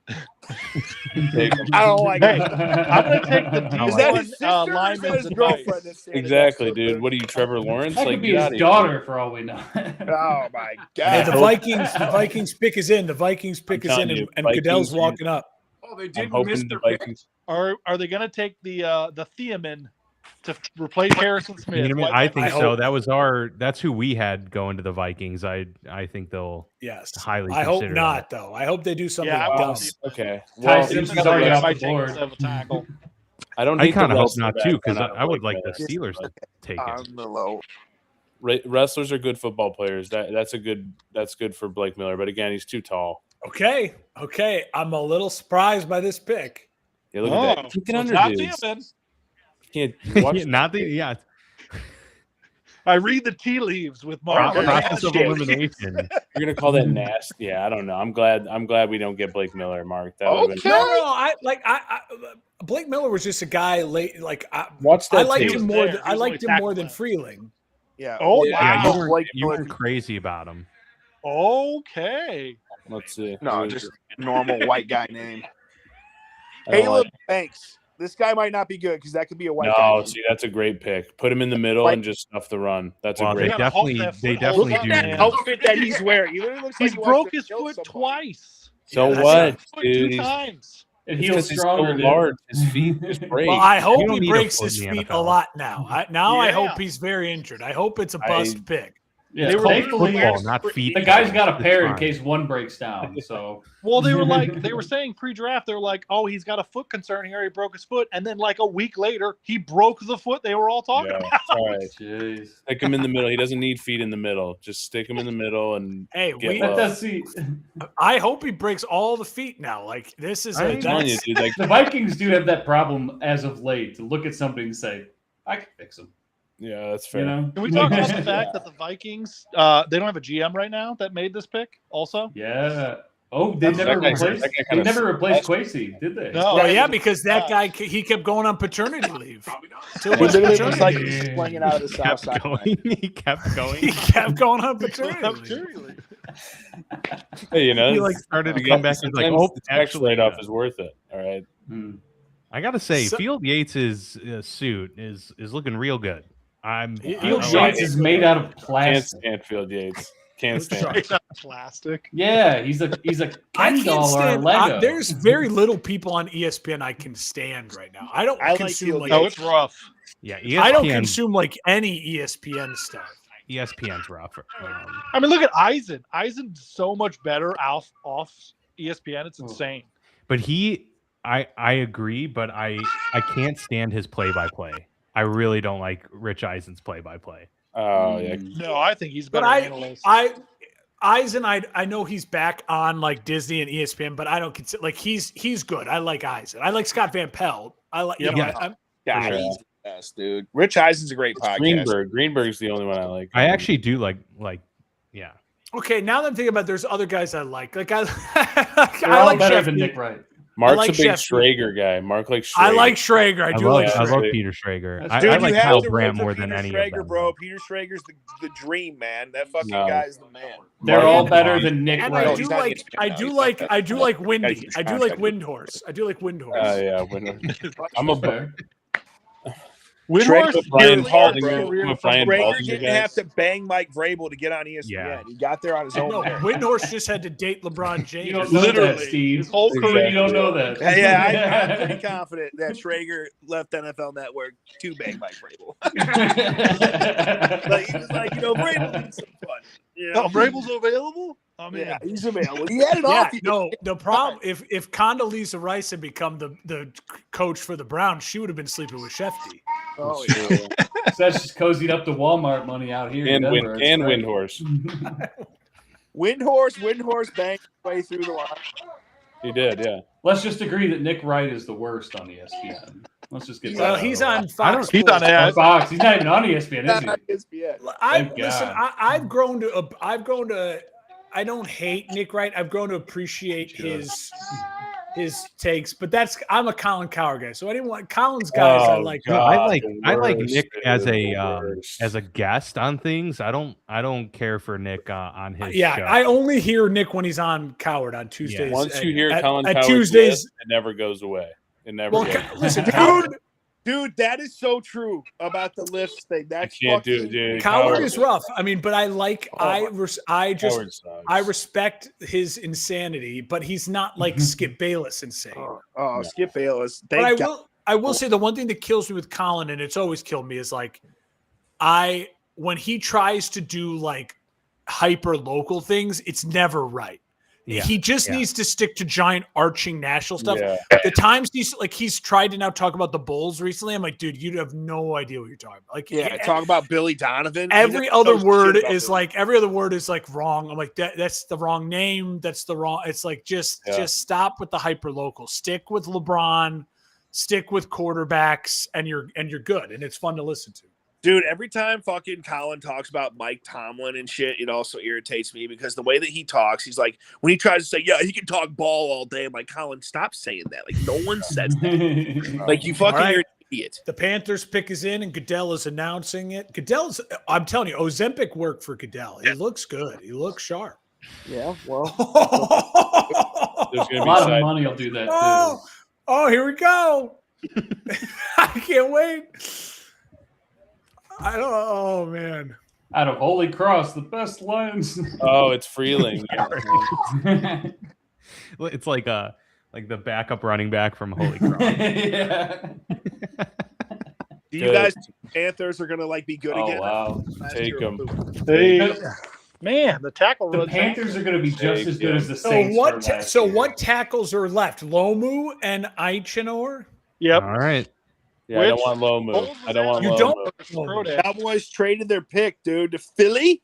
I don't like Hey, it. I'm gonna take the Is that D1 his sister or is that lineman's his advice. girlfriend that's standing Exactly, next to him? dude. What are you, Trevor Lawrence? That Like, could be get his outta here. daughter for all we know. Oh my Hey, god. the Vikings pick is in. The Vikings pick is telling in, you, and Vikings, Goodell's you- walking up. Oh, they I'm hoping the Vikings. Are they gonna take the Thiemann to replace Harrison Smith? You know what I mean? Like- I think I so. hope- That's who we had going to the Vikings. I think they'll Yes. highly I hope consider not, though. I hope they do something Yeah, I dumb. want to see Okay. Ty Well, Simpson's Another already guy off might the take board. instead of a tackle. I don't. I hate the kind of hope wrestler not back too, because on I would like Baylor. the Steelers to take it. On the low. Wrestlers are good football players. That's good for Blake Miller. But again, he's too tall. Okay. I'm a little surprised by this pick. Yeah, look Oh, at that. Kicking so under not dudes. Thiemann. Can't watch Not the yeah I read the tea leaves with Mark. process of elimination. You're gonna call that nasty? Yeah, I don't know. I'm glad we don't get Blake Miller, Mark. That would've Okay. been I Blake Miller was just a guy late. Like watch that. I liked tape. him was more. there. I He was liked only him more tackling than him. Freeling. Yeah. Oh, Yeah, wow. you weren't crazy about him. Okay. Let's see. No, just normal white guy name. I don't Caleb like- Banks. This guy might not be good because that could be a white guy. No, name. see, that's a great pick. Put him in the middle Like- and just stuff the run. That's Well, a great. they gotta hold definitely that they foot, definitely hold do. that That man. outfit that he's wearing. He literally looks He's like he broke wants to his kill foot somebody. twice. So Yeah, that's what, Foot dude? 2 times. And It's he was 'cause he's stronger. so dude. large. His feet just break. Well, I hope You don't he need a breaks foot his in the feet a NFL. lot now. I Yeah. hope he's very injured. I hope it's a bust pick. Yeah, They were thankfully, Football, not feet. the guy's got a It's pair in fine. case one breaks down. So Well, they were saying pre-draft, they were like, oh, he's got a foot concern here. He broke his foot. And then like a week later, he broke the foot they were all talking Yeah, about. all right. jeez. Stick him in the middle. He doesn't need feet in the middle. Just stick him in the middle and Hey, Get Let low. that see. I hope he breaks all the feet now. Like this is I'm a telling you, that's, dude. Like, The Vikings do have that problem as of late to look at somebody and say, "I can fix him." yeah, that's fair. You know? Can we talk about the fact that the Vikings, they don't have a GM right now that made this pick also? Yeah. Oh, they That never guy- replaced. that guy They kinda never replaced sucks. Quasey, did they? No. well, yeah, because that guy he kept going on paternity leave. Too He much literally looks paternity like leave. he's slinging out of the south Kept side. going. He kept going. He kept going on paternity leave. Hey, you know, He like started to you come got- back. He's like, sometimes oh, the tax actually, write-off is worth it. All right. Hmm. I gotta say, So- Field Yates's suit is looking real good. Field I like Yates it. is made out of Can't plastic. stand Field Yates. Can't stand. It's not plastic. Yeah, he's a I Ken can't doll or a stand. Lego. There's very little people on ESPN I can stand right now. I don't I like consume Field like, No, it's rough. Yeah, I don't ESPN. consume like any ESPN stuff. ESPN's rough. I mean, look at Eisen. Eisen's so much better off ESPN. It's insane. But I agree, but I can't stand his play-by-play. I really don't like Rich Eisen's play-by-play. Oh yeah. No, I think he's But better analyst. Eisen, I know he's back on like Disney and ESPN, but I don't consider like he's good. I like Eisen. I like Scott Van Pelt. I like Yep. you know, Yeah. I'm- Yeah, For sure. he's the best, dude. Rich Eisen's a great podcast. Greenberg's the only one I like. I actually do like yeah. okay. Now that I'm thinking about, it, there's other guys I like. Like They're I all like better Jeff than Heath. Nick Wright. Mark's like a big Sheffield. Schrager guy. Mark likes Schrager. I like Schrager. I do like I Schrager. love Peter Schrager. Dude, I you like have Kyle to root Brandt for more than Peter any of Schrager, them. bro. Peter Schrager's the dream, man. That fucking No. guy's the man. They're all Mark- better than Nick And Wright. I he's do not like, ESPN I now. do He's like, not I do like Guys, Windy. he's I do like contracted. Windhorse. I do like Windhorse. Yeah, I'm a Fair. Windhorse Brian really hard, Baldinger. bro. I'm a Brian Schrager Baldinger didn't guy. have to bang Mike Vrabel to get on ESPN. Yeah. He got there on his own. No, merit. Windhorse just had to date LeBron James. You don't know that, Literally. Steve. His whole career. You don't know that. Yeah, I'm pretty confident that Schrager left NFL Network to bang Mike Vrabel. Like, he was like, Vrabel needs some fun. You know? Oh, Vrabel's available? I mean, Yeah, he's available. He had it Yeah, off. no. The problem if Condoleezza Rice had become the coach for the Browns, she would have been sleeping with Shefty. Oh, yeah. So that's just cozied up to Walmart money out here. in And Denver. It's great. Windhorse. Windhorse banged his way through the line. He did, yeah. Let's just agree that Nick Wright is the worst on ESPN. Let's just get Well, that. he's out on of the Fox. he's on Sports. way. ad. Fox. He's not even on ESPN, Not is he? ESPN. Thank Listen, God. I've grown to. I don't hate Nick Wright. I've grown to appreciate his takes, but I'm a Colin Cowherd guy, so I didn't want Colin's guys. I like. No, I like worst, Nick dude, as a guest on things. I don't care for Nick on his Yeah, show. I only hear Nick when he's on Cowherd on Tuesdays. Once you hear at Colin at Cowherd's Tuesdays. list, it never goes away. It never Well, goes. listen, Cowherd. Dude, that is so true about the lifts thing. That's can't do fucking- it, dude. Cowherd is rough. I mean, but I like. Howard sucks. I respect his insanity, but he's not like Skip Bayless insane. Oh, Skip Bayless. But Thank God. I will say the one thing that kills me with Colin, and it's always killed me, is like when he tries to do like hyper local things, it's never right. Yeah, He just needs to stick to giant arching national stuff. Yeah. The times he's tried to now talk about the Bulls recently, I'm like, dude, you have no idea what you're talking about. Like, Yeah, talk about Billy Donovan. He every doesn't other know word shit about is Billy. like every other word is like wrong. I'm like that's the wrong name. That's the wrong. It's like just stop with the hyper local. Stick with LeBron. Stick with quarterbacks, and you're good, and it's fun to listen to. Dude, every time fucking Colin talks about Mike Tomlin and shit, it also irritates me because the way that he talks, he's like, when he tries to say, yeah, he can talk ball all day, I'm like, Colin, stop saying that. Like, no one says that. Like, you fucking All right. you're an idiot. The Panthers pick is in, and Goodell is announcing it. Goodell's, I'm telling you, Ozempic worked for Goodell. He looks good. He looks sharp. Yeah, well. There's A gonna be lot of side- money will do that too. Oh, here we go. I can't wait. I don't. Oh man. Out of Holy Cross, the best Lions. Oh, it's Freeling. It's like the backup running back from Holy Cross. Yeah. Do you guys think Panthers are going to, like, be good Oh again? wow. Last Take year, 'em. Man, the tackle The runs. Panthers are going to be just as good as the So Saints. what? were last So year. what tackles are left? Lomu and Eichenor. Yep. All right. Yeah, I don't Which- want Lomu. I don't want You Lomu. don't. Throw that. Cowboys traded their pick, dude, to Philly.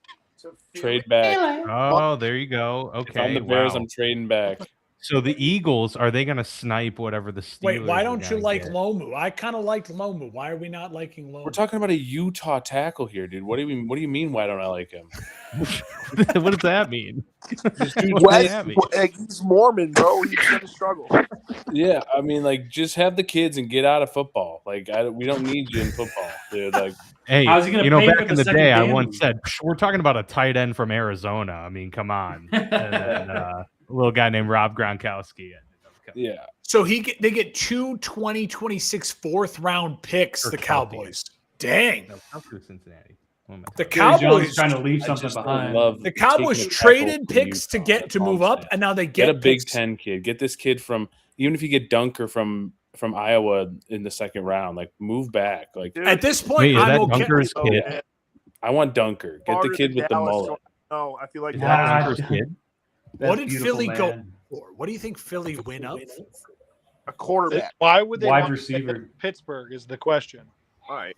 Trade back. Oh, there you go. If I'm Okay. the Bears, Wow. I'm trading back. So the Eagles, are they going to snipe whatever the Steelers? Wait, why are don't you gonna like get? Lomu? I kind of liked Lomu. Why are we not liking Lomu? We're talking about a Utah tackle here, dude. What do you mean? Why don't I like him? What does that mean? This dude's What does West, that mean? he's Mormon, bro. He's going to struggle. Yeah, I mean, like, just have the kids and get out of football. Like, we don't need you in football, dude. Like, Hey, How's he gonna you know, pay back for in the the second day, I game? once said we're talking about a tight end from Arizona. I mean, come on, and then, a little guy named Rob Gronkowski. yeah. So they get 2 2026 fourth round picks. Or The Cowboys. Cowboys. Dang. No, I'll do Cincinnati. What am I The saying? Jerry Jones Cowboys. is trying to leave I something just don't behind. love The Cowboys taking a tackle traded from picks to Utah. get That's to all move I'm up, saying. and now they Get a get Big picks. Ten kid. Get this kid from, even if you get Dunker from Iowa in the second round, like, move back. Like, Dude, At this point, Wait, is I'm that okay. Dunker's oh, kid? man. I want Dunker. Get the Harder kid than with the Dallas, mullet. No, I feel like Is Nah, that Dallas- Dunker's kid? That's What did beautiful, Philly go man. for? What do you think Philly went up? a quarterback. Why would they Wide want receiver. Pittsburgh is the question. All right.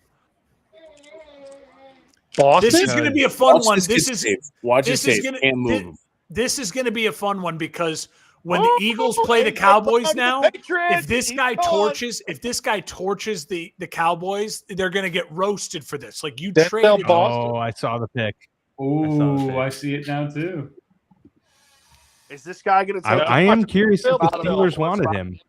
Boston. This is going to be a fun Watch one. this This kid is tape. Watch his this is tape. gonna- Can't move thi- him. this is going to be a fun one because when the Eagles play the Cowboys now, if this guy torches the Cowboys, they're going to get roasted for this. Like you Denzel traded. Boston. Oh, I saw the pick. Ooh, pick. I see it now too. Is this guy going to take? I am curious if the About it all. Steelers wanted him.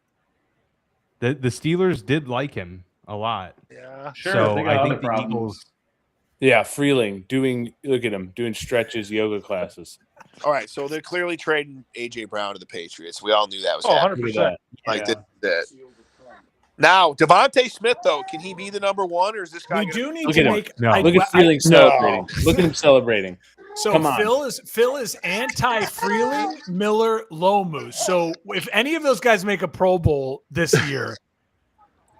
The Steelers did like him a lot. Yeah. Sure, So they got I other think the problems. Eagles. Yeah, Freeling look at him doing stretches, yoga classes. All right, so they're clearly trading AJ Brown to the Patriots. We all knew that was Oh, happening. 100%. Like Yeah. that. Now, Devontae Smith, though, can he be the number one, or is this guy? We gonna- do need Look to at him. make. No. Look at Freeling celebrating. Look at him celebrating. So Come on. Phil is anti Freeling, Miller, Lomu. So if any of those guys make a Pro Bowl this year,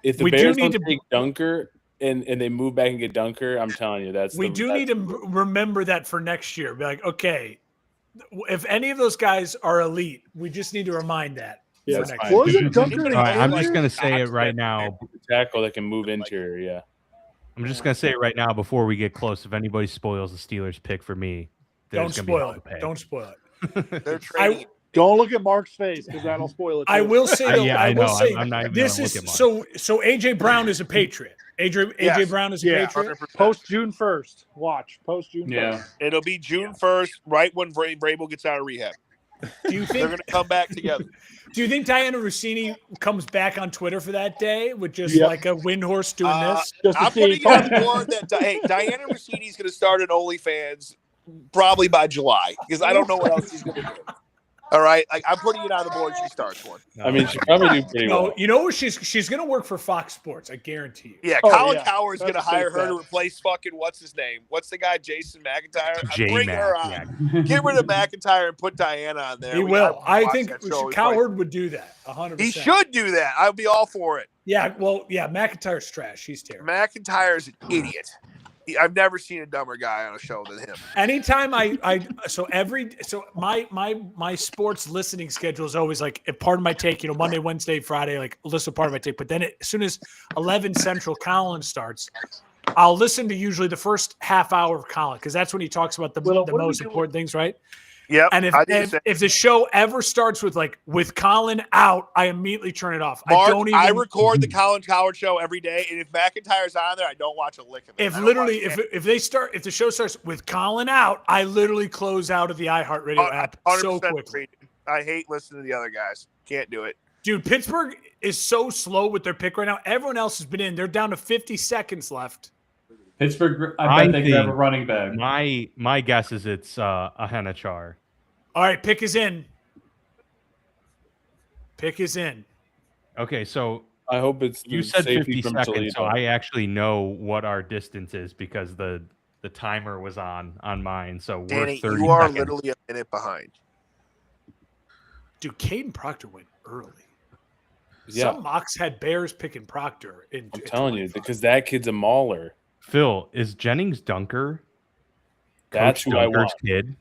If the We do Bears need don't to- take Dunker and they move back and get Dunker, I'm telling you, we do need to remember that for next year. Be like, okay, if any of those guys are elite, we just need to remind that. Yeah, for that's next fine. year. Wasn't Dunker All right, I'm in just there? going to say it right now. tackle that can move interior. Yeah, I'm just going to say it right now before we get close. If anybody spoils the Steelers pick for me, Don't there's going to be hell spoil to it. pay. Don't spoil it. They're trading. Don't look at Mark's face because that'll spoil it. I too. will say though. Yeah, I I will know. say I'm not even this gonna is look at so. AJ Brown is a Patriot. AJ Yes. Brown is a Yeah. Patriot. 100%. Post June 1st. Watch. Post June 1st. Yeah. It'll be June 1st, right when Vrabel gets out of rehab. Do you They're think? going to come back together. Do you think Diana Rossini comes back on Twitter for that day with just Yep. like a wind horse doing this? Just to I'm see putting it on the board that hey, Diana Rossini's going to start at OnlyFans probably by July because I don't know what else she's going to do. All right, like I'm putting it on the board. She starts one. I mean, she probably do pretty No, well. you know what? She's going to work for Fox Sports. I guarantee you. Yeah, Oh, Colin yeah. Coward's going to That's a hire safe her to bet. replace fucking what's his name? What's the guy? Jason McIntyre. Bring J-Mac, her on. yeah. Get rid of McIntyre and put Diana on there. He We gotta will. I watch think that show. Coward would do that. 100%. He should do that. I'd be all for it. Yeah. Well, yeah. McIntyre's trash. He's terrible. McIntyre's an idiot. I've never seen a dumber guy on a show than him. Anytime so my sports listening schedule is always like a part of my take, Monday, Wednesday, Friday, like listen to part of my take. But then as soon as 11 Central Colin starts, I'll listen to usually the first half hour of Colin because that's when he talks about the Well, what are we most doing? important things, right? Yep. And I do the same. if the show ever starts with Colin out, I immediately turn it off. Mark, I don't even. I record the Colin Coward show every day, and if McIntyre's on there, I don't watch a lick of it. If I don't literally, watch if the show starts with Colin out, I literally close out of the iHeartRadio app so 100% quickly. agree. I hate listening to the other guys. Can't do it. Dude, Pittsburgh is so slow with their pick right now. Everyone else has been in. They're down to 50 seconds left. Pittsburgh, I bet they grab a think running back. My guess is it's a Henachar. All right, pick is in. Pick is in. Okay, so I hope it's you the said safety 50 from seconds, so Toledo. I actually know what our distance is because the timer was on mine. So we're Danny, 30 you are seconds. literally a minute behind. Dude, Caden Proctor went early. Yeah, Some mocks had Bears picking Proctor. I'm telling you because that kid's a mauler. Phil, is Jennings Dunker That's Coach who I Dunker's want. kid?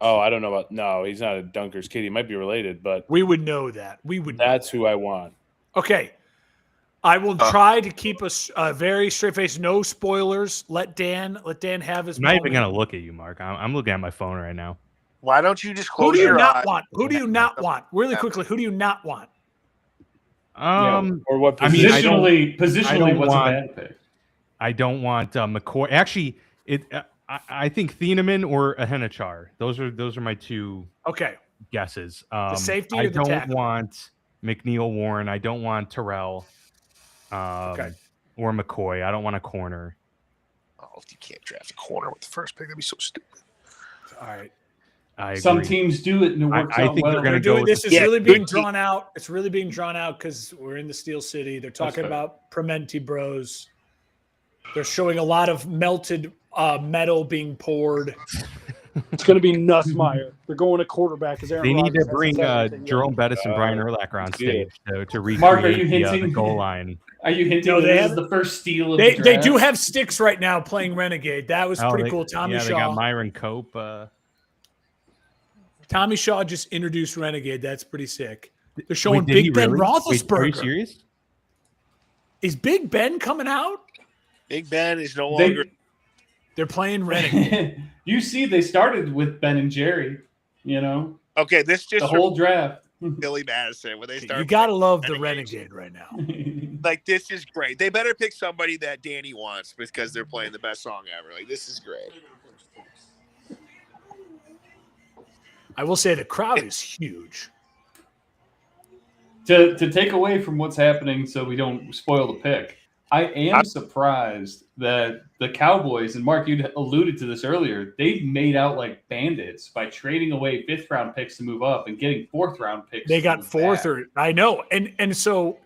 Oh, I don't know about. No, he's not a Dunker's kid. He might be related, but We would know that. We would. know that's that. who I want. Okay. I will try to keep us very straight face. No spoilers. Let Dan have his. I'm not even moment. gonna look at you, Mark. I'm looking at my phone right now. Why don't you just Who close do you your not eyes? want? Who do you not want? Really quickly, who do you not want? Or what I mean, position? I don't- Positionally, what's want- a bad pick? I don't want McCoy. Actually, I think Thieneman or a Henachar. Those are my two Okay. guesses. safety I or the don't tackle? want McNeil Warren. I don't want Terrell. Okay. Or McCoy. I don't want a corner. Oh, if you can't draft a corner with the first pick, that'd be so stupid. All right. I Some agree. teams do it and it works I out think well. they're gonna They're go doing with this the- is really being good drawn out. It's really being drawn out because we're in the Steel City. They're talking fair. about Prementi Bros. They're showing a lot of melted metal being poured. It's going to be Nussmeyer. They're going to quarterback because They need to bring Jerome Bettis and Brian Urlacher on let's do stage to recreate Mark, are you the hinting? goal line. Are you hinting No, that they this have- is the first steal of They the they draft? do have sticks right now playing Renegade. That was pretty they, cool. Tommy yeah, Shaw. they got Myron Cope. Tommy Shaw just introduced Renegade. That's pretty sick. They're showing Wait, did he Big Ben really? Wait, are you Roethlisberger. serious? Is Big Ben coming out? Big Ben is no They- longer. They're playing Renegade. You see, they started with Ben and Jerry. Okay, this just The whole draft. Billy Madison when they start. You gotta love the Renegade. Renegade right now. Like this is great. They better pick somebody that Danny wants because they're playing the best song ever. Like this is great. I will say the crowd is huge. To take away from what's happening so we don't spoil the pick, I am surprised that the Cowboys, and Mark, you alluded to this earlier, they made out like bandits by trading away 5th-round picks to move up and getting 4th-round picks. They got 4th, I know. And so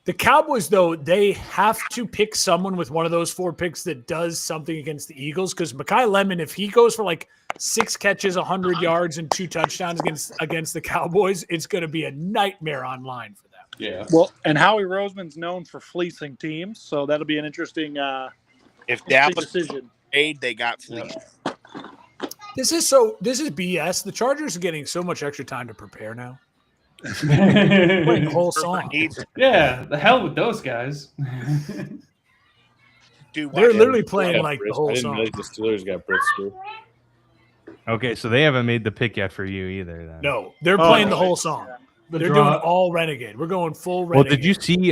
the Cowboys, though, they have to pick someone with one of those 4 picks that does something against the Eagles, because Mekhi Lemon, if he goes for like 6 catches, 100 yards, and 2 touchdowns against the Cowboys, it's going to be a nightmare online for them. Yeah. Well, and Howie Roseman's known for fleecing teams, so that'll be an interesting If Dallas decision. paid, they got fleeced. This is BS. The Chargers are getting so much extra time to prepare now. Playing the whole song. Yeah, the hell with those guys. Dude, They're watch literally it. playing like the whole I didn't song. realize the Steelers got Brisker. Okay, so they haven't made the pick yet for you either. Then. No, they're playing the whole song. The They're draw- doing all Renegade. We're going full Well, Renegade. did you see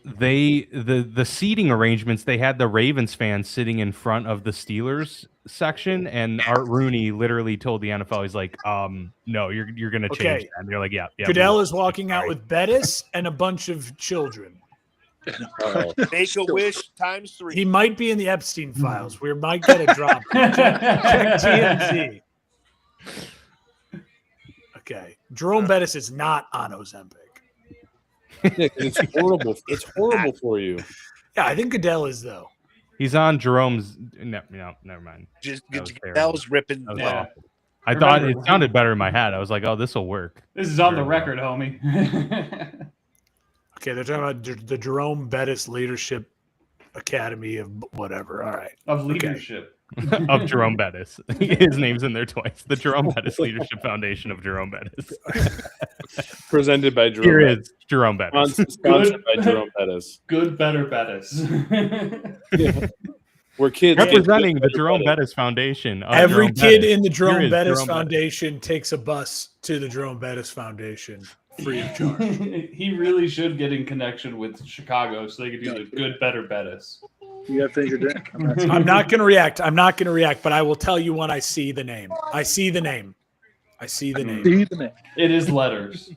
the seating arrangements? They had the Ravens fans sitting in front of the Steelers section, and Art Rooney literally told the NFL, he's like, no, you're gonna change Okay. that. And they're like, yeah. Goodell is walking out with Bettis and a bunch of children. Make a wish times 3. He might be in the Epstein files. We might get a drop. check TMZ. Okay. Jerome Bettis is not on Ozempic. It's horrible. It's horrible for you. Yeah, I think Goodell is, though. He's on Jerome's. No, never mind. Just That was Goodell's ripping. That was Yeah. awful. I thought it Remember- sounded better in my head. I was like, oh, this will work. This is on the Very record, homie. Okay, they're talking about the Jerome Bettis Leadership Academy of whatever. All right. Of leadership. Of Jerome Bettis. His name's in there twice. The Jerome Bettis Leadership Foundation of Jerome Bettis. Presented by Jerome. Here Bettis. is Jerome Bettis. Sponsored by Jerome Bettis. Good, better Bettis. We're kids. Representing the Jerome Bettis Foundation. of Every Jerome kid Bettis. in the Here Jerome is Bettis Jerome Foundation takes a bus to the Jerome Bettis Foundation free of charge. He really should get in connection with Chicago so they could do the good, better Bettis. You got to finish your drink. I'm not going to react. I'm not going to react, but I will tell you when I see the name. I see the name. I see the name. See the name. It is letters.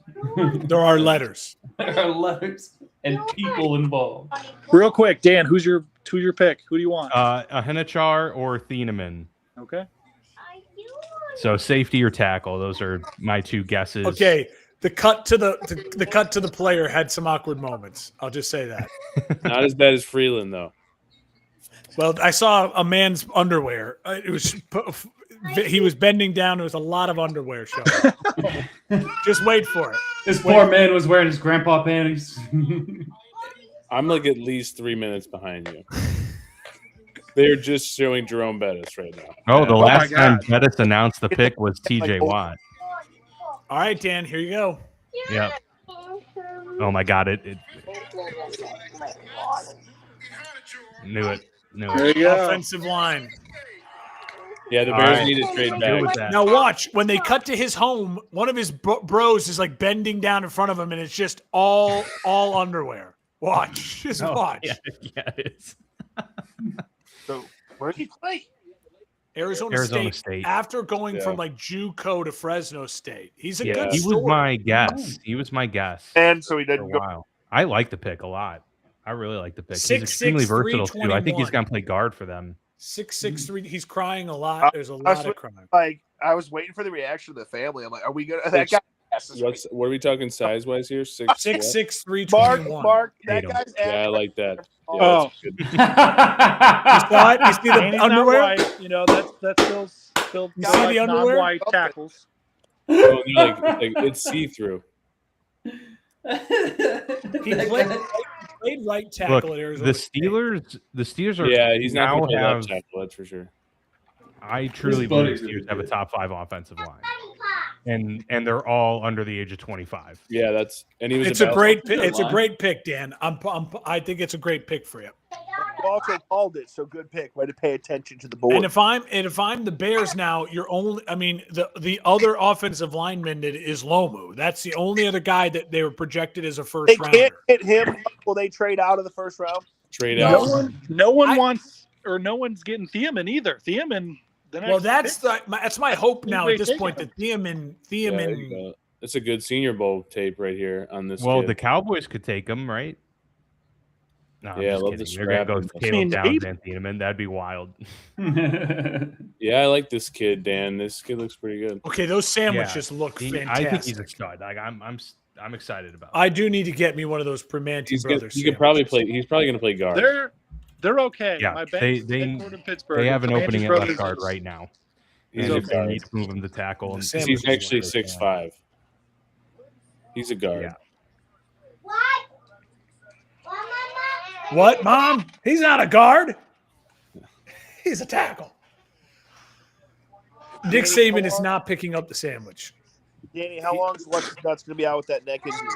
There are letters. There are letters and people involved. Real quick, Dan, who's your pick? Who do you want? Ahenachar or Thieneman. Okay. So safety or tackle. Those are my 2 guesses. Okay. The cut to the player had some awkward moments. I'll just say that. Not as bad as Freeland, though. Well, I saw a man's underwear. He was bending down. There was a lot of underwear showing. Just wait for it. This poor man was wearing his grandpa panties. I'm like at least 3 minutes behind you. They're just showing Jerome Bettis right now. Oh, the last my time God. Bettis announced the pick was TJ Watt. All right, Dan, here you go. Yep. Oh my God! It knew it. There you go. Offensive line. Yeah, the All Bears right. need to trade Deal back. with that. Now watch when they cut to his home. One of his bros is like bending down in front of him, and it's just all underwear. Watch, just Oh, watch. yeah, it is. So where did he play? Arizona Arizona State, State. after going Yeah. from like JUCO to Fresno State. He's a Yeah, good he story. was my guess. He was my guess And so he for a didn't go. while. I like the pick a lot. I really like the pick. He's 6'6", extremely versatile too. I think he's 321. gonna play guard for them. 6'6", He's crying a lot. There's a I lot was of crying. Like I was waiting for the reaction of the family. I'm like, are we gonna? That guy. What are we talking size wise here? 6'6", 6'6", Mark, 321. Mark, that Tatum. guy's. Yeah, I like that. Yeah, Oh. that's good. You saw it? You see And the he's not underwear? white. You know, that's still You see the underwear? non-white tackles. Oh, like it's see through. He played right tackle Look, at Arizona the State. Steelers are Yeah, he's not now going to play have. left tackle. That's for sure. I truly His believe buddies the are Steelers have a good. top 5 offensive line, and they're all under the age of 25. Yeah, that's and he was. It's a about- great pick. Good It's a line. great pick, Dan. I think it's a great pick for you. You also called it, so good pick. Way to pay attention to the board. And if I'm the Bears now, you're only. I mean, the other offensive lineman that is Lomu. That's the only other guy that they were projected as a first they rounder. can't hit him, will they trade out of the first round? trade No out. one- No one I- wants, or no one's getting Thiemann either. Thiemann the Well, next that's my hope now Wait, at this take point him. that Thiemann Yeah, there you go. It's a good Senior Bowl tape right here on this. Well, kid. the Cowboys could take him, right? No, I'm Yeah, I just love the kidding. They're gonna go scrappiness. with Caleb Downs and Thiemann. That'd be wild. Yeah, I like this kid, Dan. This kid looks pretty good. Okay, those sandwiches look fantastic. I think he's a stud. Like I'm excited about it. I do need to get me one of those Primanti brothers. He could probably play. He's probably going to play guard. They're okay. Yeah, My they headquartered in Pittsburgh. have an Primanti's opening at brothers left guard is- right now. He's And a if they guard. need to move him to tackle, and He's actually 6'5". He's a guard. Yeah. What, Mom? He's not a guard. He's a tackle. Nick Saban is not picking up the sandwich. Danny, how long is Alexis Nuts going to be out with that neck injury?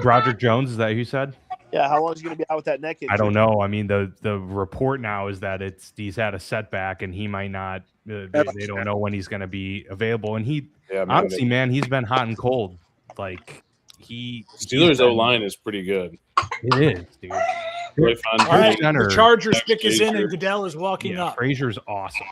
Broderick Jones, is that who you said? Yeah, how long is he going to be out with that neck injury? I don't know. I mean, the report now is that he's had a setback and he might not. They don't know when he's going to be available. And honestly, man, he's been hot and cold. Like Steelers O line is pretty good. It is, dude. Roy Fontaine. All right, the Chargers pick is in, and Goodell is walking Yeah, up. Frazier's awesome.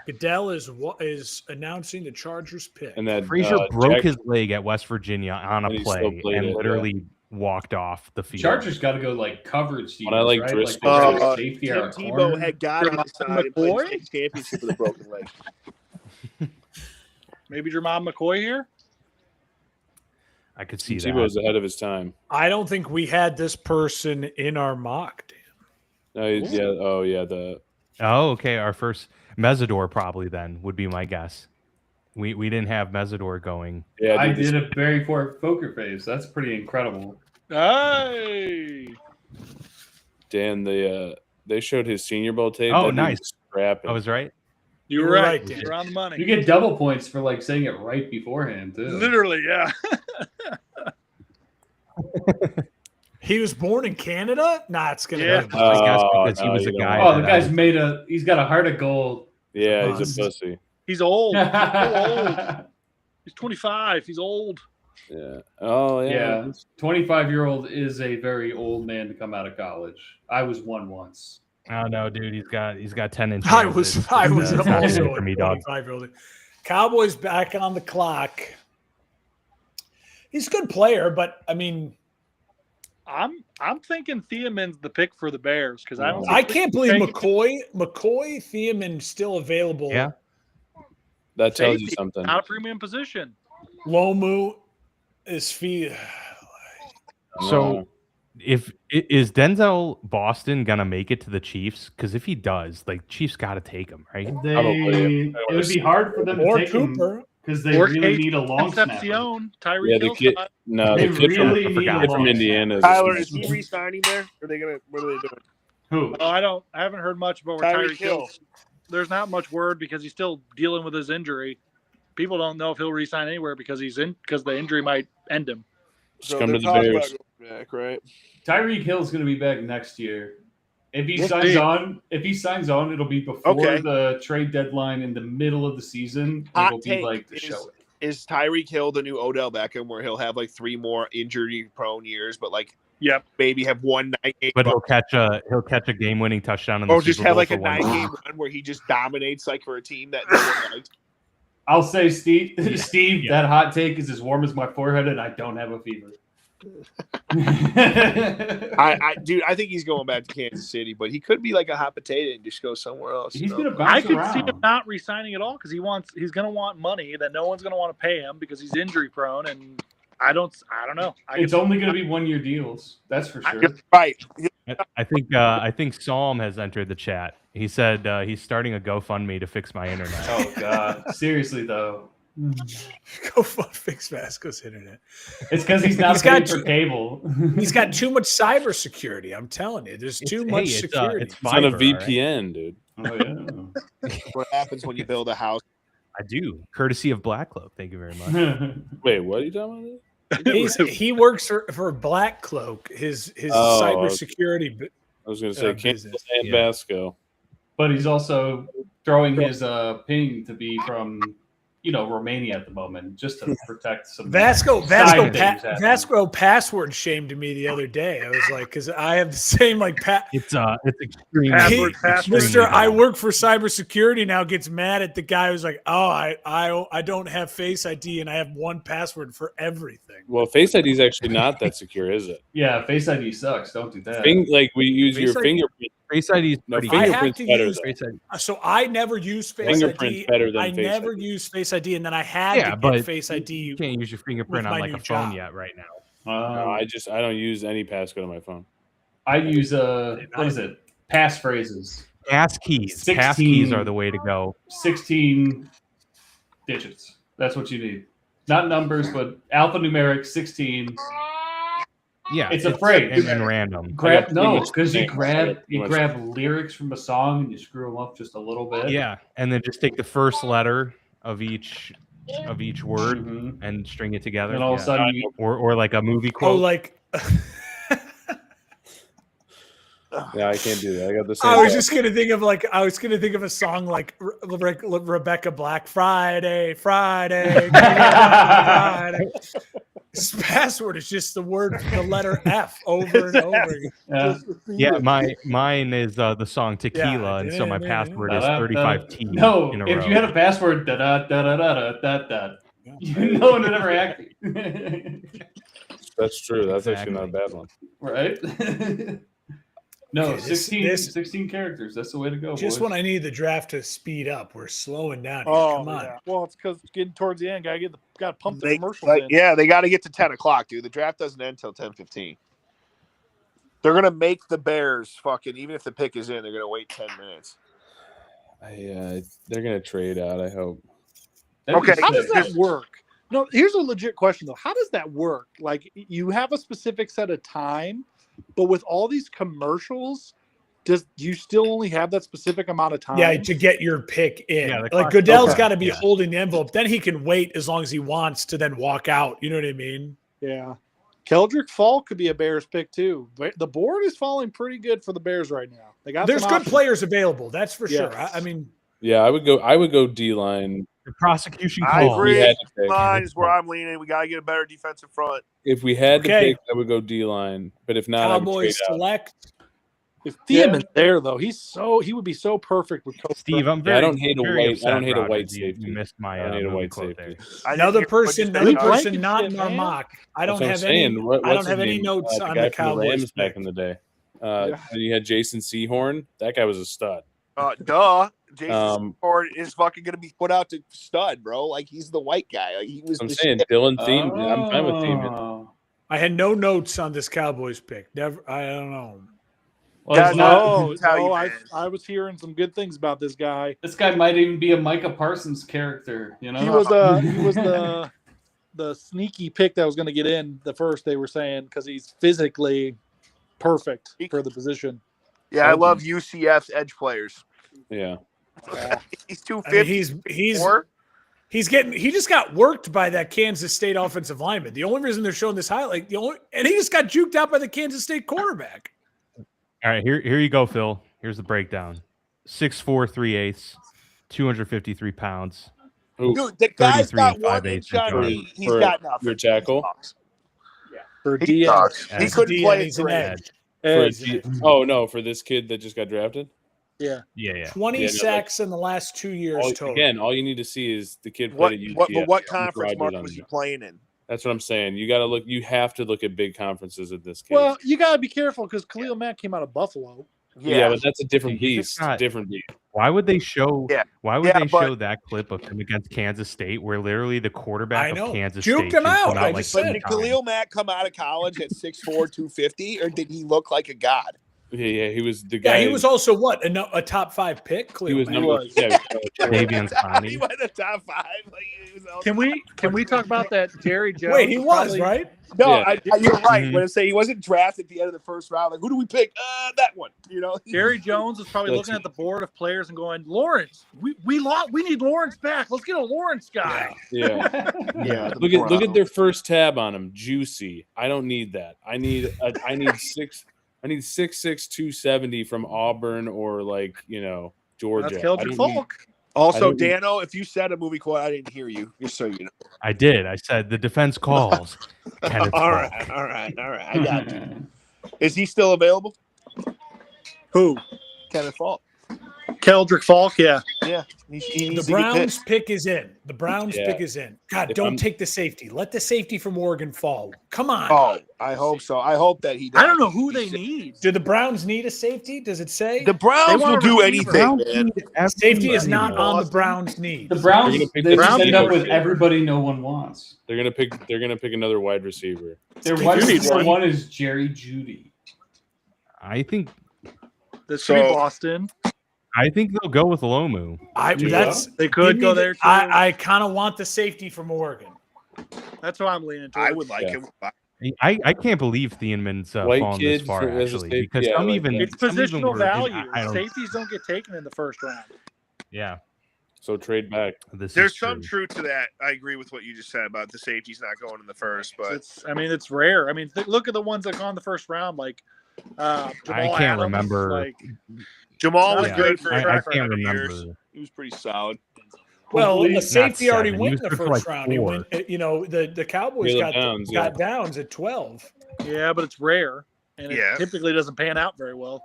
Goodell is announcing the Chargers pick. And that Frazier broke his leg at West Virginia on a And he still play played and it, literally walked off the field. Chargers got to go like coverage. But I like right? Driscoll. Like they Uh, got safety Tim or a Tebow corner. had got on his side and played the state championship with a broken leg. Maybe Jermon McCoy here. I could see that. Tebow's ahead of his time. I don't think we had this person in our mock. No, yeah. Oh, yeah. Oh, okay. Our first Mesidor probably then would be my guess. We didn't have Mesidor going. Yeah, I did a very poker face. That's pretty incredible. Hey, Dan, they showed his Senior Bowl tape. Oh, That dude nice. was scrapping. I was right. you were right. You're on the money. You get double points for like saying it right beforehand too. Literally, yeah. He was born in Canada? Nah, it's gonna Yeah. be I guess Oh, because he no, was you a don't guy. Oh, the that, guy's he's got a heart of gold. Yeah, he's a pussy. He's old. He's old. He's 25. He's old. Yeah. Oh, yeah. Yeah, 25-year-old is a very old man to come out of college. I was one once. Oh no, dude, he's got 10-inch. I was It's not also good for me, a dog. 25-year-old. Cowboys back on the clock. He's a good player, but I mean, I'm thinking Thiemann's the pick for the Bears because I don't. I can't believe McCoy, Thiemann still available. Yeah. That tells you Safety, something. Not a premium position. Lomu is fee. So, is Denzel Boston gonna make it to the Chiefs? Because if he does, like Chiefs got to take him, right? It would be hard for them to Or take him Cooper. because they Or really Kate need a long snapper. Concepcion, Tyreek Yeah, the Hill kid. spot. No, They the kid really from, need a kid from long Indiana. Tyler, is he re-signing there? Or are they gonna? What are they doing? Who? Oh, I haven't heard much about where Tyreek Tyreek Hill. Hill. There's not much word because he's still dealing with his injury. People don't know if he'll resign anywhere because the injury might end him. So come they're to the talking Bears. about going back, right? Tyreek Hill's going to be back next year. If he We'll signs see. on, it'll be before Okay. the trade deadline in the middle of the season. Hot It'll be take like the is- show. Is Tyreek Hill the new Odell Beckham, where he'll have like 3 more injury-prone years, but like Yep. maybe have one night game, But he'll catch a game-winning touchdown in the or just Super have Bowl like a for one 9-game run where he just dominates like for a team that no one likes. I'll say, Steve, Yeah. that hot take is as warm as my forehead, and I don't have a fever. Dude, I think he's going back to Kansas City, but he could be like a hot potato and just go somewhere else. He's you going know? to bounce I could around. see him not resigning at all because he's going to want money that no one's going to want to pay him because he's injury prone, and I don't know. It's only going to be 1-year deals. That's for sure. Right. I think Psalm has entered the chat. He said he's starting a GoFundMe to fix my internet. Oh God! Seriously though, Go fix Vasco's internet. it's because he's not He's paying got for cable. He's got too much cybersecurity. I'm telling you, there's too much security. It's It's on a Fiverr, all right? VPN, dude. Oh What happens when you build a house? I do, courtesy of Black Cloak. Thank you very much. yeah. Wait, what are you talking He works for Black Cloak. His Oh, cybersecurity. I was going to say Campbell business. and Yeah. Vasco. But he's also throwing his ping to be from Romania at the moment, just to protect some Vasco side things happening. Vasco password shamed me the other day. I was like, because I have the same like It's extreme. Mister, I work for cybersecurity now. Gets mad at the guy who's like, oh, I don't have Face ID and I have one password for everything. Well, Face ID is actually not that secure, is it? Yeah, Face ID sucks. Don't do that. Like we use Face your ID fingerprint. Face ID is No, pretty I good. have fingerprint's to better. use Though. Face ID. So I never use Face Fingerprint's ID. better than I Face never ID. use Face ID, and then I had Yeah, to but get Face ID. You can't use your fingerprint with on my like new a phone job. yet right now. No, I don't use any passcode on my phone. I use what is it? Passphrases. Pass keys. 16 Pass keys are the way to go. 16 digits. That's what you need. Not numbers, but alphanumeric 16. Yeah, It's a phrase. and random. Grab too no, much because you things. grab Too much. lyrics from a song and you screw them up just a little bit. Yeah, and then just take the first letter of each word Mhm. and string it together. And all of a Yeah. sudden, you, or like a movie Oh, quote. like Yeah, I can't do that. I got the same. I was thing. just gonna think of a song like Rebecca Black, Friday. Friday. His password is just the letter F over and over again. Yeah, mine is the song Tequila, and so my password is 35T. No, in a if row. you had a password, da da da da da da da, you know it would never act. That's true. That's Exactly. actually not a bad one. Right? No, Okay, 16 characters. That's the way to go. Just boys. when I need the draft to speed up, we're slowing down. Here. Oh, Come on. yeah. Well, it's because getting towards the end, got to pump the They, commercials like, in. yeah, they got to get to 10 o'clock, dude. The draft doesn't end until 10:15. They're gonna make the Bears fucking even if the pick is in, they're gonna wait 10 minutes. They're gonna trade out. I hope. That'd be Okay. How does sick. that work? No, here's a legit question though. How does that work? Like you have a specific set of time, but with all these commercials, do you still only have that specific amount of time? Yeah, to get your pick in. Yeah, the Like clock- Goodell's Okay. got to be Yeah. holding the envelope. Then he can wait as long as he wants to then walk out. You know what I mean? Yeah. Keldrick Fall could be a Bears pick too. But the board is falling pretty good for the Bears right now. They got There's some good options. players available. That's for sure. Yes. I mean, Yeah, I would go D line. The prosecution I call. We agree. had to pick. Line is where I'm leaning. We gotta get a better defensive front. If we had to Okay. pick, I would go D line. But if not, I would Cowboys trade out. select. If Thieman's there though, he would be so perfect with Coach Steve, I'm Yeah, very. I don't hate a very white. I upset, don't hate a Rogers. white You safety. missed my. I don't hate a movie white quote safety. there. Another didn't hear what you person, said, another Josh. person Blanket not shit, in our man. mock. I That's don't what I'm have any. saying. What- I don't what's have his any name? notes The on guy the from the Cowboys. Rams back pick. in the day. Yeah. And you had Jason Sehorn. That guy was a stud. Duh. Jason Um, Ford is fucking gonna be put out to stud, bro. Like he's the white guy. Like he was. I'm the saying shit. Dylan Thiemann. I'm fine with Thiemann. Oh. I had no notes on this Cowboys pick. Never. I don't know. Well, Guys, it's not- No, tell you, I man. was hearing some good things about this guy. this guy might even be a Micah Parsons character. You know, He was the sneaky pick that was going to get in the first. They were saying because he's physically perfect for the position. Yeah, I love UCF's edge players. Yeah. He's I mean, 250. he just got worked by that Kansas State offensive lineman. The only reason they're showing this highlight, and he just got juked out by the Kansas State quarterback. All right, here you go, Phil. Here's the breakdown: 6'4", 3/8, 253 pounds. Who? Dude, the guy's 33 got and 1 5/8 inch on for- me. He's for got nothing. your tackle? For He DN. sucks. He As couldn't DN, play he's it an great. edge. For a Edge. G- oh no, for this kid that just got drafted. Yeah. Yeah. 20 Yeah, no, sacks in the last 2 years total. Again, all you need to see is the kid What, played at what, UCF. but what with conference Rodgers Mark on was the he job. playing in? That's what I'm saying. You got to look. You have to look at big conferences at this kid. Well, you got to be careful because Khalil Mack came out of Buffalo. yeah, but that's a different He's beast. not- Different beast. Why would they show? Yeah. Why would Yeah, they but- show that clip of him against Kansas State, where literally the quarterback I know. of Kansas Juked State him juked out. I like just But said. did 10 times? Khalil Mack come out of college at 6'4", 250, or did he look like a god? Yeah, he was the Yeah, guy. he was also what a top 5 pick. He Khalil was Mack. number. Yeah, Davion Clowney. He went to top 5. Like, he was out- Can we talk about that Jerry Jones? Wait, he was Probably- right. No, Yeah. you're right. Mhm. When I say he wasn't drafted at the end of the first round, like who do we pick? That one. You know, Jerry Jones is probably That's looking at the board of players and going, Lawrence, we need Lawrence back. Let's get a Lawrence guy. yeah. Yeah. Look at their first tab on him. Juicy. I don't need that. I need 6'6", 270 from Auburn or Georgia. That's I Keldrick don't need- Falk. Also, I didn't- Dano, if you said a movie quote, I didn't hear you. Just so you know. I did. I said the defense calls. Kenneth all Falk. right. I got you. Is he still available? Who? Kenneth Falk. Keldrick Falk, yeah. Yeah. He The needs to get Browns picked. pick is in. The Browns Yeah. pick is in. God, If don't I'm- take the safety. Let the safety from Oregon fall. Come on. Oh, I hope so. I hope that he does. I don't know who they need. Do the Browns need a safety? Does it say? The Browns want will a do receiver. anything, man. Safety is not Everybody. on the Browns' needs. The Browns, They're gonna pick they the just end up receiver. with everybody no one wants. They're gonna pick another wide receiver. Their You wide need receiver one. one is Jerry Judy. I think This could be So- Boston. they'll go with Lomu. They could go there too. I kind of want the safety from Oregon. That's what I'm leaning towards. I would like Yeah. him. I can't believe Thienman's White fallen this kid far for- as a actually safety, because yeah, some like even that. It's some even positional were in- value. I don't- Safeties don't get taken in the first round. Yeah, So trade back. this There's is some true. truth to that. I agree with what you just said about the safety's not going in the first, but It's rare. I mean, look at the ones that go in the first round, like Jamal can't Adams, remember. Like, Jamal was Yeah. good for I a can't couple of remember. years. He was pretty solid. Well, Hopefully a safety already 7. He went was in the good for first like round. He 4. went, the Cowboys Caleb got Downs, got Downs at 12. yeah, but it's rare, and it Yeah. typically doesn't pan out very well.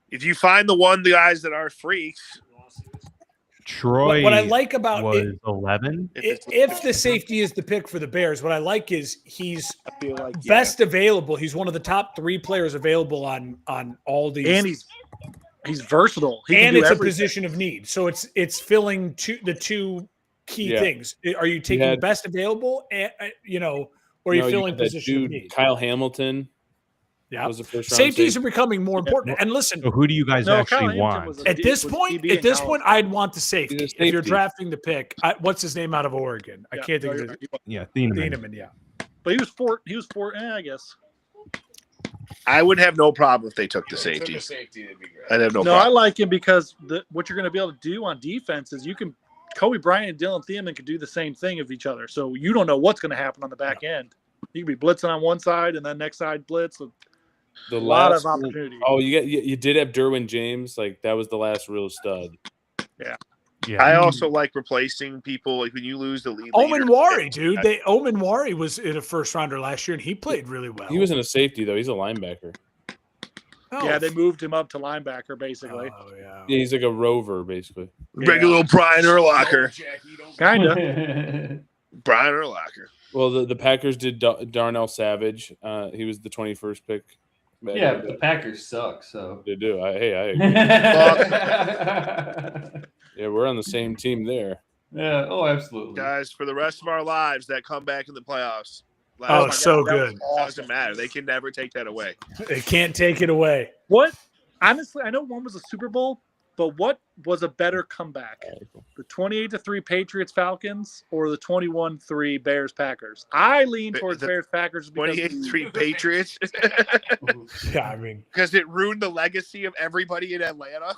If you find the guys that are freaks, Troy What I like about was it, 11. if the safety is the pick for the Bears, what I like is he's I feel like best available. He's one of the top 3 players available on all these. And he's versatile. He can and do it's everything. a position of need. So it's filling the two key Yeah. things. Are you taking had- best available, or are you No, filling had that position of dude, need? Kyle Hamilton Yeah, was the first round safeties safety. are becoming more important. And listen, So who do you guys No, Kyle actually Hamilton want? was a at this was point, DB in college. I'd want the safety. He's a If you're safety. drafting the pick, what's his name out of Oregon? I Yeah, can't think no, of it. Yeah, Thieneman. Thieneman, yeah. But he was four. I guess. I would have no problem if they took the safety. I'd have no No, I problem. like him because what you're going to be able to do on defense is you can Kobe Bryant and Dylan Thiemann can do the same thing of each other. So you don't know what's going to happen on the back end. You can be blitzing on one side and then next side blitz. The A lot of last- opportunity. Oh, you did have Derwin James. Like that was the last real stud. Yeah, I also like replacing people. Like when you lose the lead. Omen leader- Wari, dude. Omen Wari was in a first rounder last year, and he played really well. He wasn't a safety though. He's a linebacker. Oh, Yeah, they moved him up to linebacker basically. Oh, yeah. Yeah, he's like a rover basically. regular Brian Urlacher. Kind of. Brian Urlacher. Well, the Packers did Darnell Savage. He was the 21st pick. Yeah, but the Packers suck. So They do. I agree. Yeah, we're on the same team there. yeah. Oh, absolutely. Guys, for the rest of our lives, that comeback in the playoffs. Oh, so that was good. Doesn't matter. They can never take that away. They can't take it away. What? Honestly, I know one was a Super Bowl, but what was a better comeback? The 28-3 Patriots Falcons or the 21-3 Bears Packers? I lean towards The Bears Packers because 28-3 Patriots. Yeah, I mean, Because it ruined the legacy of everybody in Atlanta.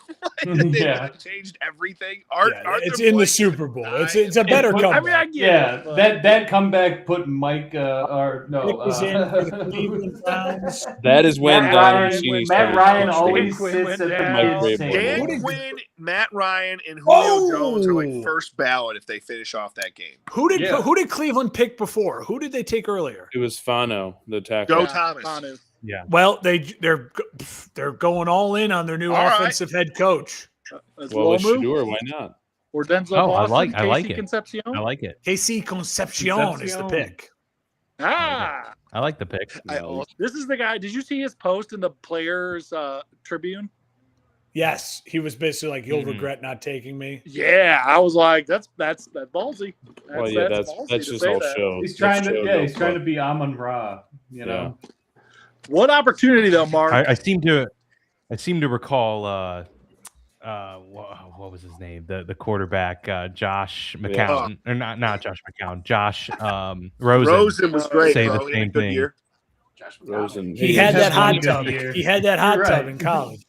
Yeah. It changed everything. it's in the Super Bowl. It's a better I mean, comeback. I get Yeah, it, but- that comeback put Mike or no. Nick was in for the Cleveland Browns. That is when Matt Don Ryan, Mancini Matt started Ryan coaching. always Quinn sits went at the down. Mike mid Vrabel. Dan did- Quinn, Matt Ryan, and Julio Oh! Jones are like first ballot if they finish off that game. Who did Yeah. Cleveland pick before? Who did they take earlier? It was Fano, the tackle. Joe Yeah, Thomas. Fanu. Well, they're going all in on their new All right. offensive head coach. As Well, with Lomu Shador, why not? or Denzel Oh, I Boston, like Casey it. Concepcion. I like it. KC Concepcion is the pick. Ah, I like the pick. this is the guy. Did you see his post in the Players Tribune? Yes, he was basically like, "You'll Mhm. regret not taking me." Yeah, I was like, that's ballsy. Well, yeah, that's ballsy that's to just say all that. show. He's trying That's to show, yeah, no he's trying to fluff. be Amon Ra. You know. What opportunity though, Mark? I seem to recall what was his name? The quarterback, Josh McCown, or not Josh McCown, Josh Rosen. Rosen was great, Say bro. the He had a same good thing. year. Rosen. He had that has one hot good tub. year. He had that hot You're tub right. in college.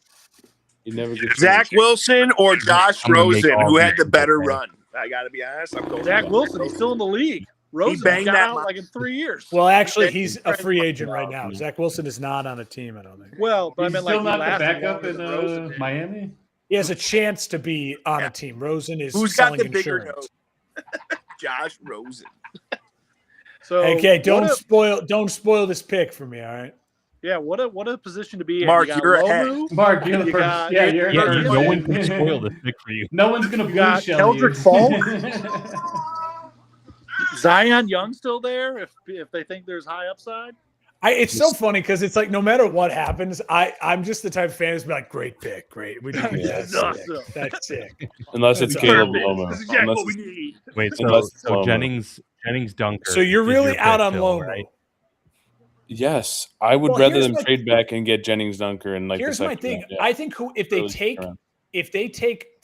He never gets Zach Wilson or Josh I'm gonna make Rosen, all who these had the better okay. run? I got to be honest. I'm going Zach with Wilson, he's still in the league. Rosen banged got that out mo- like in 3 years. Well, actually, he's a free agent right now. Zach Wilson is not on a team. I don't think. Well, but He's I meant still like he not the lasted backup longer in than Rosen did. Miami. He has a chance to be on a team. Rosen is Who's got selling the bigger insurance. nose? Josh Rosen. So Okay, what don't spoil this pick for me. All right. what a position to be in. Mark, You got you're ahead. Lomu, Mark, you're the You first. got- Yeah, you're Yeah, first. no one can spoil this pick for you. No one's gonna You got blue shell you. Keldrick Zion Young still there if they think there's high upside. It's so funny because it's like no matter what happens, I'm just the type of fan who's be like, great pick, great. We did that's Awesome. sick. That's sick. Unless it's That's Caleb Perfect. Lomo. This is exactly Unless what we it's- need. Wait, Unless it's so Lomo. Jennings Dunker. So you're is really your out pick on still, Lomo. right? Yes, I would Well, rather here's them my- trade back and get Jennings Dunker and like. Here's the my second thing. round. Yeah. I think if they Those take around.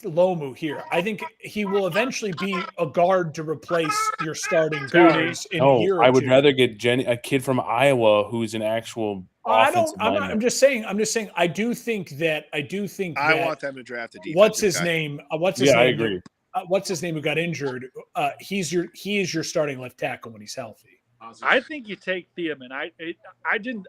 Lomu here, I think he will eventually be a guard to replace your starting Tooney. guards in a year No, or I would two. rather get a kid from Iowa who's an actual offensive lineman. I'm just saying. I do think that. I want them to draft a defensive What's his guy. name? What's his Yeah, name? I agree. What's his name who got injured? He is your starting left tackle when he's healthy. I think you take Thiemann. I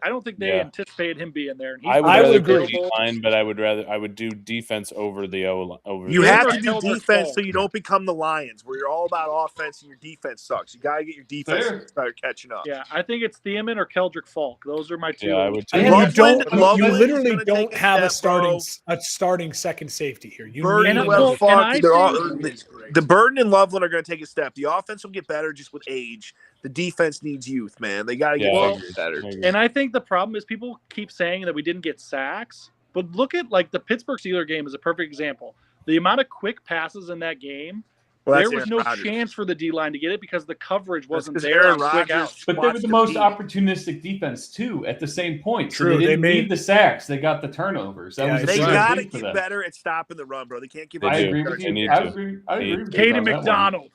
don't think they Yeah. anticipated him being there. And he's I would I rather would go agree. D-line, but I would do defense over the over. You the have They're to do Keldrick defense Falk. so you don't become the Lions, where you're all about offense and your defense sucks. You gotta get your defense Fair. to start catching up. Yeah, I think it's Thiemann or Keldrick Falk. Those are my two. Yeah, I would And take. Loveland- you Loveland's literally gonna don't take a have a step, bro. starting second safety here. You Burden, need well, and fuck. I They're all, think- the Burden and Loveland are going to take a step. The offense will get better just with age. The defense needs youth, man. They got to get Yeah, fucking better. I agree. And I think the problem is people keep saying that we didn't get sacks, but look at like the Pittsburgh Steelers game is a perfect example. The amount of quick passes in that game, Well, that's there was Aaron no Rodgers. chance for the D line to get it because the coverage wasn't 'cause there Aaron on quick Rodgers- outs. But they were Watch the the most team. opportunistic defense too. At the same point, True, so they they didn't made- need the sacks; they got the turnovers. That Yeah, was a They big got to thing for get them. better at stopping the run, bro. They can't give They up. I do. agree with They you. need I to. agree They with need you to. on Katie that one. McDonald.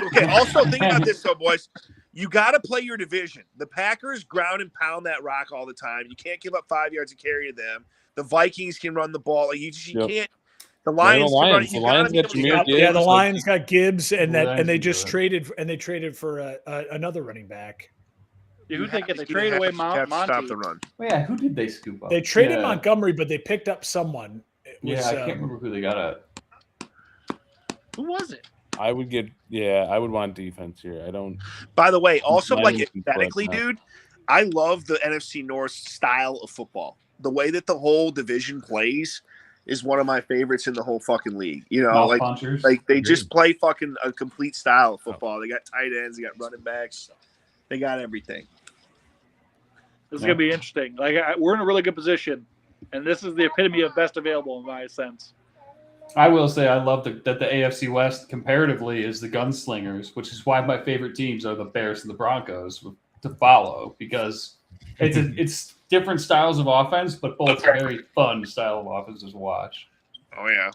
Okay, also think about this, though, boys. You got to play your division. The Packers ground and pound that rock all the time. You can't give up 5 yards of carry to them. The Vikings can run the ball. Like you Yep. can't. The Lions, can run Lions. it. The You gotta Lions be got able to Jahmyr stop- Gibbs. Yeah, the like- Lions got Gibbs, and The that Lions and they can do just it. traded for another running back. Who think have they to trade have away to stop Monty? the run. Well, yeah, who did they scoop up? They traded yeah. Montgomery, but they picked up someone. It was, Yeah, I can't remember who they got at. Who was it? I would get. Yeah, I would want defense here. I don't. By the way, also Lions like can play aesthetically, that. dude, I love the NFC North style of football. The way that the whole division plays is one of my favorites in the whole fucking league. You know, Mouth like punchers. they just play fucking a complete style of football. They got tight ends, they got running backs, they got everything. This is gonna be interesting. Like we're in a really good position, and this is the epitome of best available in my sense. I will say I love that the AFC West comparatively is the gunslingers, which is why my favorite teams are the Bears and the Broncos to follow because it's different styles of offense, but both very fun style of offenses to watch. Oh yeah,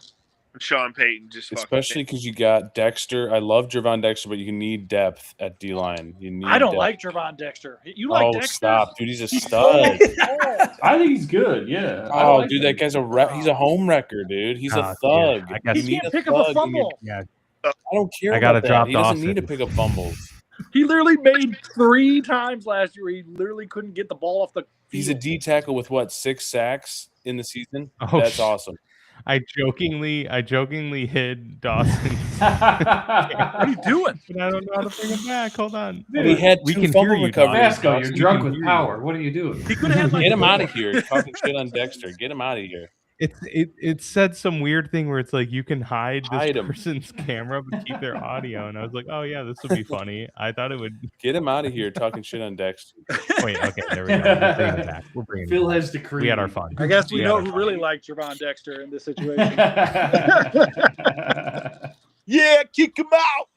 Sean Payton just Especially because you got Dexter. I love Javon Dexter, but you need depth at D line. You need. I don't depth. like Javon Dexter. You like Oh, Dexter? stop, dude! He's a stud. I think he's good. Yeah. I Oh, like dude, him. that guy's he's a home wrecker, dude. He's a Yeah, thug. I guess- You He need can't pick up a thug in your- fumble. Yeah, I don't care. I gotta about that. drop He doesn't Dawson. need to pick up fumbles. He literally made 3 times last year. He literally couldn't get the ball off the field. He's a D tackle with what 6 sacks in the season. Oh, That's awesome. I jokingly hid Dawson. What are you doing? But I don't know how to bring it back. Hold on. And he had We 2 can fumble hear you, recoveries. Vasco, you're Dawson. drunk can with hear you. power. What are you doing? He could have had like Get him out of here. Talking shit on Dexter. Get him out of here. It said some weird thing where it's like you can hide this Hide 'em. person's camera but keep their audio, and I was like, oh yeah, this would be funny. I thought it would. Get him out of here. Talking shit on Dexter. Wait, okay, there we go. We're bringing it back. We're bringing it Phil back. has decreed. We had our fun. I guess we Yeah. know who really liked Javon Dexter in this situation. Yeah, kick him out.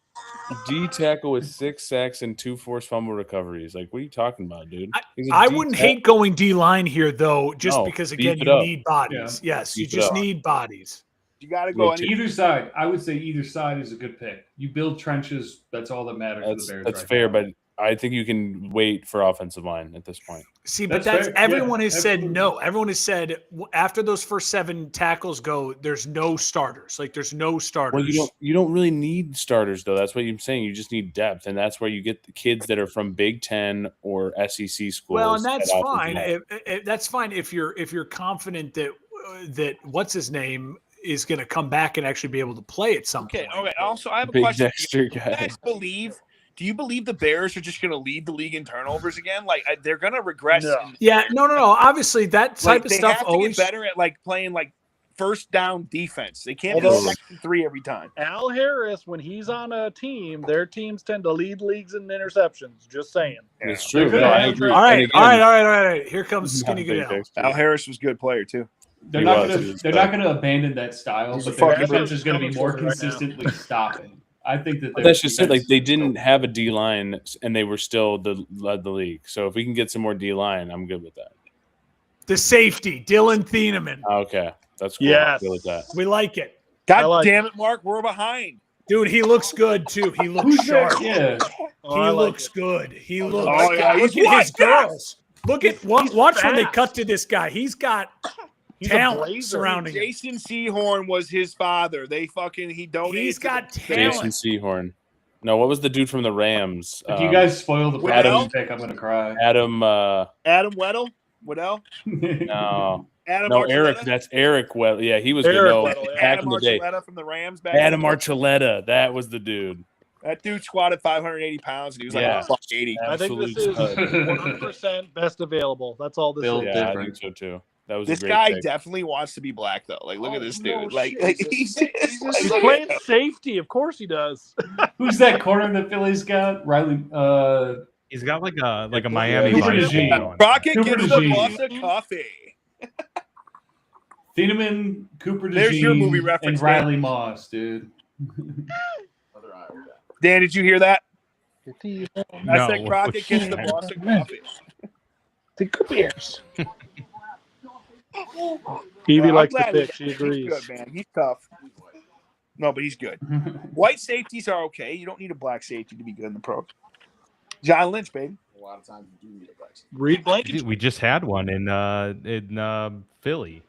D tackle with 6 sacks and 2 forced fumble recoveries. Like, what are you talking about, dude? He's a I D wouldn't tackle. hate going D line here though, just No, because beef again it you up. need bodies. Yes, you Beef it just up. need bodies. You got to go. Look, Any, Either side, I would say either side is a good pick. You build trenches. That's all that matters That's for the Bears. that's right fair, now. but I think you can wait for offensive line at this point. See, but That's that's fair. everyone Yeah, has said absolutely. no. Everyone has said after those first 7 tackles go, there's no starters. Like there's no starters. Well, you don't really need starters though. That's what you're saying. You just need depth, and that's where you get the kids that are from Big Ten or SEC schools. Well, and that's at offensive fine. line. That's fine if you're confident that what's his name is going to come back and actually be able to play at some Okay. point. Okay. Also, I have a Big question. Dexter Do you guy. guys believe? Do you believe the Bears are just going to lead the league in turnovers again? Like they're going to regress. No. Yeah, no. Obviously, that type Like of they stuff have to always. get better at like playing like first down defense. They can't be Although- 2nd-3 every time. Al Harris, when he's on a team, their teams tend to lead leagues in interceptions. Just saying. It's true. They're No, gonna I have- agree. All right, And again, all right. Here comes he's Skinny not Big Goodell. Dexter. Al Harris was a good player too. They're He not was, gonna he was they're bad. not gonna abandon that style, He's a but their fucking defense is gonna be more right now. consistently stopping. I think that But their that's just it. Like defense- they didn't have a D line, and they were still led the league. So if we can get some more D line, I'm good with that. The safety, Dylan Thieneman. Okay, that's cool. Yes. I'm good with that. We like it. God like damn it, Mark, we're behind. Dude, he looks good too. He looks Who's sharp. that? Yeah. Oh, He I like looks it. good. He looks. Oh, yeah, Look he's at his white. girls. Look at watch when they fast. cut to this guy. He's got He's a talent blazer. surrounding him. Jason Sehorn was his father. He donated. He's to got the- talent. Jason Sehorn. No, what was the dude from the Rams? If you guys spoil the Waddell? Broncos pick, I'm gonna cry. Adam. Adam Weddle. Weddell. No, Adam no, Archuleta? Eric. That's Eric. Well, yeah, he was good. Eric No, Weddle, yeah. back Adam in the day. Archuleta from the Rams. Back Adam in the day. Archuleta. That was the dude. That dude squatted 580 pounds and he was like Yeah. a buck 80. I think this Absolute is stud. 100% best available. That's all this Build is. Yeah, I different. think so too. That was This a great guy pick. definitely wants to be black though. Like, look at this no dude. Like, shit. he's He's like, playing safety. Of course he does. Who's that corner that Philly's got? Riley. He's got like a Miami Cooper Vice DeJean. going. Rocket Cooper gets the DeJean. boss of coffee. Thieneman, Cooper DeJean, There's your movie reference, and Riley Moss, dude. Dan, did you hear that? No. I said Crockett gets the boss of coffee. Take beers. Evie Well, I'm likes the glad we pick. got She him. agrees. He's good, man. He's tough. No, but he's good. White safeties are okay. You don't need a black safety to be good in the pros. John Lynch, baby. A lot of times you do need a black safety. Reed Blankenship. We just had one in Philly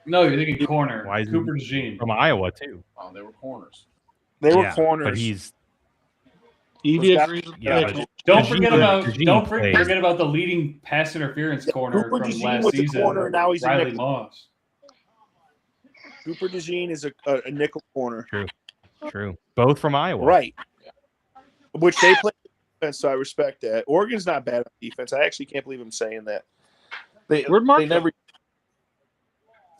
No, you're thinking corner. Why is he- Cooper DeJean. from Iowa too. Oh, they were corners. They were Yeah, corners. but he's Evie Was that- agrees with the Yeah, pick. but- Don't forget about DeJean played. forget about the leading pass interference corner Cooper from DeJean last was the season. corner, now he's a Riley nickel. Moss. Cooper DeJean is a nickel corner. true. Both from Iowa. Right. Which they play defense, so I respect that. Oregon's not bad on defense. I actually can't believe I'm saying that. Where'd Mark They never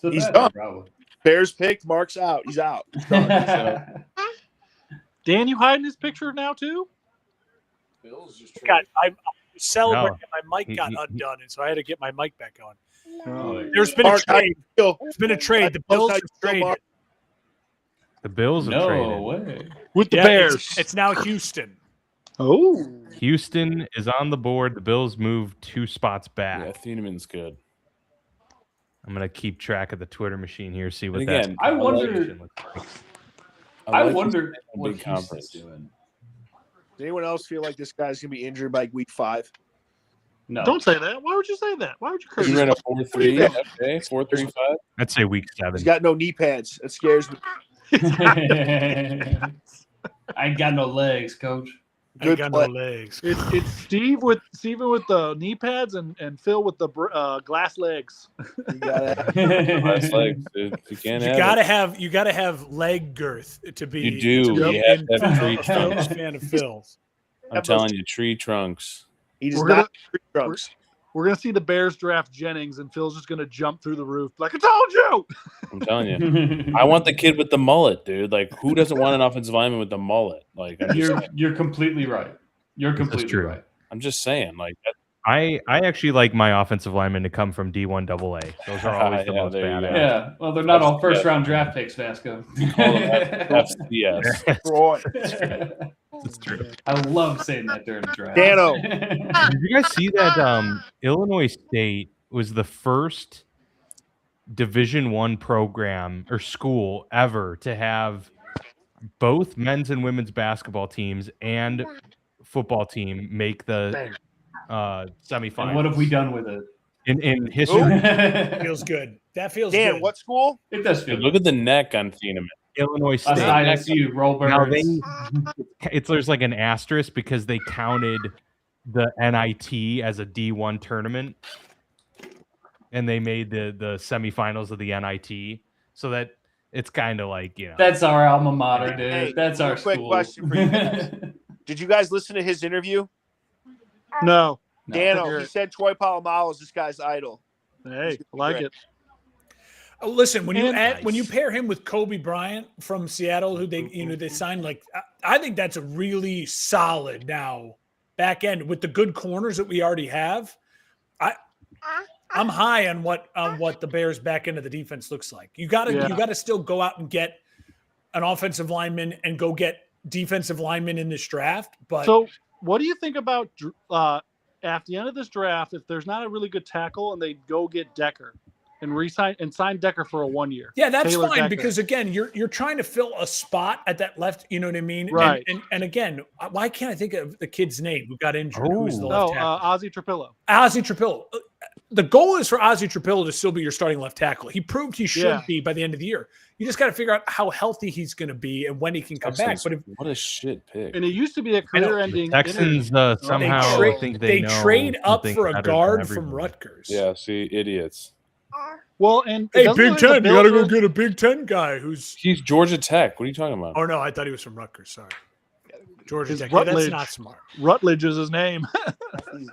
So He's that's done. probably. Bears picked, Mark's out. He's out. He's done. So. Dan, you hiding his picture now too? Bill's just God, traded. I'm celebrating. No. My mic got He- undone, and so I had to get my mic back on. Oh, There's been a Mark, how trade. you feel? There's been a trade. The How Bills you have feel, traded. Mark? The Bills have no traded. way. With the Yeah, Bears. It's now Houston. Oh. Houston is on the board. The Bills moved 2 spots back. Yeah, Thieneman's good. I'm gonna keep track of the Twitter machine here. See what And that. again, I wonder- situation looks like. I like wonder this what big Houston's conference. doing. Does anyone else feel like this guy's gonna be injured by week 5? No. Don't say that. Why would you say that? Why would you curse? You ran a 4.3. Okay, 4.35. I'd say week 7. He's got no knee pads. That scares me. I ain't got no legs, coach. I Good got play. no legs. It's Steven with the knee pads and Phil with the glass legs. You gotta, Last legs, dude. You can't You have gotta it. have leg girth to be. You do. To be You have in to have tree a Phil's trunks. fan of Phil's. I'm telling you, tree trunks. he does We're not gonna- trunks. We're gonna see the Bears draft Jennings, and Phil's just gonna jump through the roof like I told you. I'm telling you. I want the kid with the mullet, dude. Like, who doesn't want an offensive lineman with the mullet? Like, You're completely right. You're completely true. right. I'm just saying, like, that, I actually like my offensive linemen to come from D1 AA. Those are always the Yeah, most there you go. badass. Yeah. Well, they're not all first round draft picks, Vasco. call them FCS. Troy. That's true. I love saying that during the draft. Dano. Did you guys see that Illinois State was the first Division I program or school ever to have both men's and women's basketball teams and football team make the semifinals And what have we done with it? in history? Feels good. That feels Dan, good. what school? It does Dude, feel look at the neck on Thieneman. Illinois State. ISU, roll Now birds. there's like an asterisk because they counted the NIT as a D1 tournament, and they made the semifinals of the NIT, so that it's kind of like, you know. That's our alma mater, dude. Hey, That's real our quick school. question for you guys. Did you guys listen to his interview? No. Dano, he said Troy Polamalu is this guy's idol. Hey, I like it. Oh, listen, when you And- when you pair him with Kobe Bryant from Seattle, who they signed, like I think that's a really solid now back end with the good corners that we already have. I'm high on what the Bears back end of the defense looks like. You gotta still go out and get an offensive lineman and go get defensive linemen in this draft. But So, what do you think about at the end of this draft, if there's not a really good tackle and they go get Decker and sign Decker for a 1 year? yeah, that's Taylor fine Decker. because again, you're trying to fill a spot at that left. You know what I mean? Right. And again, why can't I think of the kid's name who got injured? Who's the No, left tackle? Ozzie Trapillo. Ozzie Trapillo. The goal is for Ozzie Trapillo to still be your starting left tackle. He proved he should Yeah. be by the end of the year. You just got to figure out how healthy he's going to be and when he can come back. But if What a shit pick. And it used to be a career-ending. Texans somehow trade- think they know trade up something for a better than guard from everybody. Rutgers. Yeah, see, idiots. Well, and it Hey, doesn't Big look like Ten, the you got to Bills go are- get a Big Ten guy who's. He's Georgia Tech. What are you talking about? Oh no, I thought he was from Rutgers. Sorry, Georgia It's Tech. Yeah, that's Rutledge. not smart. Rutledge is his name.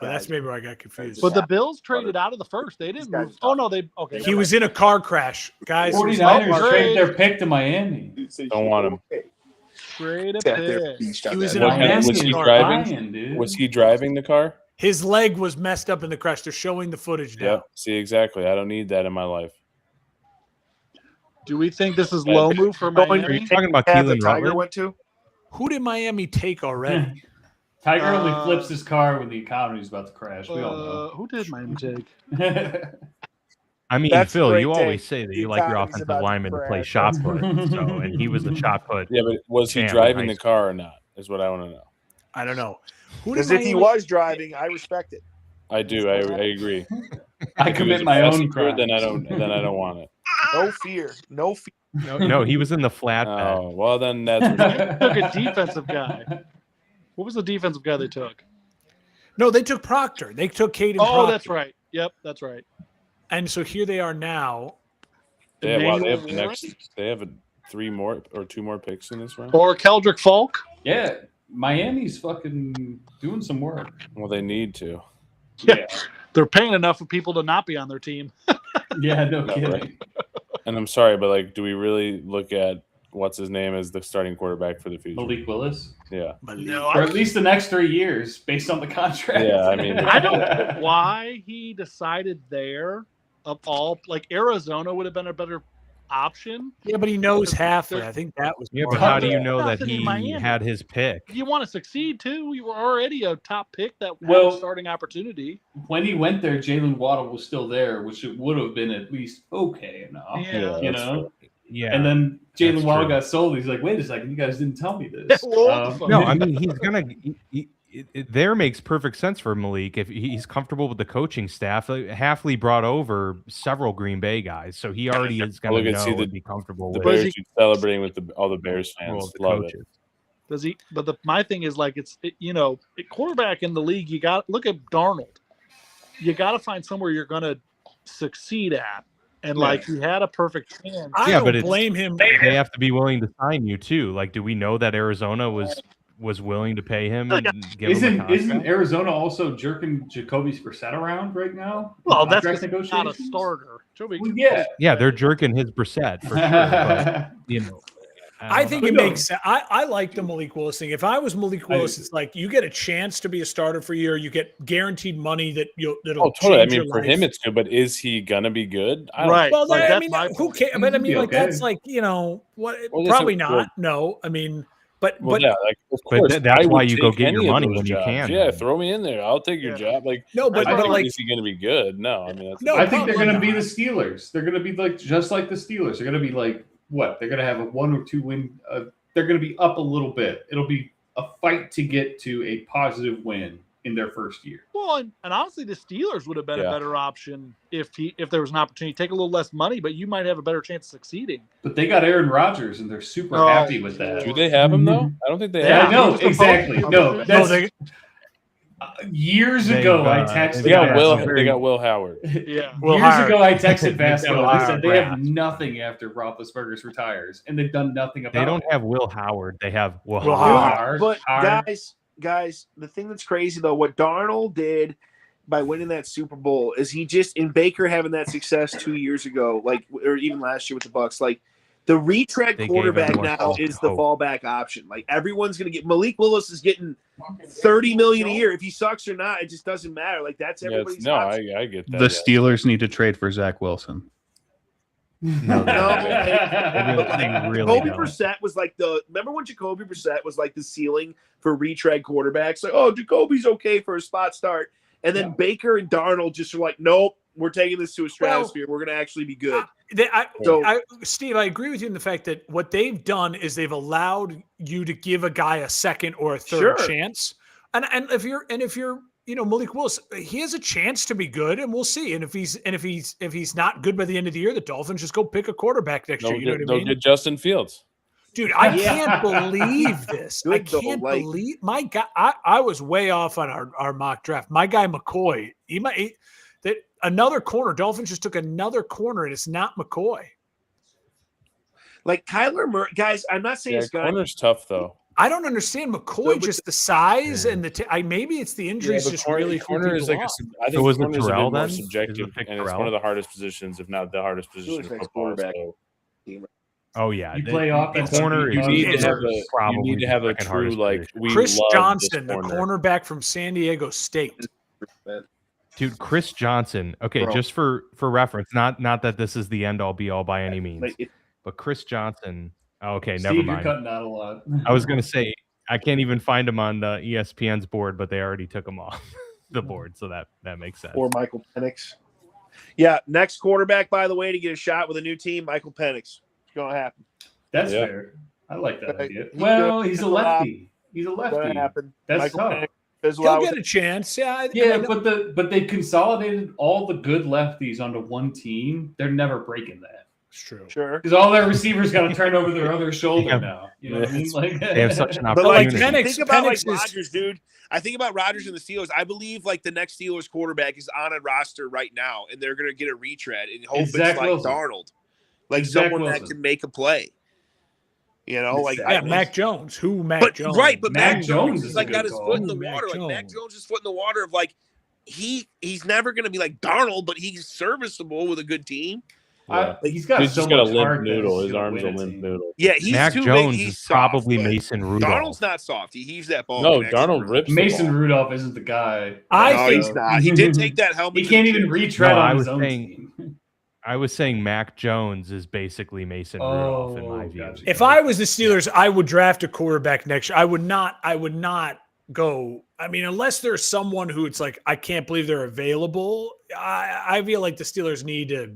That's maybe where I got confused. But the Bills traded out of the first. They didn't move. Oh no, they okay. He was in a car crash, guys. He was in a 49ers car- traded their pick to Miami. Don't want him. Trade a They're pick. beast on He was that. in a What kind of- Miami was he car. driving? Buying, dude. Was he driving the car? His leg was messed up in the crash. They're showing the footage now. Yeah. See, exactly. I don't need that in my life. Do we think this is low move for Are Miami? you talking about Yeah, the Keelan Tiger Rutledge? went to. Who did Miami take already? Tiger only Uh, flips his car when the economy's about to crash. We all Who did Miami take? know. I mean, That's a Phil, great you take. always say that The you like your economy's offensive about to lineman to play crash. shot put. So, and he was the shot put. Yeah, but was he champ in driving high the car or not? Is what I want to know. I don't know. Who did Because if he Miami- was driving, I respect it. I do. I agree. I If he was commit a my own passenger, crime. Then I don't want it. No fear. No fear. No, he was in the flatbed. Oh well, then that's Took a defensive guy. What was the defensive guy they took? No, they took Proctor. They took Caden Oh, Proctor. that's right. Yep, that's right. And so here they are now. yeah. Wow, they Emmanuel have the next. They have 3 more or 2 more picks in this round. Or Keldrick Falk. Yeah, Miami's fucking doing some work. Well, they need to. Yeah, They're paying enough for people to not be on their team. yeah, no No, kidding. right. And I'm sorry, but like, do we really look at what's his name as the starting quarterback for the future? Malik Willis, Yeah. No, or at least the next 3 years, based on the contract. Yeah, I mean- I don't know why he decided there of all. Like Arizona would have been a better option. Yeah, but he knows Halfley. I think that was. Yeah, more but how do of you it. know that Nothing in he Miami. had his pick? You want to succeed too. You were already a top pick that had Well- a starting opportunity. When he went there, Jalen Waddle was still there, which it would have been at least okay enough. Yeah. You that's know. Yeah. And then Jalen That's Waddle true. got sold. He's like, wait a second, you guys didn't tell me this. What the fuck? No, I mean he's gonna. There makes perfect sense for Malik if he's comfortable with the coaching staff. Like, Halfley brought over several Green Bay guys, so he already is gonna Look at know see the and be comfortable the with Bears he- are celebrating with all the Bears well, fans. the Love it. coaches. Does he? But my thing is like quarterback in the league. You got look at Darnold. You got to find somewhere you're going to succeed at, and like he had a perfect chance. I Yeah, but don't it's- blame him. They have to be willing to sign you too. Like, do we know that Arizona was willing to pay him and give him a Isn't contract? Arizona also jerking Jacoby Brissett around right now? Well, that's Contract just not a negotiations? starter. Joey, Well, yeah. Yeah, they're jerking his Brissett for sure. But, you know, I don't think know. it makes sense. I like the Malik Willis thing. If I was Malik Willis, it's like you get a chance to be a starter for a year. You get guaranteed money that'll Oh, totally. I change mean, your for life. him, it's good, but is he gonna be good? I don't Right. Well, Like, I that's mean, my who point. cares? But I mean, Be like okay. that's like what? Well, probably listen, not. No, I mean, but Well, yeah, like of But course. that's I why would you go take get any your of money those when you jobs. can, Yeah, man. throw me in there. I'll take your Yeah. job. Like, no, but, I but don't like is he going to be good? No, I mean that's No, I think they're probably going to be not. the Steelers. They're going to be like just like the Steelers. They're going to be like what? They're going to have a 1 or 2 win. They're going to be up a little bit. It'll be a fight to get to a positive win in their first year. Well, and honestly, the Steelers would have been Yeah. a better option if there was an opportunity. Take a little less money, but you might have a better chance of succeeding. But they got Aaron Rodgers, and they're super Oh, happy with that. Do they have him though? I don't think they Yeah, have. no, He was exactly. supposed- No, no, that's. they, Years They've, ago, I uh, texted. They got Will. Vasco. They got Will Howard. Yeah. Will Years Howard. ago, I texted Vasco. Will I Howard said they have draft. nothing after Roethlisberger retires, and they've done nothing about They don't it. have Will Howard. They have Will Will Howard. Howard. But Hard. guys, the thing that's crazy though, what Darnold did by winning that Super Bowl is he just in Baker having that success 2 years ago, like or even last year with the Bucks, like the retread They gave quarterback everyone now false is the hope. fallback option. Like everyone's gonna get Malik Willis is getting $30 million a year. If he sucks or not, it just doesn't matter. Like that's everybody's option. I get that. The yeah. Steelers need to trade for Zach Wilson. No, No, really Jacoby don't. Brissett was like remember when Jacoby Brissett was like the ceiling for retread quarterbacks? Like, oh, Jacoby's okay for a spot start. And then Baker and Darnold just were like, nope, we're taking this to a stratosphere. We're going to actually be good. Steve, I agree with you in the fact that what they've done is they've allowed you to give a guy a second or a third chance. And if you're Malik Willis, he has a chance to be good, and we'll see. And if he's not good by the end of the year, the Dolphins just go pick a quarterback next year. You know what I They'll mean? get Justin Fields. Dude, I can't believe this. I Good though, can't like- believe my guy. I was way off on our mock draft. My guy McCoy, that another corner. Dolphins just took another corner, and it's not McCoy. Like Kyler Murray, guys, I'm not saying Yeah, it's guy. corner's tough though. I don't understand McCoy. No, but Just the size and maybe it's the injuries. but just corner, really corner threw is people like off. I think So was it corner's a bit Terrell more then? Is it subjective, pick and it's Terrell? one of the hardest positions, if not the hardest position in Really nice football. quarterback. So Oh yeah, You play offense, corner. you is need to have probably you need to have a second true hardest like position. we Chris love Johnson, this the corner. cornerback from San Diego State. Dude, Chris Johnson. Okay, Bro. just for reference, not that this is the end all be all by any means, Like, but Chris Johnson. Okay, Steve, never you're mind. cutting out a lot. I was gonna say I can't even find him on ESPN's board, but they already took him off the board, so that makes sense. Or Michael Penix. Yeah, next quarterback, by the way, to get a shot with a new team, Michael Penix. It's going to happen. That's Yeah. fair. I like that Okay. idea. He's Well, good. he's a It's lefty. He's a It's going to lefty. happen. That's Michael tough. Penix is He'll allowed get a chance. Yeah, Yeah, but they consolidated all the good lefties onto one team. They're never breaking that it's true. Sure. because all their receivers got to turn over their other shoulder Yeah. now. You know what I mean? Like They have such an But like, opportunity. Penix- think about like Penix is- Rodgers, dude. I think about Rodgers and the Steelers. I believe like the next Steelers quarterback is on a roster right now, and they're going to get a retread and hope It's it's Zach like Wilson. Darnold, like It's Zach someone that Wilson. can make a play. You know, like Yeah, Mac Jones. Who Mac Jones? Right, but Mac Mac Jones Jones is is a like good got his call. foot in the Ooh, Mac water. Like Mac Jones. Jones' is foot in the water of like he's never going to be like Darnold, but he's serviceable with a good team. He's got He's so just got a much limp heart that noodle. he's His gonna arm's a win limp team. noodle. Yeah, he's Mac too Jones big. He's is probably soft, but Mason Rudolph. Darnold's not soft. He heaves that ball. No, connects Darnold it. rips the Mason ball. Rudolph isn't the guy. No, he's not. He did take that helmet. He to can't the even chin. retread No, I on was his own saying- team. I was saying Mac Jones is basically Mason Rudolph in my view. gotcha. If I was the Steelers, I would draft a quarterback next year. I would not go. I mean, unless there's someone who it's like, I can't believe they're available. I feel like the Steelers need to.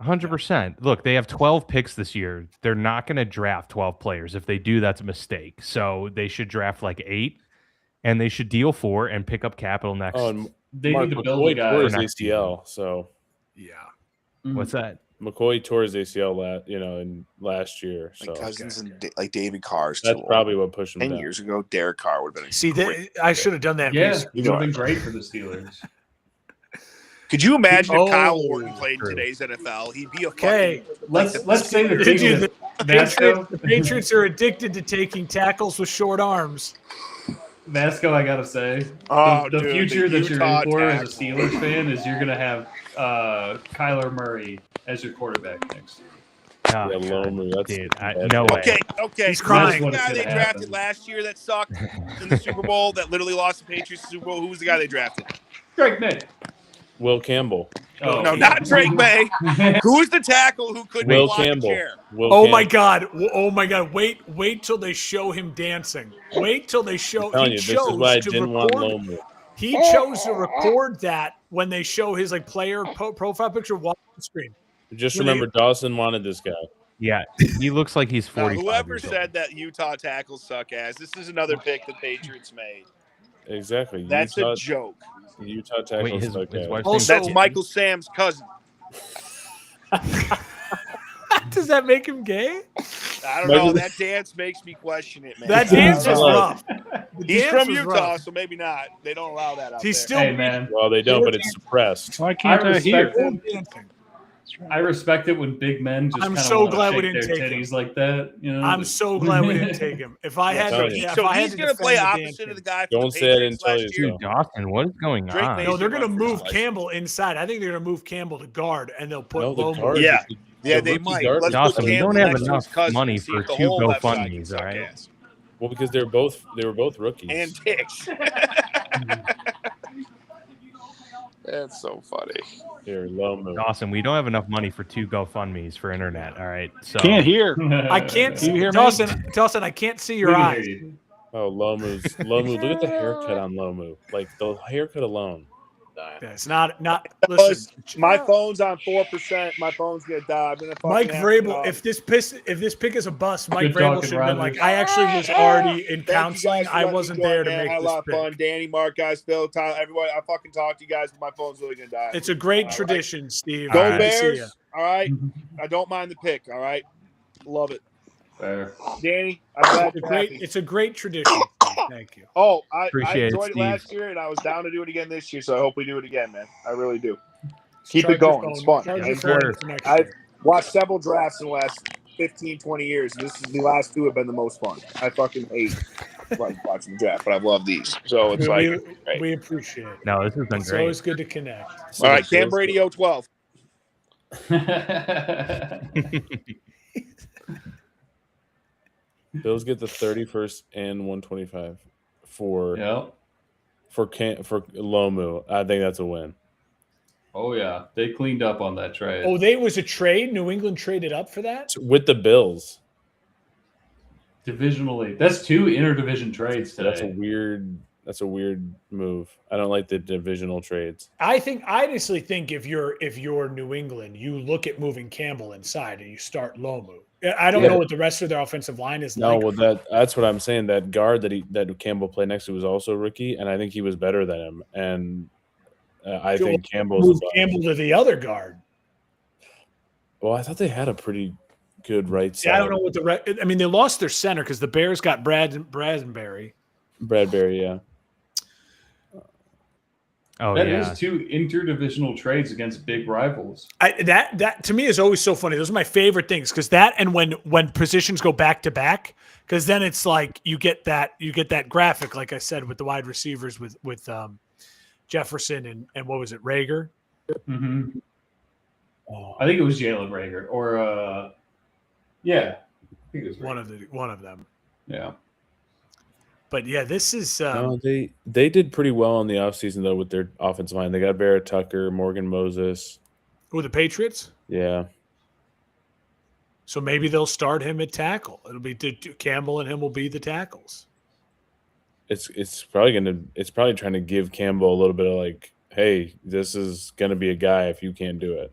100%. Look, they have 12 picks this year. They're not going to draft 12 players. If they do, that's a mistake. So they should draft like 8, and they should deal 4 and pick up capital next. Oh, and They Mark need to build McCoy a guy. tore his for next ACL. So Yeah. What's that? McCoy tore his ACL in last year. So Like Cousins and like David Carr's that's too probably what pushed him 10 down. years ago. Derek Carr would have been. See, great. I should have done that. Yeah, research. it would have been great for the Steelers. Could you imagine if Kyle Oh, Orton played in true. today's NFL? He'd be a Okay. fucking. Let's say the thing Dude, is, the Vasco, Patriots are addicted to taking tackles with short arms. Vasco, I gotta say, Oh, the dude, future the that you're Utah in for as a tackle. Steelers fan is you're gonna have Kyler Murray as your quarterback next year. Oh, Yeah, lonely. That's dude, bad. no way. Okay. He's crying. Who's the That's guy what they it's gonna drafted happen. last year that sucked in the Super Bowl that literally lost the Patriots the Super Bowl? Who was the guy they drafted? Drake May. Will Campbell. Oh, No, not Drake May. Who was the tackle who couldn't Will block Campbell. a chair? Will Oh my Campbell. God! Oh my God! Wait till they show him dancing. Wait till they show. I'm telling He you, this is chose why I to didn't want record. Lomu. He chose to record that when they show his like player profile picture on the screen. Just When they- remember, Dawson wanted this guy. Yeah, he looks like he's Now, 45 whoever years old. said that Utah tackles suck ass, this is another pick the Patriots made. Exactly. That's Utah, a joke. Utah tackles. Wait, his okay. wife's Also- name's That's Michael Sam's cousin. Does that make him gay? I don't know. That dance makes me question it, man. That dance is rough. He's from Utah, so maybe not. They don't allow that out He's there. still Hey, man. Well, they don't, but it's suppressed. Why I can't I hear? respect it. I respect it when big men just I'm kind of so want to glad we shake didn't their take him. titties like that. You know? I'm so glad we didn't take him. If I had to, if So I had he's to going to defend play the opposite dancing- of the guy from Don't the say I Patriots didn't tell you last year. so. Dawson, what is going Drake on? Mason. No, they're going to run for his move life. Campbell inside. I think they're going to move Campbell to guard, and they'll put No, the Lomo. guard. Yeah. Yeah, the they rookie might. guard Let's was- put Dawson, we Campbell don't have next to his enough cousin money and see for if the 2 whole left side can GoFundMes, suck all right? ass. Well, because they were both rookies. And dicks. That's so funny. Here, Lomu. Dawson, we don't have enough money for 2 GoFundMes for internet. All right, so Can't hear. I can't see you hear me? Dawson, I can't see your eyes. Oh, Lomu. Look at the haircut on Lomu. Like the haircut alone. Yeah, it's not. Listen, My phone's on 4%. My phone's gonna die. I'm gonna fucking Mike have to Vrabel. go. If this pick is a bust, Mike Good Vrabel talking, should have been Rogers. like, I actually was already in Thank you counseling. guys for I letting me wasn't join, there to man. make I had a this lot of pick. fun. Danny, Mark, guys, Phil, Tyler, everybody. I fucking talked to you guys, but my phone's really gonna die. It's a great All right. tradition, Steve. Go Good to see ya. Bears! All right, I don't mind the pick. All right, love it. Fair. Danny, I'm glad It's a you're great. happy. It's a great tradition. Thank you. Oh, I Appreciate it, enjoyed it Steve. last year, and I was down to do it again this year. So I hope we do it again, man. I really do. Keep Charge it your going. It's phone. fun. Charge I your enjoy phone it. for next I've year. watched several drafts in the last 15, 20 years. This is the last 2 have been the most fun. I fucking hate like watching the draft, but I love these. So it's like great. We appreciate it. no, this has been It's great. always good to connect. All right, Cam Brady 012. Bills get the 31st and 125 for Yep. for Lomu. I think that's a win. Oh yeah, they cleaned up on that trade. Oh, they was a trade. New England traded up for that. With the Bills. Divisionally, that's 2 interdivision trades today. That's a weird move. I don't like the divisional trades. I honestly think if you're New England, you look at moving Campbell inside and you start Lomu. I don't know what the rest of their offensive line is No, like. well that's what I'm saying. That guard that Campbell played next to was also a rookie, and I think he was better than him. And I think Campbell's move a bust. Campbell to the other guard. Well, I thought they had a pretty good right side. Yeah, I don't know what I mean, they lost their center because the Bears got Bradbury. Bradbury, yeah. Oh That yeah, is 2 interdivisional trades against big rivals. That to me is always so funny. Those are my favorite things because that and when positions go back to back, because then it's like you get that graphic, like I said, with the wide receivers with Jefferson and what was it, Rager? Mm-hmm. I think it was Jalen Rager, or yeah, I think it was Rager. one of them. Yeah. But yeah, this is No, they did pretty well in the offseason, though, with their offensive line. They got Vera Tucker, Morgan Moses. who the Patriots. Yeah. So maybe they'll start him at tackle. It'll be Campbell and him will be the tackles. It's probably trying to give Campbell a little bit of like, hey, this is gonna be a guy if you can't do it.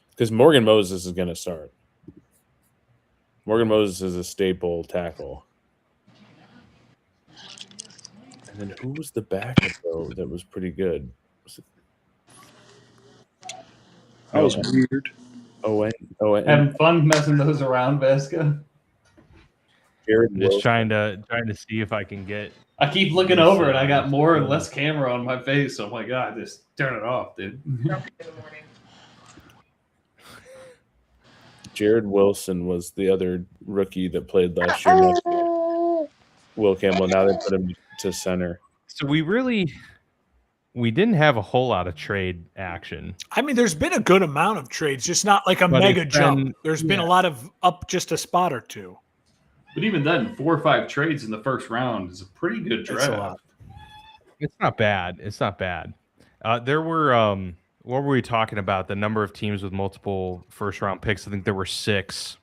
Because Morgan Moses is gonna start. Morgan Moses is a staple tackle. And then who was the backup though that was pretty good? That was weird. Owen. Having fun messing those around, Vesca. Jared just Wilson. trying to see if I can get. I keep looking over and I got more and less camera on my face. So I'm like, God, just turn it off, dude. Jared Wilson was the other rookie that played last year next to Will Campbell. Now they put him to center. So we didn't have a whole lot of trade action. I mean, there's been a good amount of trades, just not like a But mega it's jump. been- There's been a lot of up just a spot or two. But even then, 4 or 5 trades in the first round is a pretty good It's a draft. lot. It's not bad. It's not bad. There were what were we talking about? The number of teams with multiple first round picks. I think there were 6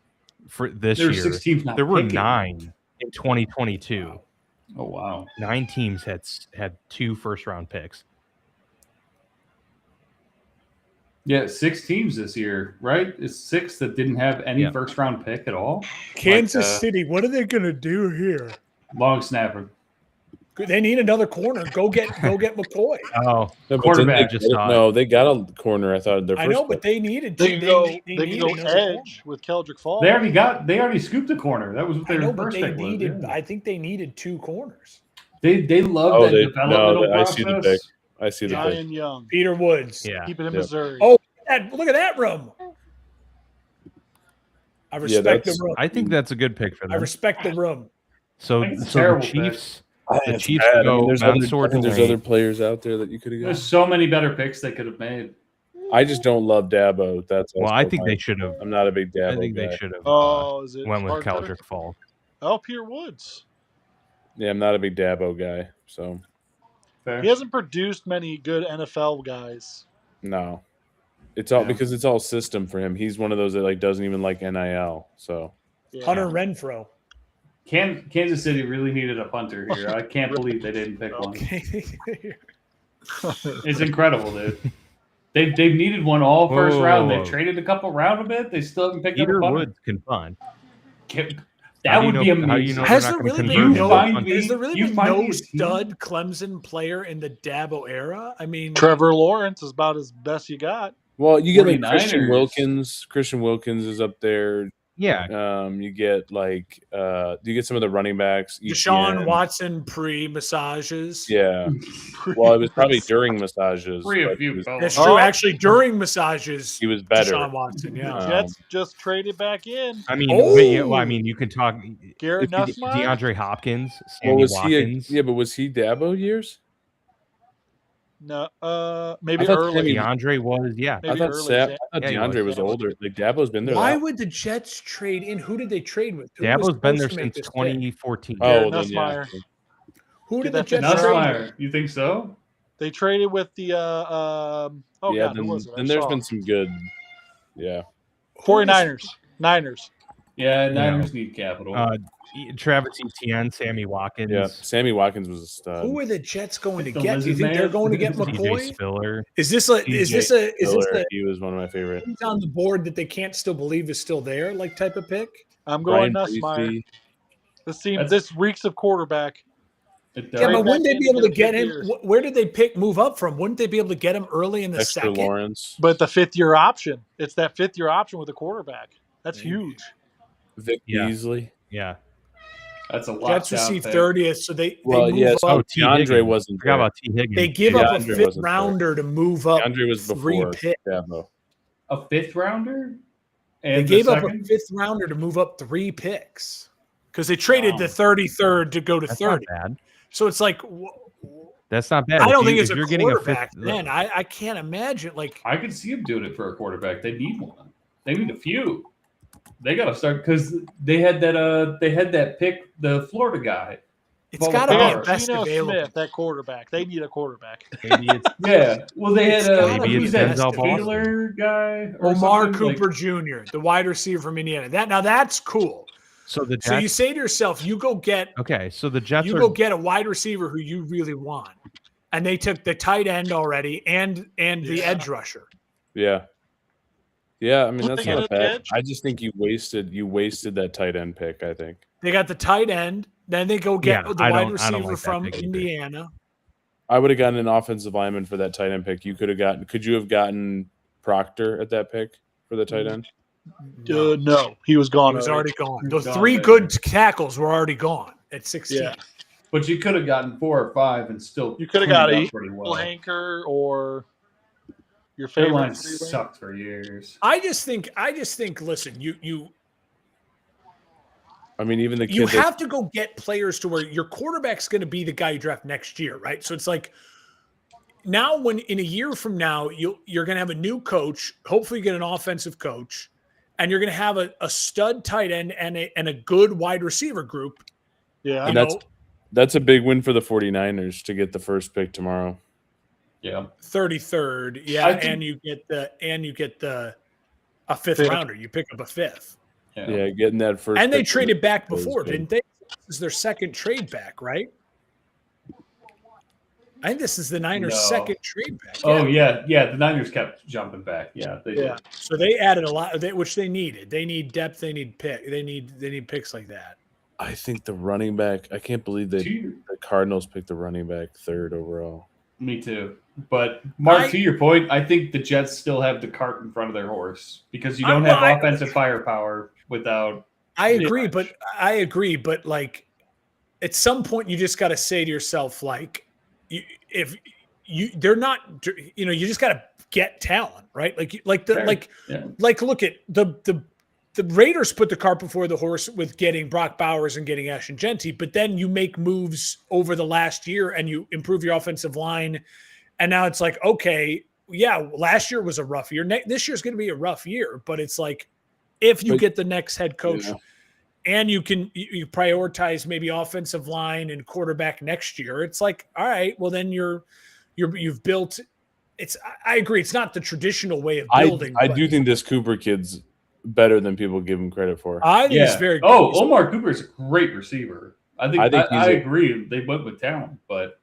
for this There were year. 6 teams not There were picking. 9 in 2022. Oh wow! 9 teams had 2 first round picks. Yeah, 6 teams this year, right? It's 6 that didn't have any Yeah. first round pick at all. Kansas Like, City, what are they going to do here? Long snapper. They need another corner. Go get McCoy. Oh, No, but didn't Quarterback. they just get it? saw No, they got a corner. I thought their I first. know, but they needed to. They can go. They They can needed go another corner. edge with Keldrick Falls. They already scooped a corner. That was what I their know, but first they pick was. needed. Yeah. I think they needed 2 corners. They love Oh, that they developmental no. I process. see the pick. I see the pick. Ryan Young. Peter Woods. yeah. Keep it in Yep. Missouri. Oh, look at that room. I respect the that's- room. I think that's a good pick for I them. respect the room. So, I think it's a so the terrible pick. Chiefs, the It's Chiefs bad. I go mean, there's Mansour there's Delane. other players out there that you could have There's got. so many better picks they could have made. I just don't love Dabo. That's Well, also I think my- they should have. I'm not a big Dabo I think guy. they should have Oh, is it went with Spartan? Keldrick Falls. Oh, Peter Woods. Yeah, I'm not a big Dabo guy. So Fair. He hasn't produced many good NFL guys. no, it's all Yeah. because it's all system for him. He's one of those that like doesn't even like NIL. So Yeah. Hunter Renfro. Kansas City really needed a punter here. I can't believe they didn't pick one. Okay. It's incredible, dude. They've needed one all first Whoa, round. whoa, They've whoa. traded a couple round a bit. They still haven't picked Peter up a punter. Woods can punt. That How do you would know- be how do you amazing. know Has they're there not really gonna been convert no? him to find punt? me- Has there really you been find no me a team- stud Clemson player in the Dabo era? I mean, Trevor Lawrence is about as best you got. well, you get like Christian 49ers. Wilkins. Christian Wilkins is up there. Yeah, You get like you get some of the running backs. Deshaun ETN. Watson pre-massages. Yeah. Well, it was probably during massages. Free a but few he was, fellas. That's true. Oh. Actually, during massages, he was better. Deshaun Watson. Yeah. Jets just traded back in. I mean, Oh! but yeah, well, I mean, you can talk Garrett If you- Nussmeier. DeAndre Hopkins, Well, Sammy was Watkins. he? But was he Dabo years? No, maybe I thought early. Sammy- DeAndre was, yeah. Maybe I thought, early. I thought Yeah, he DeAndre was was. older. Like Dabo's been there. Why that- would the Jets trade in? Who did they trade with? Who Dabo's was been there supposed to make since this pick? 2014. Oh, Garrett then, yeah. Nussmeier. Who did the Get that Jets trade with? Nussmeier, you think so? They traded with the yeah, God, who then, was it? I then there's saw. been some good. Yeah. 49ers. Niners. Yeah, No. Niners need capital. Travis Etienne, Sammy Watkins, Yeah. Sammy Watkins was a stud. Who are the Jets going to The get? Do you Lizard think they're Man? going to get CJ McCoy? Spiller. Is this a Miller, he was one of my favorite. who's on the board that they can't still believe is still there, like type of pick? I'm going Brian Nussmeier. Priestley. This reeks of quarterback. It Yeah, does. but back wouldn't they in be to able to get a get fifth him? year. Where did they move up from? Wouldn't they be able to get him early in the Dexter second? Lawrence. But the 5th-year option. It's that 5th-year option with a quarterback. That's huge. Vic Yeah. Beasley. Yeah. That's a lot. Jets receive 30th, so they Well, move yeah. up. So T. DeAndre Higgins. wasn't Forgot there. about T. Higgins. They give up a DeAndre 5th wasn't there. rounder to move up. DeAndre was 3 before picks. Dabo. A fifth rounder. They And gave the up a second? 5th rounder to move up 3 picks because they traded the 33rd to go to That's not 30. bad. So it's like That's not bad. I If don't you- think it's if a you're getting a quarterback. fifth, Man, I can't imagine. Like I could see him doing it for a quarterback. They need one. They need a few. They got to start because they had that pick, the Florida guy. it's Well, got to they be are. best Geno available. Smith, that quarterback. They need a quarterback. maybe it's Yeah. Well, they had Maybe who's it's that Denzel Boston. Taylor guy, or Omar something? Like, Cooper Jr., the wide receiver from Indiana. That's cool. so the Jets. So you say to yourself, you go get okay, so the Jets you are go get a wide receiver who you really want, and they took the tight end already and the Yeah. edge rusher. Yeah. Yeah, I mean Who'd that's they get not at the bad. edge? I just think you wasted that tight end pick, I think. They got the tight end. Then they go get Yeah, the I wide don't receiver like that from pick either. Indiana. I would have gotten an offensive lineman for that tight end pick. Could you have gotten Proctor at that pick for the tight end? No, he was gone. He was already gone. He Those was gone, 3 baby. good tackles were already gone at 16. Yeah. but you could have gotten 4 or 5 and still. You could have got cleaned a up pretty Will well. Hanker or your Their favorite. line sucked for years. I just think. Listen, you I mean, even the kid you that- have to go get players to where your quarterback's going to be the guy you draft next year, right? So it's like now, when in a year from now, you're going to have a new coach. Hopefully, you get an offensive coach, and you're going to have a stud tight end and a good wide receiver group. Yeah. And that's a big win for the 49ers to get the first pick tomorrow. Yeah. 33rd, yeah, I think- and you get a 5th Fifth. rounder. You pick up a 5th, Yeah, getting that first. and they pick traded back was before, big. didn't they? This is their second trade back, right? I think this is the Niners' No. second trade back. Oh yeah. The Niners kept jumping back. Yeah, they Yeah. did. So they added a lot, which they needed. They need depth. They need pick. They need picks like that. I think the running back. I can't believe that To- the Cardinals picked the running back 3rd overall. Me too. But Mark, to your point, I think the Jets still have the cart in front of their horse because you don't have offensive firepower without. I agree, but like at some point you just got to say to yourself, like, they're not, you just got to get talent, right? Like look at the Raiders put the cart before the horse with getting Brock Bowers and getting Ashton Genty, but then you make moves over the last year and you improve your offensive line. And now it's like, okay, yeah, last year was a rough year. This year's going to be a rough year, but it's like, if you get the next head coach and you prioritize maybe offensive line and quarterback next year, it's like, all right, well then you've built. I agree. It's not the traditional way of building. I do think this Cooper kid's better than people give him credit for. I think he's very good. Oh, Omar Cooper's a great receiver. I I agree. They went with talent, but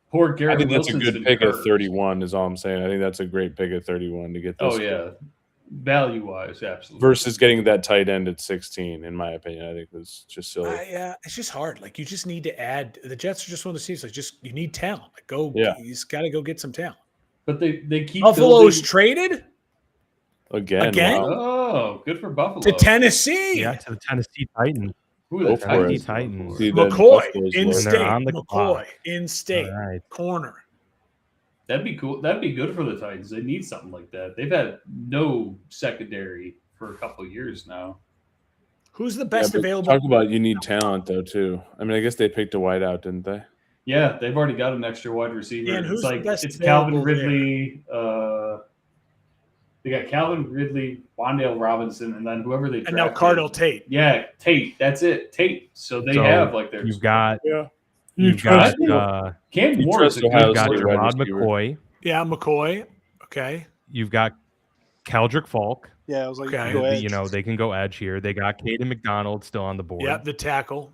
poor Garrett I think that's Wilson's a good been pick at hurt. 31 is all I'm saying. I think that's a great pick at 31 to get this. Oh, yeah. Value-wise, absolutely. Versus getting that tight end at 16, in my opinion. I think was just silly. Yeah, it's just hard. Like, you just need to add. The Jets are just one of the teams, like, you need talent. Like, you just got to go get some talent. But they keep Buffalo's building. traded? Again? Wow. Oh, good for Buffalo. To Tennessee. Yeah, to the Tennessee Titans. Who Go the for it. Titans. See, then McCoy, Buffalo's in-state. They're on the McCoy, clock. in-state. All right. Corner. That'd be cool. That'd be good for the Titans. They need something like that. They've had no secondary for a couple of years now. Who's the best but available? Talk about you need talent, though, too. I mean, I guess they picked a wideout, didn't they? Yeah, they've already got an extra wide receiver. Yeah, and who's it's the like best it's Calvin available there? Ridley. They got Calvin Ridley, Wandale Robinson, and then whoever they And now drafted. Cardinal Tate. Yeah, Tate. That's it. Tate. So they So have like their. You've got Yeah. you've got Cam You Moore is trust a good Ohio you've got State player. wide Gerard receiver. McCoy. Yeah, McCoy. Okay. You've got Keldrick Falk. Yeah, I was like, Okay. go ahead. You know, they can go edge here. They got Caden McDonald still on the board. Yeah, the tackle.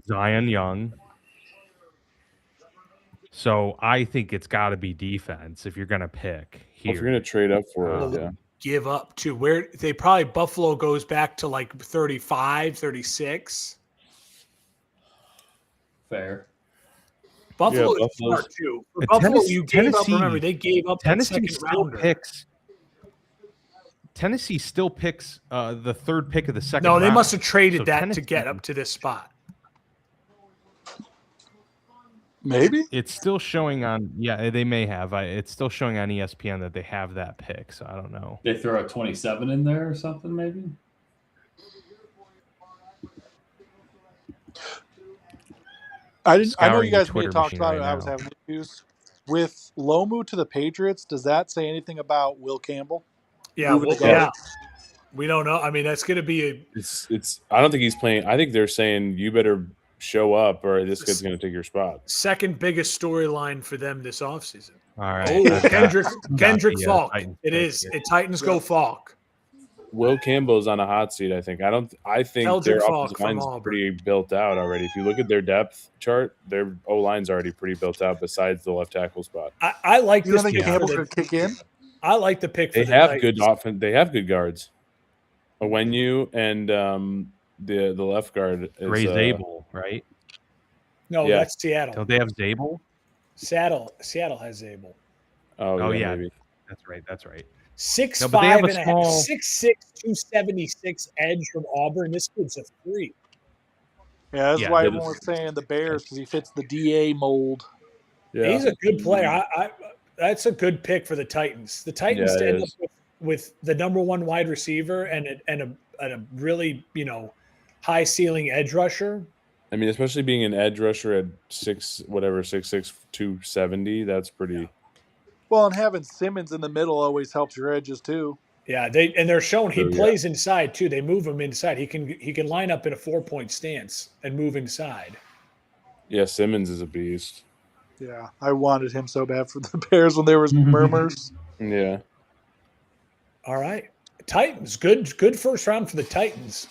Zion Young. So I think it's got to be defense if you're going to pick here. If you're going to trade up for it, yeah. Give up to where they probably Buffalo goes back to like 35, 36. Fair. Buffalo Yeah, is smart too. For And Buffalo, Tennessee- you gave up. Tennessee- Remember, they gave up that Tennessee second still rounder. picks. Tennessee still picks the third pick of the second. No, they round. must have traded So that to Tennessee- get up to this spot. Maybe. It's still showing on. Yeah, they may have. It's still showing on ESPN that they have that pick. So I don't know. They throw a 27 in there or something, maybe. I know Scouring you the guys may Twitter have talked machine about right it. I was now. having issues with Lomu to the Patriots. Does that say anything about Will Campbell? Yeah, Moving well, to guard. yeah. We don't know. I mean, that's going to be a It's. I don't think he's playing. I think they're saying you better show up or this kid's going to take your spot. second biggest storyline for them this offseason. All right. Oh, I've got- Kendrick I've got the, Falk. Titans It pick is. here. Titans go Falk. Will Campbell's on a hot seat. I think. I think Eldrick their Falk offensive from line's Auburn. pretty built out already. If you look at their depth chart, their O line's already pretty built out. Besides the left tackle spot, I like You this. don't think pick Campbell for could the- kick in? I like the pick. For they the have Titans. good offense. They have good guards. Owenu and the left guard is Ray Zabel, right? No, Yeah. that's Seattle. Don't they have Zabel? Seattle has Zabel. Oh yeah, maybe. That's right. That's right. 6'5" No, but they have a and a half, small- 6'6", 276 edge from Auburn. This kid's a freak. Yeah, that's Yeah, why that everyone is- was saying the Bears because he fits the DA mold. Yeah. He's a good player. That's a good pick for the Titans. The Titans Yeah, it end up is. with the number one wide receiver and a really high ceiling edge rusher. I mean, especially being an edge rusher at 6'6", 270. That's pretty. Well, and having Simmons in the middle always helps your edges too. Yeah, they're showing he So, yeah. plays inside too. They move him inside. He can line up in a 4-point stance and move inside. Yeah, Simmons is a beast. Yeah, I wanted him so bad for the Bears when there was murmurs. Yeah. All right, Titans. Good first round for the Titans.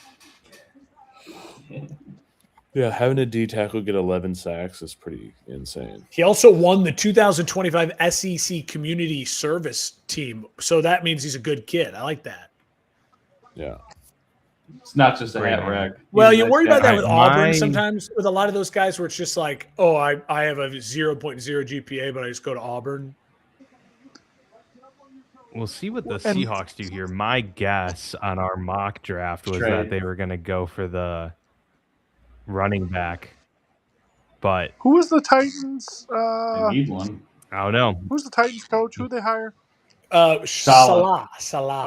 Yeah, having a D tackle get 11 sacks is pretty insane. He also won the 2025 SEC Community Service Team, so that means he's a good kid. I like that. Yeah. It's not just a Great hat man. rack. Well, He's a you nice worry guy. about that with Auburn My- sometimes with a lot of those guys where it's just like, oh, I have a 0.0 GPA, but I just go to Auburn. We'll see what the And- Seahawks do here. My guess on our mock draft was Trade. that they were going to go for the running back, but Who was the Titans? They need one. I don't know. Who's the Titans coach? Who they hire? Salah.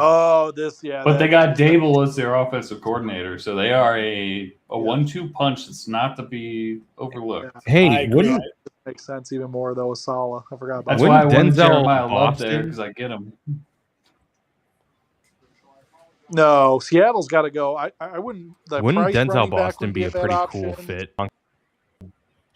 Oh, But they got Dable as their offensive coordinator, so they are a 1-2 punch that's not to be overlooked. I Hey, agree. wouldn't Makes sense even more though with Salah. I forgot about That's that. why I Wouldn't wanted Denzel Jeremiah Love there Boston- because I get him. No, Seattle's got to go. I wouldn't. The wouldn't Price Denzel running back Boston would be a bad pretty cool option. fit?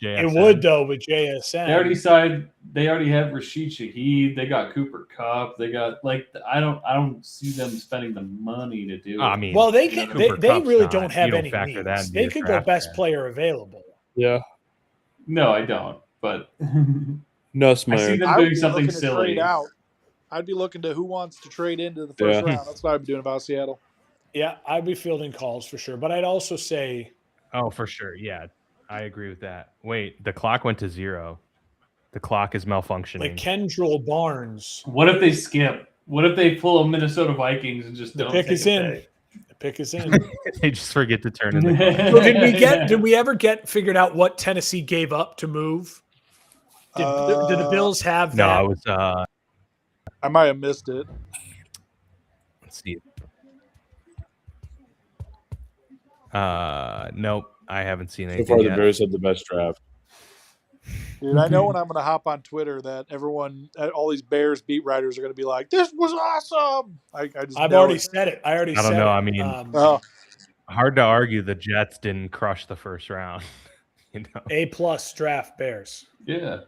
It would though with JSN. They already signed. They already have Rashid Shaheed. They got Cooper Kupp. They got I don't see them spending the money to do it. I mean, Well, they can. They Cooper Kupp's really not- don't have you don't any factor that needs. into They your could go draft best pick. player available. Yeah. No, I don't. But No, I see Smart. them I would doing be something looking to silly. trade out. I'd be looking to who wants to trade into the first Yeah. round. That's what I'd be doing about Seattle. Yeah, I'd be fielding calls for sure, but I'd also say Oh, for sure. Yeah, I agree with that. Wait, the clock went to 0. The clock is malfunctioning. like Kendrell Barnes. What if they skip? What if they pull a Minnesota Vikings and just The don't pick take is a in. pick? The pick is in. They just forget to turn in the clock. So did we ever get figured out what Tennessee gave up to move? Did the Bills have No, that? I was I might have missed it. let's see. Nope, I haven't seen So anything far, the yet. Bears had the best draft. Dude, I know when I'm going to hop on Twitter that everyone, all these Bears beat writers are going to be like, "This was awesome." I just I've know already it. said it. I already I don't said know. it. I mean, Oh, hard to argue the Jets didn't crush the first round. You know, A+ draft Bears. Yeah.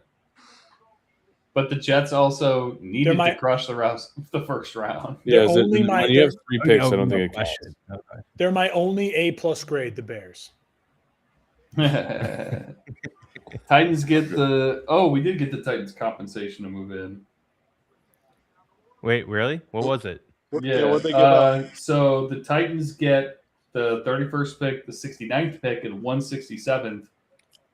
But the Jets also needed They're to crush the first round. Yeah, They're only my- when you have 3 picks, no, I don't no think it counts. question. Okay. They're my only A+ grade. The Bears. Titans get the we did get the Titans compensation to move in. Wait, really? What was it? Yeah. what'd they give up? So the Titans get the 31st pick, the 69th pick, and 167th.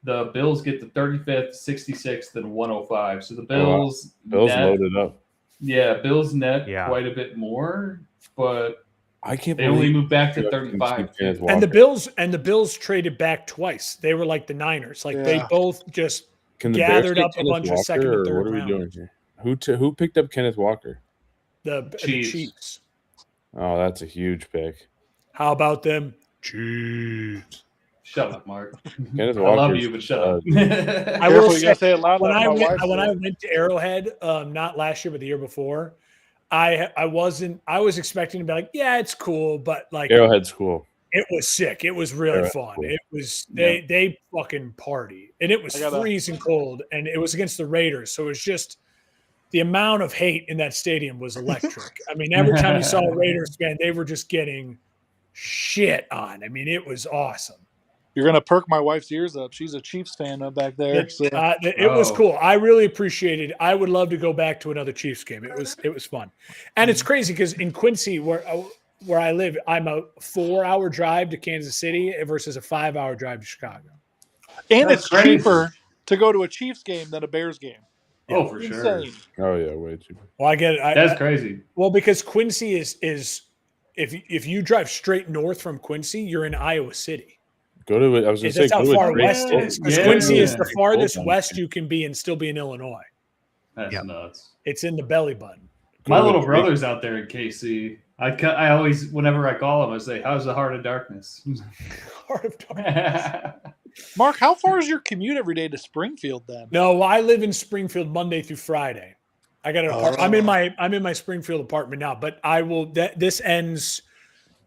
The Bills get the 35th, 66th, and 105. So the Bills Bills net, loaded up. Yeah, Bills net Yeah. quite a bit more, but I can't they only believe moved back to Kenneth 35. Walker. And the Bills traded back twice. They were like the Niners. Like they Yeah. both just Can the gathered Bears up get a bunch Kenneth of second Walker, and or third what are we rounders. doing here? Who picked up Kenneth Walker? the Chiefs. Chiefs. Oh, that's a huge pick. How about them Chiefs? Shut up, Mark. Kenneth I love Walker's, you, but shut up. I Careful, will you gotta say it loud when enough I for my went wife when I to- went to Arrowhead, not last year but the year before, I was expecting to be like, yeah, it's cool, but like Arrowhead's cool. it was sick. It was really Arrowhead's fun. cool. It was they fucking party, and it was I gotta- freezing cold, and it was against the Raiders, so it was just the amount of hate in that stadium was electric. I mean, every time you saw a Raiders fan, they were just getting shit on. I mean, it was awesome. You're gonna perk my wife's ears up. She's a Chiefs fan up back there. It was cool. I really appreciated. I would love to go back to another Chiefs game. It was fun, and it's crazy because in Quincy, where I live, I'm a 4-hour drive to Kansas City versus a 5-hour drive to Chicago. And That's it's crazy. cheaper to go to a Chiefs game than a Bears game. Oh, for sure. Insane. Oh yeah, way too. Well, I get it. That's crazy. Well, because Quincy is if you drive straight north from Quincy, you're in Iowa City. Go to it. I was gonna say That's how go to far Drake west it is. Because Yeah. Quincy is the Drake farthest Bolton. west you can be and still be in Illinois. That's Yep. nuts. It's in the belly button. My Go to little Drake. brother's out there in KC. I always, whenever I call him, I say, "How's the Heart of Darkness?" Heart of darkness. Mark, how far is your commute every day to Springfield then? No, I live in Springfield Monday through Friday. I got an apartment. I'm in my Springfield apartment now, but I will. This ends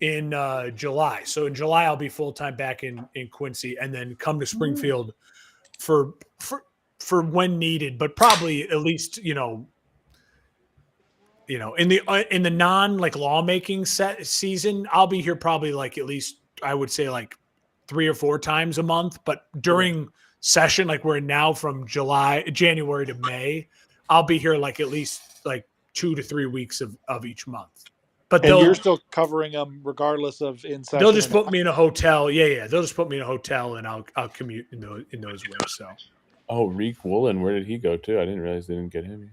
in July, so in July I'll be full time back in Quincy, and then come to Springfield for when needed, but probably at least in the non like lawmaking season, I'll be here probably like at least I would say like 3 or 4 times a month, but during session like we're in now from January to May, I'll be here like at least like 2 to 3 weeks of each month. But And they'll you're still covering them regardless of in session. they'll just or not. put me in a hotel. Yeah. They'll just put me in a hotel, and I'll commute in those ways. So Oh, Reek Woolen, where did he go to? I didn't realize they didn't get him.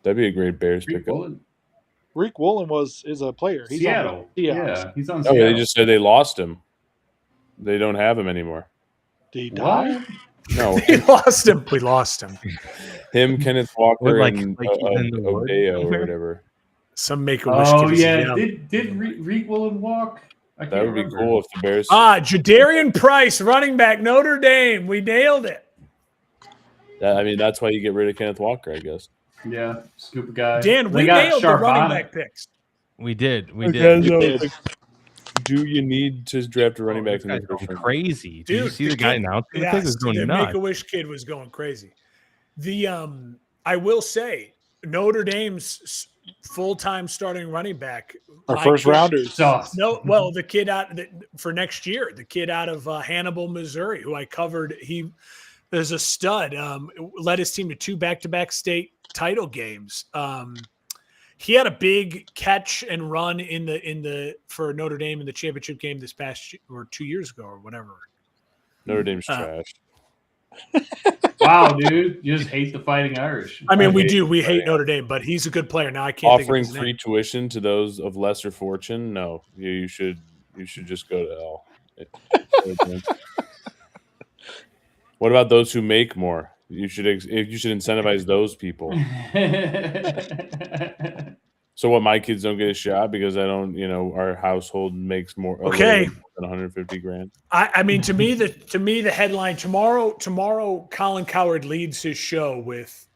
That'd be a great Bears Reek pickup. Woolen? Reek Woolen is a player. He's Seattle. on the Seahawks. Yeah, he's on Oh, Seattle. they just said they lost him. They don't have him anymore. Did he die? What? No, we lost him. We lost him. him, Kenneth Walker, Like- and like he's in the woods Odeo or somewhere? whatever. Some Make-A-Wish Oh kid is yeah, young. did Reek Woolen walk? I That can't would be remember. cool if the Bears. Jadarian Price, running back, Notre Dame. We nailed it. I mean, that's why you get rid of Kenneth Walker, I guess. Yeah, scoop a guy. Dan, They we got nailed the running Charbonnet. back picks. We did. We Okay, did. so- Do you need to draft a running back in the Guy's first going round? crazy. Did you Dude, see the the guy kid- announcing the Yes, thing? Was going the nuts. Make-A-Wish kid was going crazy. The I will say Notre Dame's full-time starting running back. Our my first kid- rounders. Sauce. No, well, the kid for next year, the kid out of Hannibal, Missouri, who I covered. He is a stud. Led his team to 2 back-to-back state title games. He had a big catch and run for Notre Dame in the championship game this past or 2 years ago or whatever. Notre Dame's trash. Wow, dude, you just hate the Fighting Irish. I mean, we hate do. We the hate Fighting Notre Dame, but he's a good player. Now I can't Offering think of his free name. tuition to those of lesser fortune? No, you should just go to hell. What about those who make more? You should incentivize those people. So what? My kids don't get a shot because I don't. Our household makes more. a little Okay. more than 150 grand. I mean, to me, the headline tomorrow, Colin Cowherd leads his show with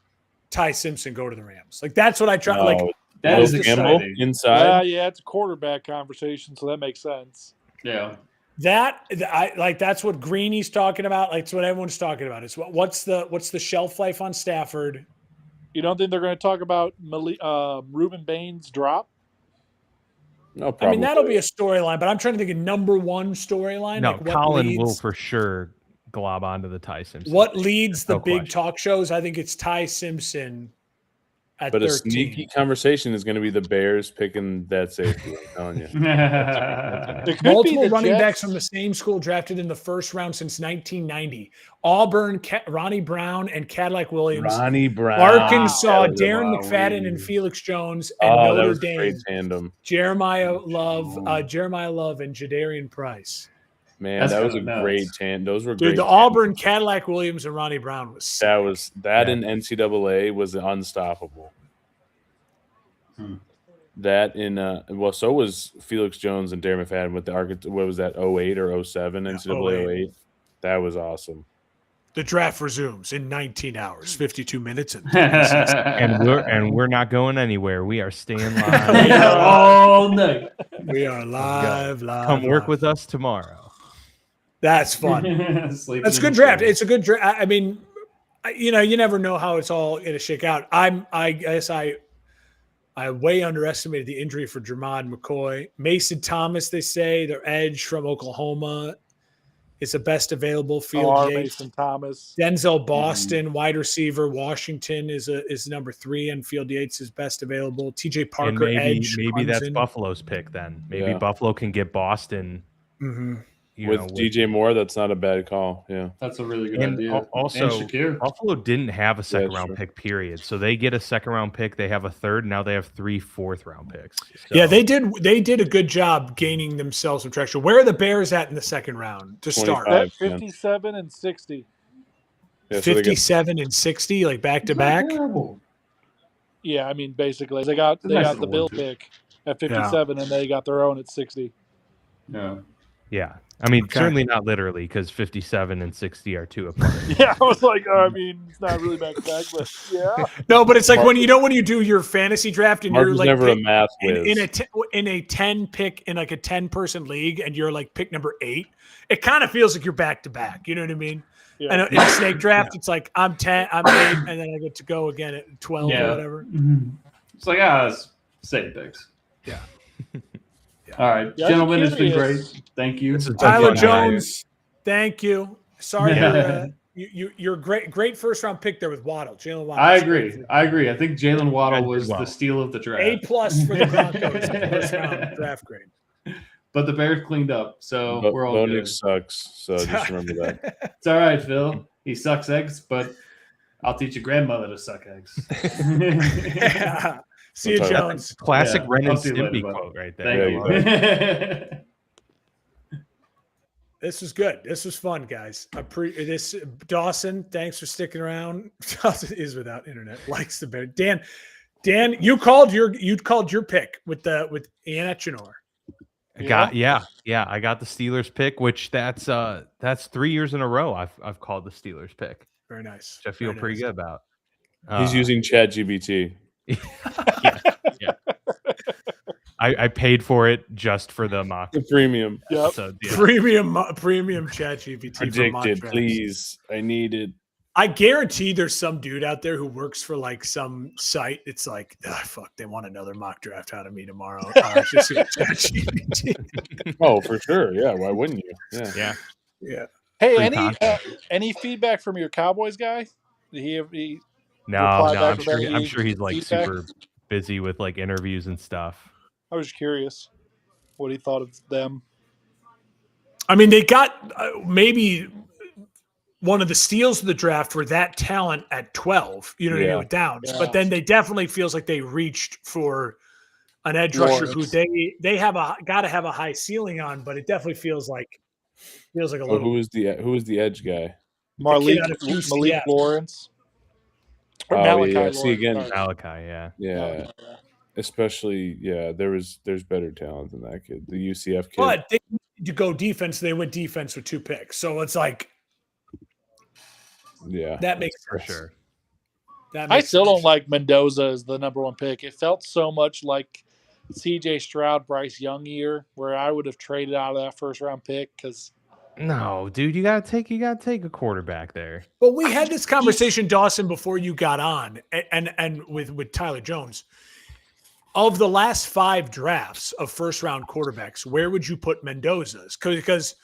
Ty Simpson go to the Rams. Like that's what I try. Like that Will is Campbell exciting. inside. Yeah, it's a quarterback conversation, so that makes sense. Yeah. that's what Greeny's talking about. Like it's what everyone's talking about. It's what's the shelf life on Stafford. You don't think they're going to talk about Reuben Baines' drop? No I problem. mean, that'll be a storyline, but I'm trying to think of number one storyline. No, like what Colin leads, will for sure glob onto the Ty Simpson. What leads the No big question. talk shows? I think it's Ty Simpson at But a 13. sneaky conversation is going to be the Bears picking that safety. I'm telling you. It could be Multiple the running Jets. backs from the same school drafted in the first round since 1990. Auburn, Ronnie Brown, and Cadillac Williams. Ronnie Brown. Arkansas, That was a Darren wow. McFadden and Felix Jones, and Oh, that Notre was a Dame, great tandem. Jeremiah Love, and Jadarian Price. Man, That's that was a kinda nuts. great tandem. Those were Dude, great. the tandems. Auburn, Cadillac Williams, and Ronnie Brown was sick. That in NCAA was unstoppable. That in so was Felix Jones and Darren McFadden with the Arkansas. What was that? 08 or 07 NCAA 08. That was awesome. The draft resumes in 19 hours, 52 minutes, and and we're not going anywhere. We are staying live. All night. we are live. Come work with us tomorrow. That's fun. Sleeping That's a in good the draft. shade. It's a good draft. I mean, you never know how it's all going to shake out. I guess I way underestimated the injury for Jermod McCoy. Mason Thomas, they say, their edge from Oklahoma, is the best available field. Mason Thomas. Denzel Boston, wide receiver. Washington is number 3, and Field Yates is best available. TJ Parker, And edge. maybe that's Clemson. Buffalo's pick then. Maybe Yeah. Buffalo can get Boston. Mhm. With DJ Moore, that's not a bad call. Yeah. That's a really good And idea. also, and Shakir. Buffalo didn't have a second that's round true. pick, period. So they get a second round pick. They have a third. Now they have 3 fourth round picks. So, Yeah, they did a good job gaining themselves some traction. Where are the Bears at in the second round to start? 25. At 57 and 60. Yeah, so they got 57 and 60, like back to It's not back. terrible. Yeah, I mean, basically, they got a nice the little Bill one, too. pick at 57, and they got their own at 60. No. Yeah. I mean, Okay. certainly not literally because 57 and 60 are 2 apart. Yeah, I was like, I mean, it's not really back to back, but yeah. No, but it's like when you do your fantasy draft and Mark you're was like never a math whiz. in a 10 pick in like a 10-person league and you're like pick number 8, it kind of feels like you're back to back. You know what I mean? Yeah. And in a snake draft, it's like I'm 10, I'm 8, and then I get to go again at 12 Yeah. or whatever. It's like, it's same picks. Yeah. All right, Yeah, gentlemen, it's been curious. great. Thank you. This is Tyler fun, guys. Jones, thank you. Sorry, Yeah. You're great first round pick there with Waddle, Jalen Waddle. I agree. I think Jalen Waddle was well. the steal of the draft. A+ for the Broncos, first round draft grade. But the Bears cleaned up, so Bo we're all Bo good. Nix sucks. So just remember that. It's all right, Phil. He sucks eggs, but I'll teach your grandmother to suck eggs. Yeah. See you, That's all right. Jones. Classic Yeah, Ren and I'll see you later, Stimpy bud. quote right there. Thank you. This was good. This was fun, guys. Dawson, thanks for sticking around. Dawson is without internet. Likes the bear. Dan, you called your pick with Ian Echenor. I got I got the Steelers pick, which that's 3 years in a row I've called the Steelers pick, Very nice. which I feel Very pretty nice. good about. He's using ChatGPT. yeah. I paid for it just for the mock. The premium. Yep. So, yeah. Premium ChatGPT for mock Predicted, drafts. please. I need it. I guarantee there's some dude out there who works for like some site. It's like, fuck, they want another mock draft out of me tomorrow. Just use ChatGPT. Oh, for sure. Yeah. Why wouldn't you? Yeah. Yeah. Hey, Free any feedback from your Cowboys guy? Did he No, reply back I'm with sure. any I'm sure he's like feedback? super busy with like interviews and stuff. I was curious what he thought of them. I mean, they got maybe one of the steals of the draft were that talent at 12, you know what I mean, with Downs. Yeah. But then they definitely feels like they reached for an edge rusher who Lawrence. they have got to have a high ceiling on, but it definitely feels like a Oh, little. who was the edge guy? Malik out of UCF. Malik Lawrence. Or Oh, Malachi yeah. Lawrence. See, again, sorry. Malachi, yeah. Yeah. Especially, there's better talent than that kid. The UCF kid. But they needed to go defense. They went defense with 2 picks, so it's like Yeah. that makes For sense. sure. That I makes still sense. don't like Mendoza as the number 1 pick. It felt so much like CJ Stroud, Bryce Young year, where I would have traded out of that first round pick because No, dude, you gotta take a quarterback there. But we had this conversation, Dawson, before you got on, and with Tyler Jones. Of the last 5 drafts of first round quarterbacks, where would you put Mendoza's? Because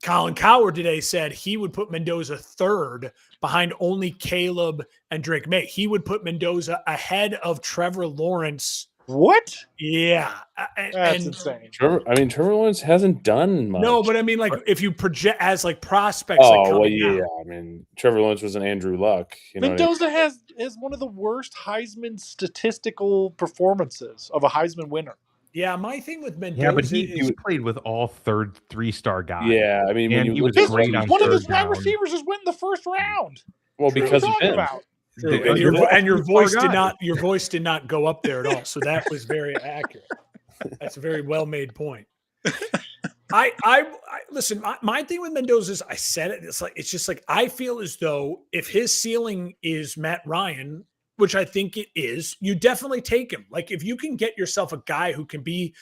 Colin Cowherd today said he would put Mendoza 3rd behind only Caleb and Drake May. He would put Mendoza ahead of Trevor Lawrence. what? Yeah. That's insane. Trevor Lawrence hasn't done much. No, but I mean, like, if you project as like prospects, like Oh, well, coming yeah. out. I mean, Trevor Lawrence was an Andrew Luck. You know what I mean? Mendoza has one of the worst Heisman statistical performances of a Heisman winner. Yeah, my thing with Mendoza Yeah, but is he played with all 3-star guys. Yeah, I mean, when And you he look was at great on One of his third wide down. receivers is winning the first round. well, What are you because of talking him. about? And your voice did guy. not go up there at all. So that was very accurate. That's a very well made point. I listen. My thing with Mendoza is I said it. It's just like I feel as though if his ceiling is Matt Ryan, which I think it is, you definitely take him. Like if you can get yourself a guy who can be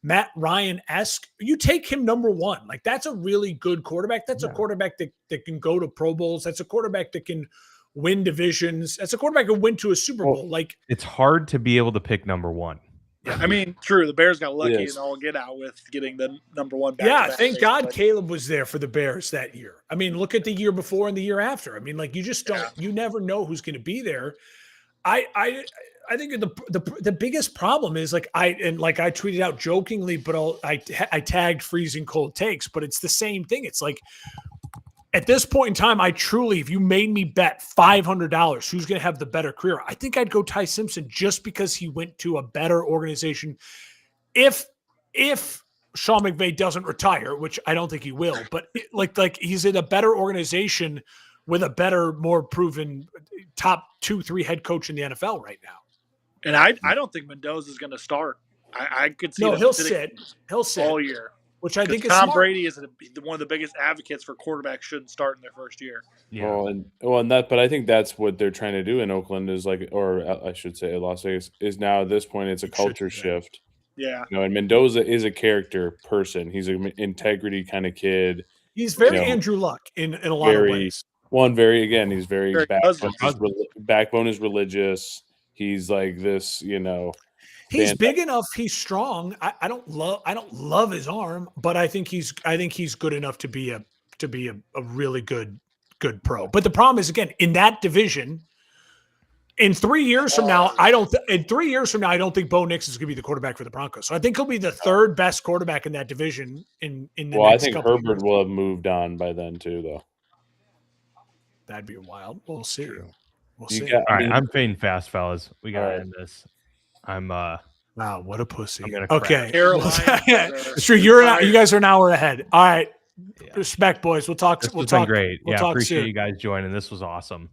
Matt Ryan-esque, you take him number 1. Like that's a really good quarterback. That's a quarterback that can go to Pro Bowls. That's a quarterback that can win divisions. That's a quarterback who win to a Super Bowl. Like It's hard to be able to pick number 1. Yeah, I mean, true. The Bears got lucky Yes. and all get out with getting the number 1. yeah, back-to-back thank pick, God but- Caleb was there for the Bears that year. I mean, look at the year before and the year after. I mean, like you just don't, you never know who's going to be there. I think the biggest problem is like I tweeted out jokingly, but I tagged freezing cold takes, but it's the same thing. It's like at this point in time, I truly, if you made me bet $500 who's going to have the better career, I think I'd go Ty Simpson just because he went to a better organization. If Sean McVay doesn't retire, which I don't think he will, but like he's in a better organization with a better, more proven top 2-3 head coach in the NFL right now. And I don't think Mendoza's going to start. I could see No, them he'll sitting sit. He'll sit all year. which I think is Tom smart. Brady is one of the biggest advocates for quarterbacks shouldn't start in their first year. Well, but I think that's what they're trying to do in Oakland is like, or I should say, Las Vegas is now at this point it's a culture shift. Yeah. You know, and Mendoza is a character person. He's an integrity kind of kid. He's very you know, Andrew Luck in a lot of ways. He's very Very backbone is religious. He's like this, you know. He's big enough. He's strong. I don't love his arm, but I think he's good enough to be a really good good pro. But the problem is, again, in that division, in 3 years from now, I don't think Bo Nix is going to be the quarterback for the Broncos. So I think he'll be the third best quarterback in that division in the Well, I next think couple of Herbert years. will have moved on by then too, though. That'd be wild. We'll see. We'll You see. got- All right, I'm fading fast, fellas. We gotta Alright. end this. I'm Wow, what a pussy. I'm gonna Okay. Carolina, It's true. You guys are an hour ahead. All right. Yeah. Respect, boys. We'll talk. This We'll has been talk. great. We'll Yeah, talk appreciate soon. you guys joining. This was awesome.